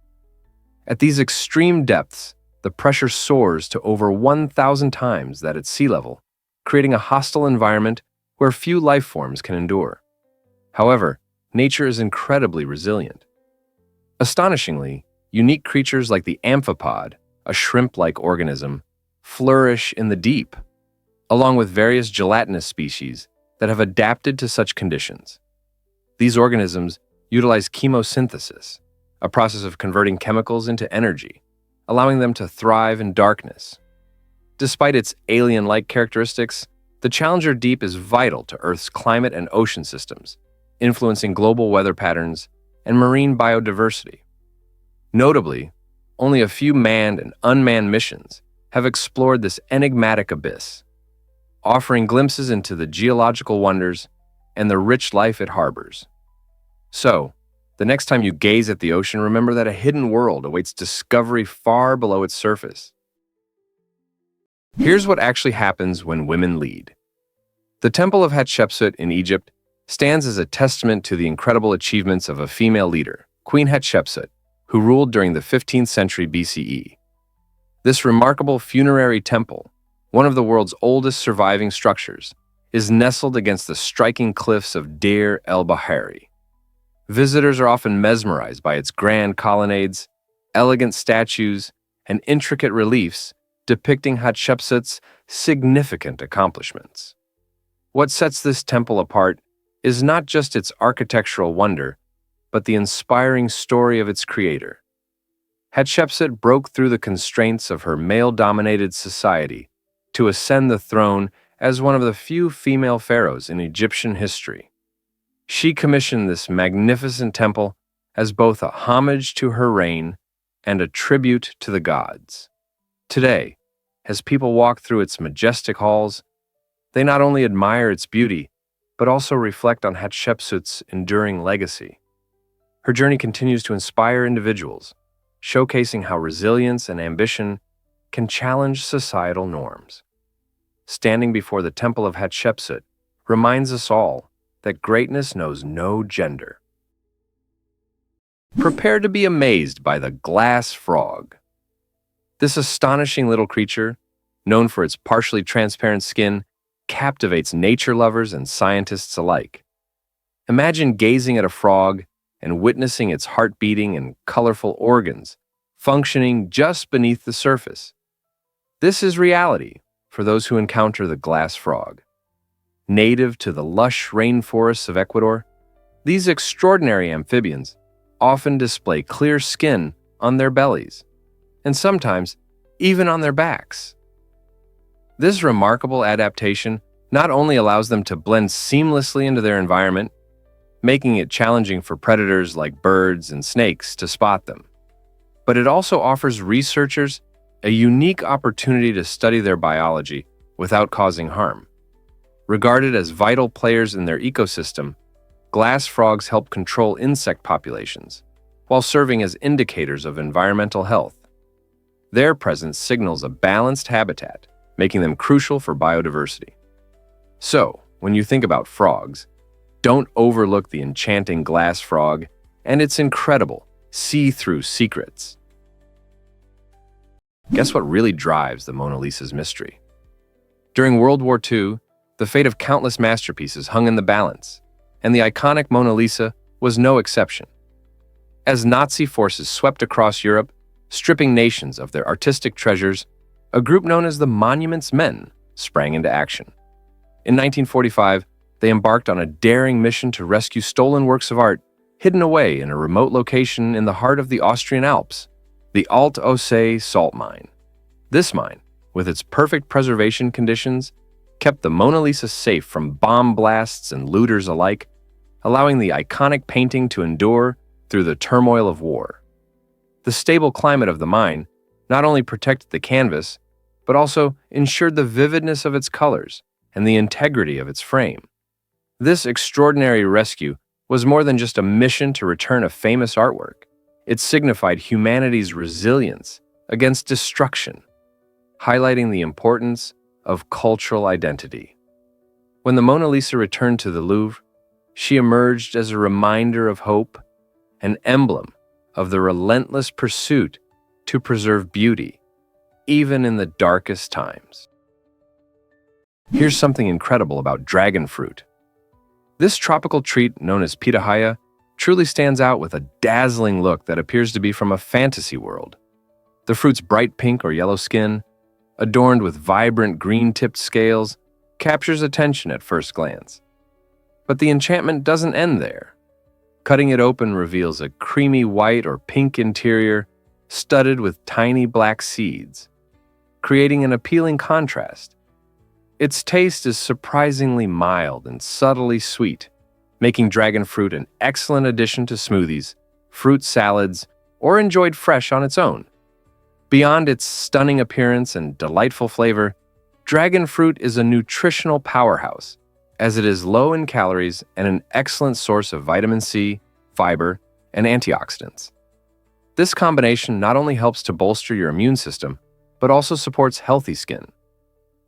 At these extreme depths, the pressure soars to over 1,000 times that at sea level, creating a hostile environment where few life forms can endure. However, nature is incredibly resilient. Astonishingly, unique creatures like the amphipod, a shrimp-like organism, flourish in the deep, along with various gelatinous species that have adapted to such conditions. These organisms utilize chemosynthesis, a process of converting chemicals into energy, allowing them to thrive in darkness. Despite its alien-like characteristics, the Challenger Deep is vital to Earth's climate and ocean systems, influencing global weather patterns and marine biodiversity. Notably, only a few manned and unmanned missions have explored this enigmatic abyss, offering glimpses into the geological wonders and the rich life it harbors. So, the next time you gaze at the ocean, remember that a hidden world awaits discovery far below its surface. Here's what actually happens when women lead. The Temple of Hatshepsut in Egypt stands as a testament to the incredible achievements of a female leader, Queen Hatshepsut, who ruled during the 15th century BCE. This remarkable funerary temple, one of the world's oldest surviving structures, is nestled against the striking cliffs of Deir el-Bahari. Visitors are often mesmerized by its grand colonnades, elegant statues, and intricate reliefs depicting Hatshepsut's significant accomplishments. What sets this temple apart is not just its architectural wonder, but the inspiring story of its creator. Hatshepsut broke through the constraints of her male-dominated society to ascend the throne as one of the few female pharaohs in Egyptian history. She commissioned this magnificent temple as both a homage to her reign and a tribute to the gods. Today, as people walk through its majestic halls, they not only admire its beauty, but also reflect on Hatshepsut's enduring legacy. Her journey continues to inspire individuals, showcasing how resilience and ambition can challenge societal norms. Standing before the Temple of Hatshepsut reminds us all that greatness knows no gender. Prepare to be amazed by the glass frog. This astonishing little creature, known for its partially transparent skin, captivates nature lovers and scientists alike. Imagine gazing at a frog and witnessing its heart beating and colorful organs functioning just beneath the surface. This is reality for those who encounter the glass frog. Native to the lush rainforests of Ecuador, these extraordinary amphibians often display clear skin on their bellies, and sometimes even on their backs. This remarkable adaptation not only allows them to blend seamlessly into their environment, making it challenging for predators like birds and snakes to spot them, but it also offers researchers a unique opportunity to study their biology without causing harm. Regarded as vital players in their ecosystem, glass frogs help control insect populations while serving as indicators of environmental health. Their presence signals a balanced habitat, making them crucial for biodiversity. So, when you think about frogs, don't overlook the enchanting glass frog and its incredible see-through secrets. Guess what really drives the Mona Lisa's mystery? During World War II, the fate of countless masterpieces hung in the balance, and the iconic Mona Lisa was no exception. As Nazi forces swept across Europe, stripping nations of their artistic treasures, a group known as the Monuments Men sprang into action. In 1945, they embarked on a daring mission to rescue stolen works of art hidden away in a remote location in the heart of the Austrian Alps, the Alte Aussee salt mine. This mine, with its perfect preservation conditions, kept the Mona Lisa safe from bomb blasts and looters alike, allowing the iconic painting to endure through the turmoil of war. The stable climate of the mine not only protected the canvas, but also ensured the vividness of its colors and the integrity of its frame. This extraordinary rescue was more than just a mission to return a famous artwork. It signified humanity's resilience against destruction, highlighting the importance of cultural identity. When the Mona Lisa returned to the Louvre, she emerged as a reminder of hope, an emblem of the relentless pursuit to preserve beauty, even in the darkest times. Here's something incredible about dragon fruit. This tropical treat, known as pitahaya, truly stands out with a dazzling look that appears to be from a fantasy world. The fruit's bright pink or yellow skin, adorned with vibrant green-tipped scales, captures attention at first glance. But the enchantment doesn't end there. Cutting it open reveals a creamy white or pink interior studded with tiny black seeds, creating an appealing contrast. Its taste is surprisingly mild and subtly sweet, making dragon fruit an excellent addition to smoothies, fruit salads, or enjoyed fresh on its own. Beyond its stunning appearance and delightful flavor, dragon fruit is a nutritional powerhouse, as it is low in calories and an excellent source of vitamin C, fiber, and antioxidants. This combination not only helps to bolster your immune system, but also supports healthy skin.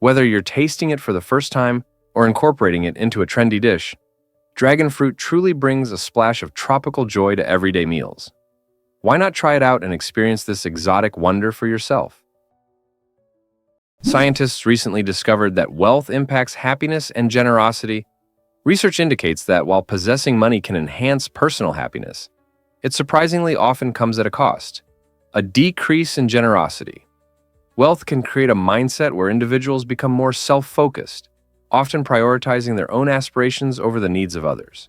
Whether you're tasting it for the first time or incorporating it into a trendy dish, dragon fruit truly brings a splash of tropical joy to everyday meals. Why not try it out and experience this exotic wonder for yourself? Scientists recently discovered that wealth impacts happiness and generosity. Research indicates that while possessing money can enhance personal happiness, it surprisingly often comes at a cost: a decrease in generosity. Wealth can create a mindset where individuals become more self-focused, often prioritizing their own aspirations over the needs of others.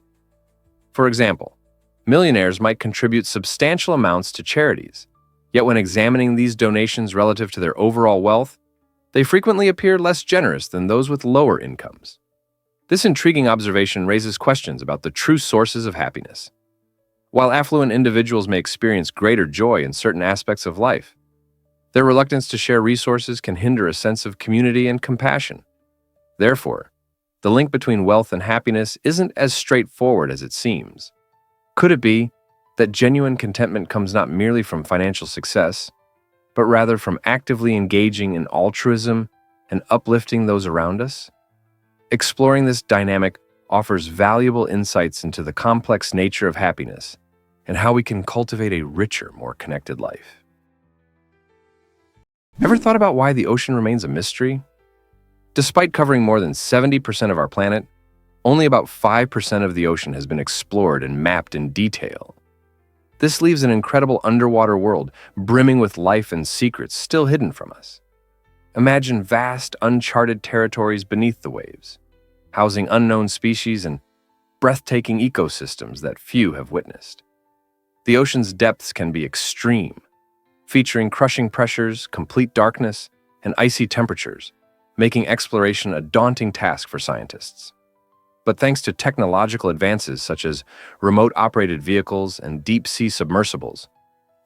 For example, millionaires might contribute substantial amounts to charities, yet when examining these donations relative to their overall wealth, they frequently appear less generous than those with lower incomes. This intriguing observation raises questions about the true sources of happiness. While affluent individuals may experience greater joy in certain aspects of life, their reluctance to share resources can hinder a sense of community and compassion. Therefore, the link between wealth and happiness isn't as straightforward as it seems. Could it be that genuine contentment comes not merely from financial success, but rather from actively engaging in altruism and uplifting those around us? Exploring this dynamic offers valuable insights into the complex nature of happiness and how we can cultivate a richer, more connected life. Ever thought about why the ocean remains a mystery? Despite covering more than 70% of our planet, only about 5% of the ocean has been explored and mapped in detail. This leaves an incredible underwater world brimming with life and secrets still hidden from us. Imagine vast, uncharted territories beneath the waves, housing unknown species and breathtaking ecosystems that few have witnessed. The ocean's depths can be extreme, featuring crushing pressures, complete darkness, and icy temperatures, making exploration a daunting task for scientists. But thanks to technological advances such as remote-operated vehicles and deep-sea submersibles,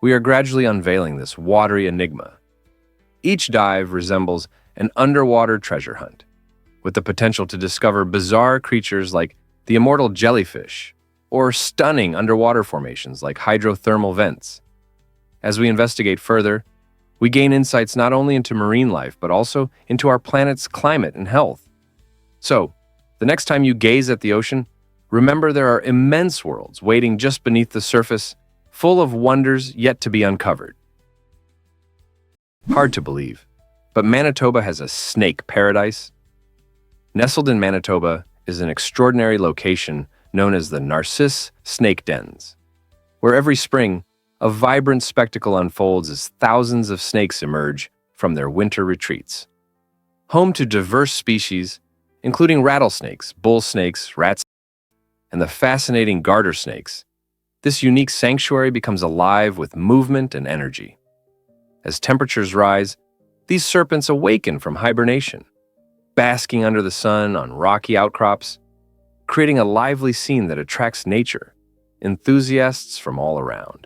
we are gradually unveiling this watery enigma. Each dive resembles an underwater treasure hunt, with the potential to discover bizarre creatures like the immortal jellyfish or stunning underwater formations like hydrothermal vents. As we investigate further, we gain insights not only into marine life but also into our planet's climate and health. So, the next time you gaze at the ocean, remember there are immense worlds waiting just beneath the surface, full of wonders yet to be uncovered. Hard to believe, but Manitoba has a snake paradise. Nestled in Manitoba is an extraordinary location known as the Narcisse Snake Dens, where every spring, a vibrant spectacle unfolds as thousands of snakes emerge from their winter retreats. Home to diverse species, including rattlesnakes, bull snakes, rats, and the fascinating garter snakes, this unique sanctuary becomes alive with movement and energy. As temperatures rise, these serpents awaken from hibernation, basking under the sun on rocky outcrops, creating a lively scene that attracts nature enthusiasts from all around.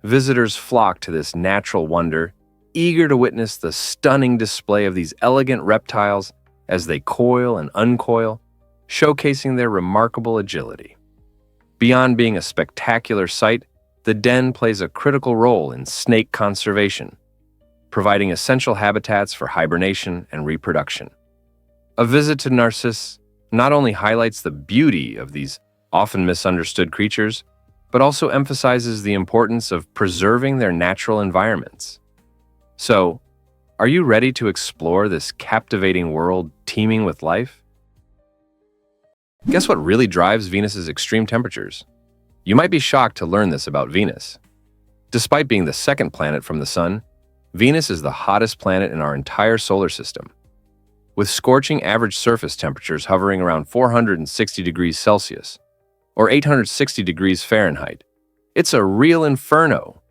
Visitors flock to this natural wonder, eager to witness the stunning display of these elegant reptiles as they coil and uncoil, showcasing their remarkable agility. Beyond being a spectacular sight, the den plays a critical role in snake conservation, providing essential habitats for hibernation and reproduction. A visit to Narcisse not only highlights the beauty of these often misunderstood creatures, but also emphasizes the importance of preserving their natural environments. So, are you ready to explore this captivating world teeming with life? Guess what really drives Venus's extreme temperatures? You might be shocked to learn this about Venus. Despite being the second planet from the Sun, Venus is the hottest planet in our entire solar system. With scorching average surface temperatures hovering around 460 degrees Celsius, or 860 degrees Fahrenheit, it's a real inferno.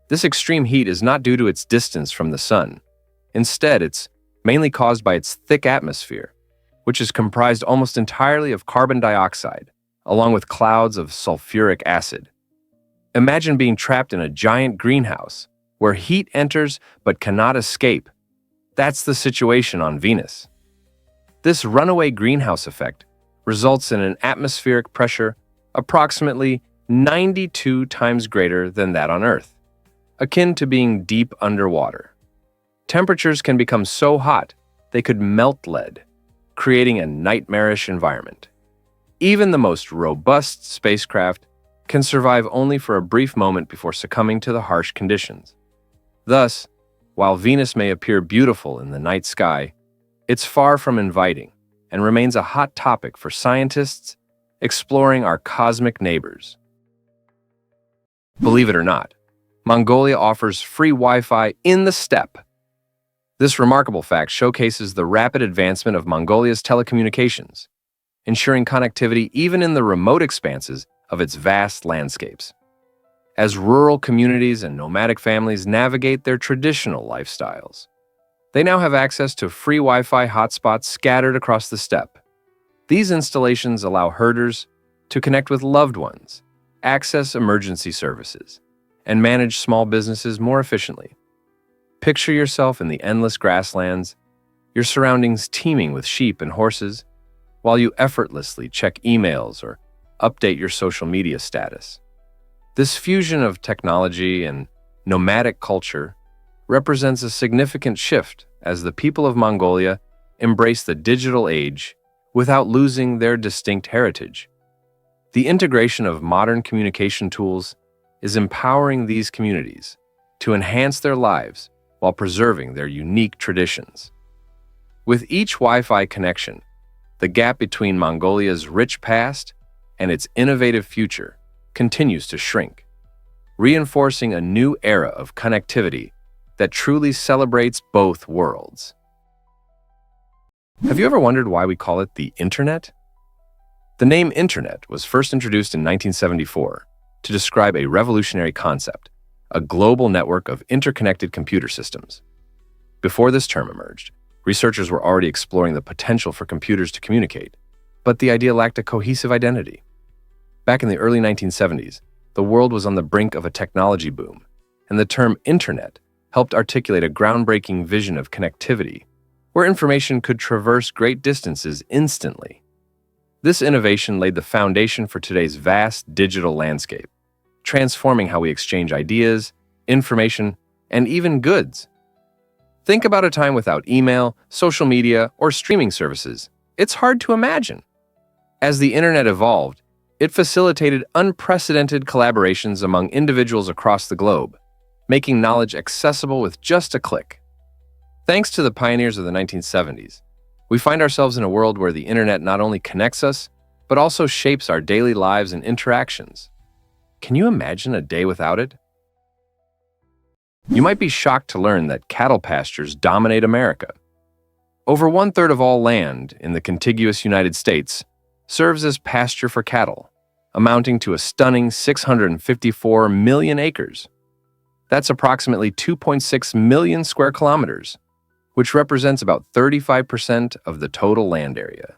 This extreme heat is not due to its distance from the Sun. Instead, it's mainly caused by its thick atmosphere, which is comprised almost entirely of carbon dioxide, along with clouds of sulfuric acid. Imagine being trapped in a giant greenhouse, where heat enters but cannot escape. That's the situation on Venus. This runaway greenhouse effect results in an atmospheric pressure approximately 92 times greater than that on Earth, akin to being deep underwater. Temperatures can become so hot they could melt lead, creating a nightmarish environment. Even the most robust spacecraft can survive only for a brief moment before succumbing to the harsh conditions. Thus, while Venus may appear beautiful in the night sky, it's far from inviting and remains a hot topic for scientists exploring our cosmic neighbors. Believe it or not, Mongolia offers free Wi-Fi in the steppe. This remarkable fact showcases the rapid advancement of Mongolia's telecommunications, ensuring connectivity even in the remote expanses of its vast landscapes. As rural communities and nomadic families navigate their traditional lifestyles, they now have access to free Wi-Fi hotspots scattered across the steppe. These installations allow herders to connect with loved ones, access emergency services, and manage small businesses more efficiently. Picture yourself in the endless grasslands, your surroundings teeming with sheep and horses, while you effortlessly check emails or update your social media status. This fusion of technology and nomadic culture represents a significant shift as the people of Mongolia embrace the digital age without losing their distinct heritage. The integration of modern communication tools is empowering these communities to enhance their lives while preserving their unique traditions. With each Wi-Fi connection, the gap between Mongolia's rich past and its innovative future continues to shrink, reinforcing a new era of connectivity that truly celebrates both worlds. Have you ever wondered why we call it the Internet? The name Internet was first introduced in 1974 to describe a revolutionary concept, a global network of interconnected computer systems. Before this term emerged, researchers were already exploring the potential for computers to communicate, but the idea lacked a cohesive identity. Back in the early 1970s, the world was on the brink of a technology boom, and the term Internet helped articulate a groundbreaking vision of connectivity, where information could traverse great distances instantly. This innovation laid the foundation for today's vast digital landscape, transforming how we exchange ideas, information, and even goods. Think about a time without email, social media, or streaming services. It's hard to imagine. As the internet evolved, it facilitated unprecedented collaborations among individuals across the globe, making knowledge accessible with just a click. Thanks to the pioneers of the 1970s, we find ourselves in a world where the internet not only connects us, but also shapes our daily lives and interactions. Can you imagine a day without it? You might be shocked to learn that cattle pastures dominate America. Over 1/3 of all land in the contiguous United States serves as pasture for cattle, amounting to a stunning 654 million acres. That's approximately 2.6 million square kilometers, which represents about 35% of the total land area.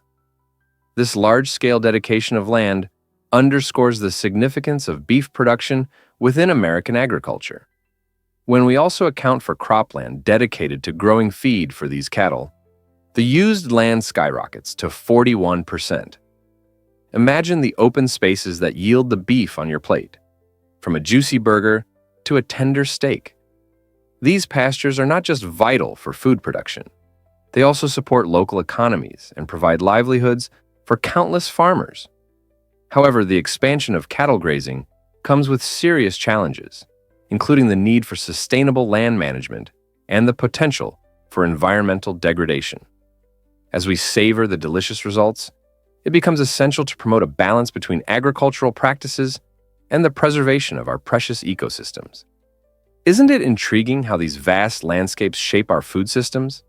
This large-scale dedication of land underscores the significance of beef production within American agriculture. When we also account for cropland dedicated to growing feed for these cattle, the used land skyrockets to 41%. Imagine the open spaces that yield the beef on your plate, from a juicy burger to a tender steak. These pastures are not just vital for food production, they also support local economies and provide livelihoods for countless farmers. However, the expansion of cattle grazing comes with serious challenges, including the need for sustainable land management and the potential for environmental degradation. As we savor the delicious results, it becomes essential to promote a balance between agricultural practices and the preservation of our precious ecosystems. Isn't it intriguing how these vast landscapes shape our food systems?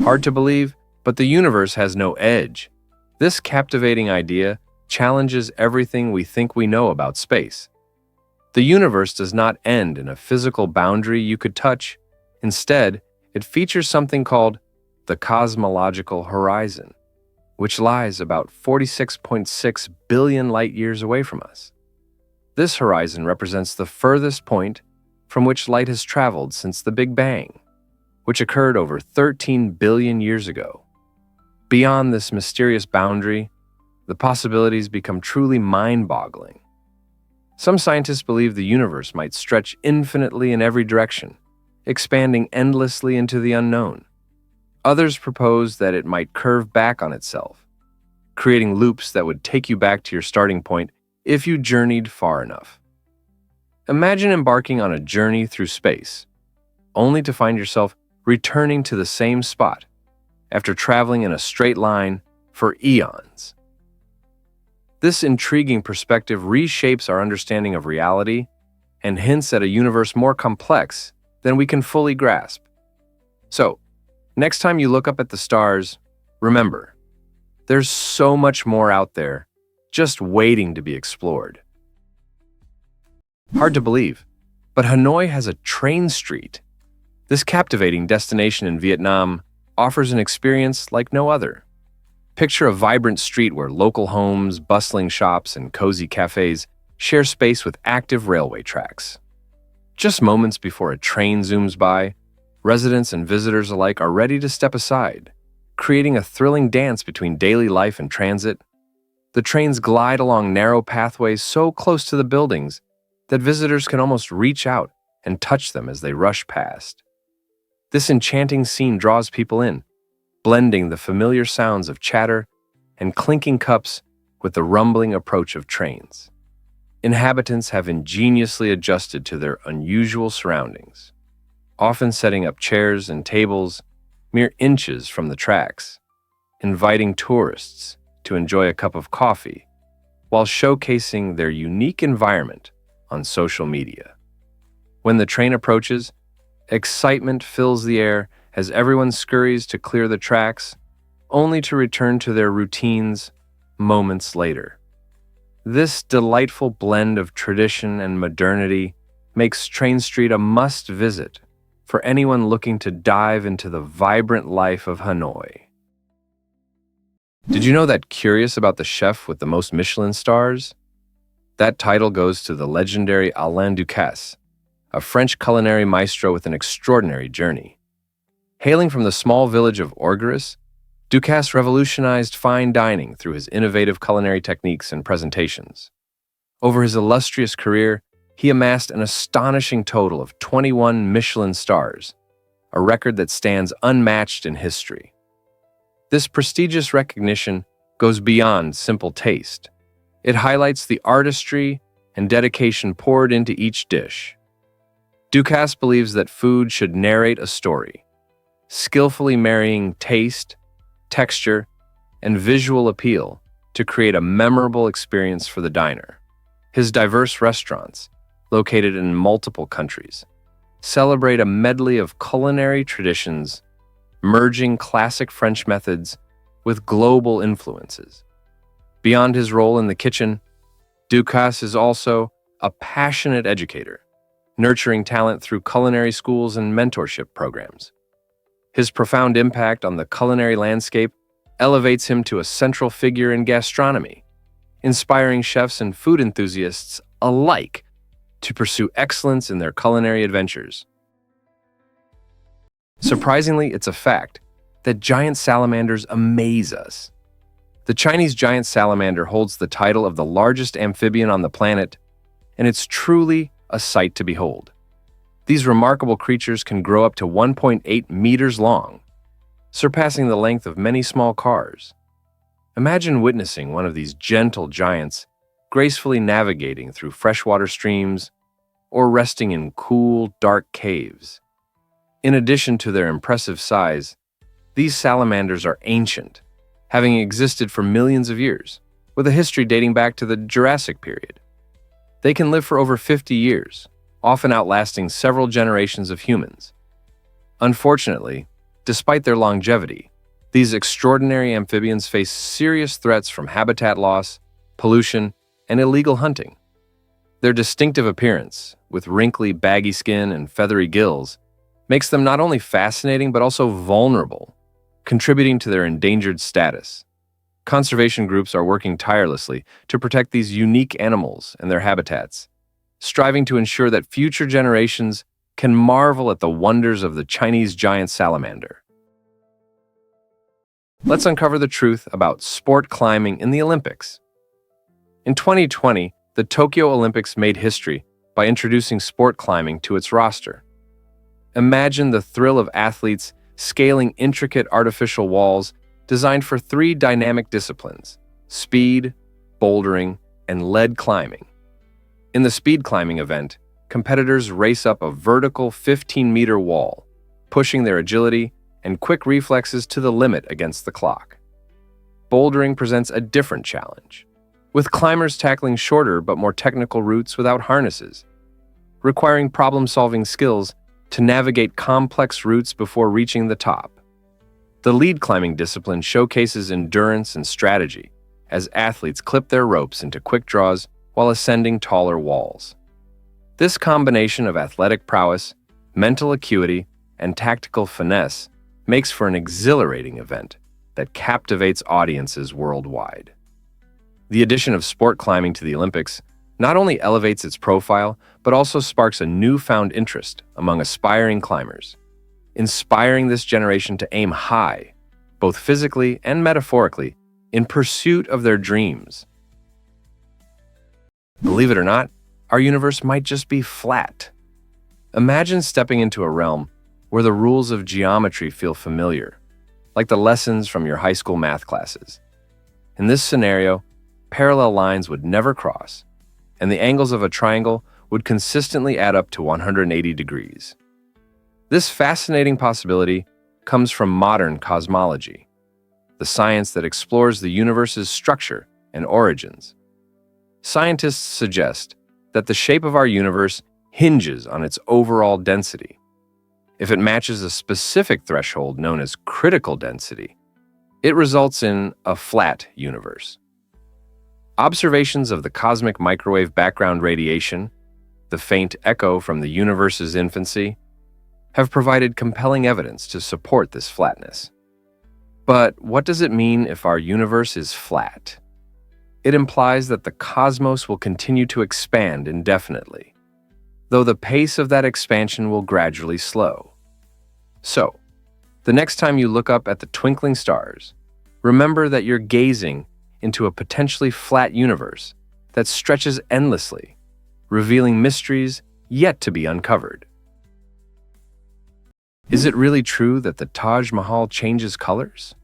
Hard to believe, but the universe has no edge. This captivating idea challenges everything we think we know about space. The universe does not end in a physical boundary you could touch. Instead, it features something called the cosmological horizon, which lies about 46.6 billion light-years away from us. This horizon represents the furthest point from which light has traveled since the Big Bang, which occurred over 13 billion years ago. Beyond this mysterious boundary, the possibilities become truly mind-boggling. Some scientists believe the universe might stretch infinitely in every direction, expanding endlessly into the unknown. Others propose that it might curve back on itself, creating loops that would take you back to your starting point if you journeyed far enough. Imagine embarking on a journey through space, only to find yourself returning to the same spot after traveling in a straight line for eons. This intriguing perspective reshapes our understanding of reality and hints at a universe more complex than we can fully grasp. So, next time you look up at the stars, remember, there's so much more out there just waiting to be explored. Hard to believe, but Hanoi has a train street. This captivating destination in Vietnam offers an experience like no other. Picture a vibrant street where local homes, bustling shops, and cozy cafes share space with active railway tracks. Just moments before a train zooms by, residents and visitors alike are ready to step aside, creating a thrilling dance between daily life and transit. The trains glide along narrow pathways so close to the buildings that visitors can almost reach out and touch them as they rush past. This enchanting scene draws people in, blending the familiar sounds of chatter and clinking cups with the rumbling approach of trains. Inhabitants have ingeniously adjusted to their unusual surroundings, often setting up chairs and tables mere inches from the tracks, inviting tourists to enjoy a cup of coffee while showcasing their unique environment on social media. When the train approaches, excitement fills the air as everyone scurries to clear the tracks, only to return to their routines moments later. This delightful blend of tradition and modernity makes Train Street a must-visit for anyone looking to dive into the vibrant life of Hanoi. Did you know that curious about the chef with the most Michelin stars? That title goes to the legendary Alain Ducasse, a French culinary maestro with an extraordinary journey. Hailing from the small village of Orgeres, Ducasse revolutionized fine dining through his innovative culinary techniques and presentations. Over his illustrious career, he amassed an astonishing total of 21 Michelin stars, a record that stands unmatched in history. This prestigious recognition goes beyond simple taste. It highlights the artistry and dedication poured into each dish. Ducasse believes that food should narrate a story, skillfully marrying taste, texture, and visual appeal to create a memorable experience for the diner. His diverse restaurants, located in multiple countries, celebrate a medley of culinary traditions, merging classic French methods with global influences. Beyond his role in the kitchen, Ducasse is also a passionate educator, nurturing talent through culinary schools and mentorship programs. His profound impact on the culinary landscape elevates him to a central figure in gastronomy, inspiring chefs and food enthusiasts alike to pursue excellence in their culinary adventures. Surprisingly, it's a fact that giant salamanders amaze us. The Chinese giant salamander holds the title of the largest amphibian on the planet, and it's truly a sight to behold. These remarkable creatures can grow up to 1.8 meters long, surpassing the length of many small cars. Imagine witnessing one of these gentle giants gracefully navigating through freshwater streams or resting in cool, dark caves. In addition to their impressive size, these salamanders are ancient, having existed for millions of years, with a history dating back to the Jurassic period. They can live for over 50 years, often outlasting several generations of humans. Unfortunately, despite their longevity, these extraordinary amphibians face serious threats from habitat loss, pollution, and illegal hunting. Their distinctive appearance, with wrinkly, baggy skin and feathery gills, makes them not only fascinating but also vulnerable, contributing to their endangered status. Conservation groups are working tirelessly to protect these unique animals and their habitats, striving to ensure that future generations can marvel at the wonders of the Chinese giant salamander. Let's uncover the truth about sport climbing in the Olympics. In 2020, the Tokyo Olympics made history by introducing sport climbing to its roster. Imagine the thrill of athletes scaling intricate artificial walls designed for 3 dynamic disciplines: speed, bouldering, and lead climbing. In the speed climbing event, competitors race up a vertical 15-meter wall, pushing their agility and quick reflexes to the limit against the clock. Bouldering presents a different challenge, with climbers tackling shorter but more technical routes without harnesses, requiring problem-solving skills to navigate complex routes before reaching the top. The lead climbing discipline showcases endurance and strategy as athletes clip their ropes into quick draws while ascending taller walls. This combination of athletic prowess, mental acuity, and tactical finesse makes for an exhilarating event that captivates audiences worldwide. The addition of sport climbing to the Olympics not only elevates its profile, but also sparks a newfound interest among aspiring climbers, inspiring this generation to aim high, both physically and metaphorically, in pursuit of their dreams. Believe it or not, our universe might just be flat. Imagine stepping into a realm where the rules of geometry feel familiar, like the lessons from your high school math classes. In this scenario, parallel lines would never cross, and the angles of a triangle would consistently add up to 180 degrees. This fascinating possibility comes from modern cosmology, the science that explores the universe's structure and origins. Scientists suggest that the shape of our universe hinges on its overall density. If it matches a specific threshold known as critical density, it results in a flat universe. Observations of the cosmic microwave background radiation, the faint echo from the universe's infancy, have provided compelling evidence to support this flatness. But what does it mean if our universe is flat? It implies that the cosmos will continue to expand indefinitely, though the pace of that expansion will gradually slow. So, the next time you look up at the twinkling stars, remember that you're gazing into a potentially flat universe that stretches endlessly, revealing mysteries yet to be uncovered. Is it really true that the Taj Mahal changes colors?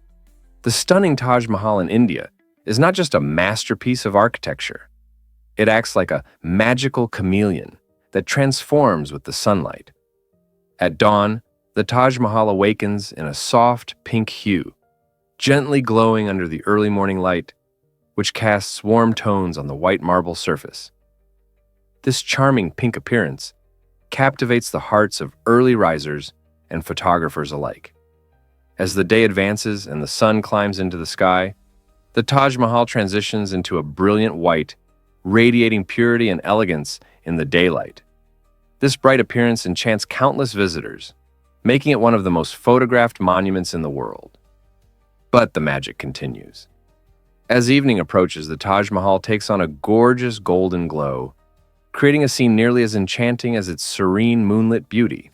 The stunning Taj Mahal in India is not just a masterpiece of architecture. It acts like a magical chameleon that transforms with the sunlight. At dawn, the Taj Mahal awakens in a soft pink hue, gently glowing under the early morning light, which casts warm tones on the white marble surface. This charming pink appearance captivates the hearts of early risers and photographers alike. As the day advances and the sun climbs into the sky, the Taj Mahal transitions into a brilliant white, radiating purity and elegance in the daylight. This bright appearance enchants countless visitors, making it one of the most photographed monuments in the world. But the magic continues. As evening approaches, the Taj Mahal takes on a gorgeous golden glow, creating a scene nearly as enchanting as its serene moonlit beauty.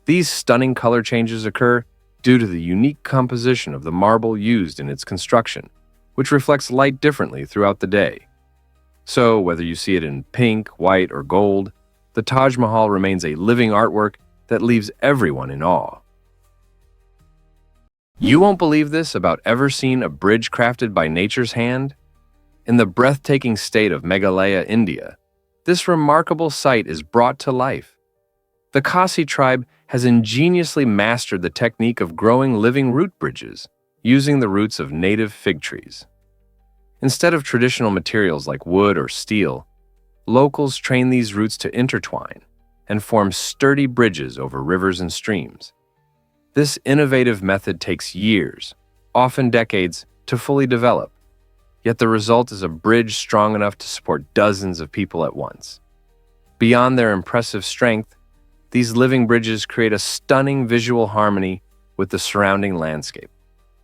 These stunning color changes occur due to the unique composition of the marble used in its construction, which reflects light differently throughout the day. So, whether you see it in pink, white, or gold, the Taj Mahal remains a living artwork that leaves everyone in awe. You won't believe this about ever seeing a bridge crafted by nature's hand? In the breathtaking state of Meghalaya, India, this remarkable sight is brought to life. The Khasi tribe has ingeniously mastered the technique of growing living root bridges using the roots of native fig trees. Instead of traditional materials like wood or steel, locals train these roots to intertwine and form sturdy bridges over rivers and streams. This innovative method takes years, often decades, to fully develop, yet the result is a bridge strong enough to support dozens of people at once. Beyond their impressive strength, these living bridges create a stunning visual harmony with the surrounding landscape,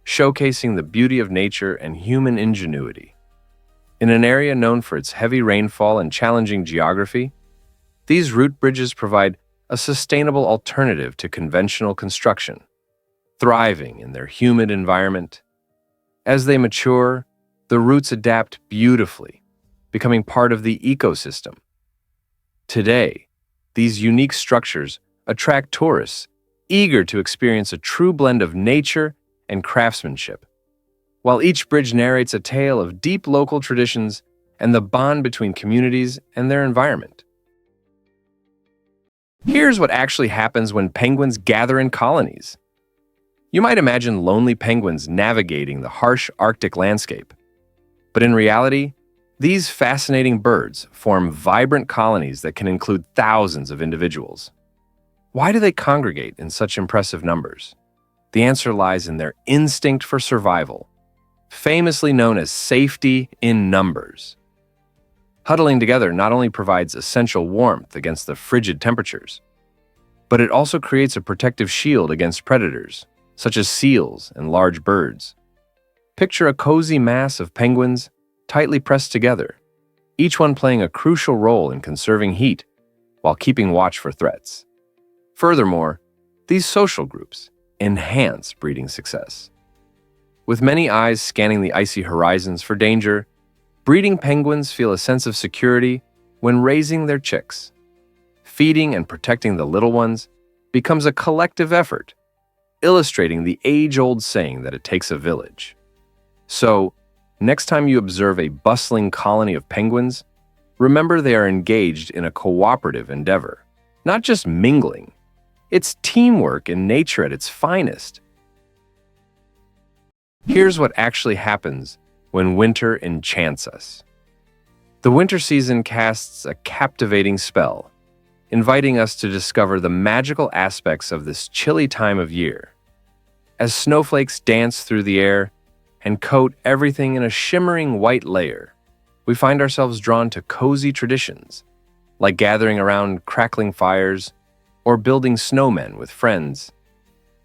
showcasing the beauty of nature and human ingenuity. In an area known for its heavy rainfall and challenging geography, these root bridges provide a sustainable alternative to conventional construction, thriving in their humid environment. As they mature, the roots adapt beautifully, becoming part of the ecosystem. Today, these unique structures attract tourists eager to experience a true blend of nature and craftsmanship, while each bridge narrates a tale of deep local traditions and the bond between communities and their environment. Here's what actually happens when penguins gather in colonies. You might imagine lonely penguins navigating the harsh Arctic landscape, but in reality, these fascinating birds form vibrant colonies that can include thousands of individuals. Why do they congregate in such impressive numbers? The answer lies in their instinct for survival, famously known as safety in numbers. Huddling together not only provides essential warmth against the frigid temperatures, but it also creates a protective shield against predators, such as seals and large birds. Picture a cozy mass of penguins tightly pressed together, each one playing a crucial role in conserving heat while keeping watch for threats. Furthermore, these social groups enhance breeding success. With many eyes scanning the icy horizons for danger, breeding penguins feel a sense of security when raising their chicks. Feeding and protecting the little ones becomes a collective effort, illustrating the age-old saying that it takes a village. So, next time you observe a bustling colony of penguins, remember they are engaged in a cooperative endeavor, not just mingling. It's teamwork in nature at its finest. Here's what actually happens when winter enchants us. The winter season casts a captivating spell, inviting us to discover the magical aspects of this chilly time of year. As snowflakes dance through the air and coat everything in a shimmering white layer, we find ourselves drawn to cozy traditions, like gathering around crackling fires or building snowmen with friends.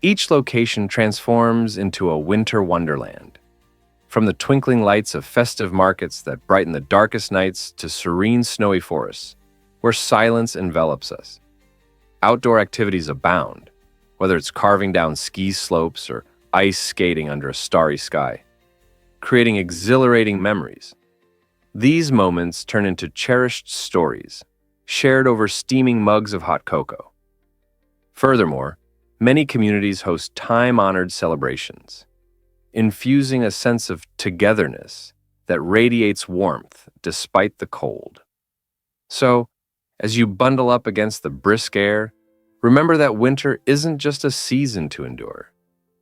Each location transforms into a winter wonderland. From the twinkling lights of festive markets that brighten the darkest nights to serene snowy forests, where silence envelops us. Outdoor activities abound, whether it's carving down ski slopes or ice skating under a starry sky, creating exhilarating memories. These moments turn into cherished stories, shared over steaming mugs of hot cocoa. Furthermore, many communities host time-honored celebrations, infusing a sense of togetherness that radiates warmth despite the cold. So, as you bundle up against the brisk air, remember that winter isn't just a season to endure.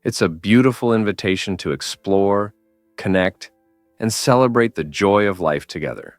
It's a beautiful invitation to explore, connect, and celebrate the joy of life together.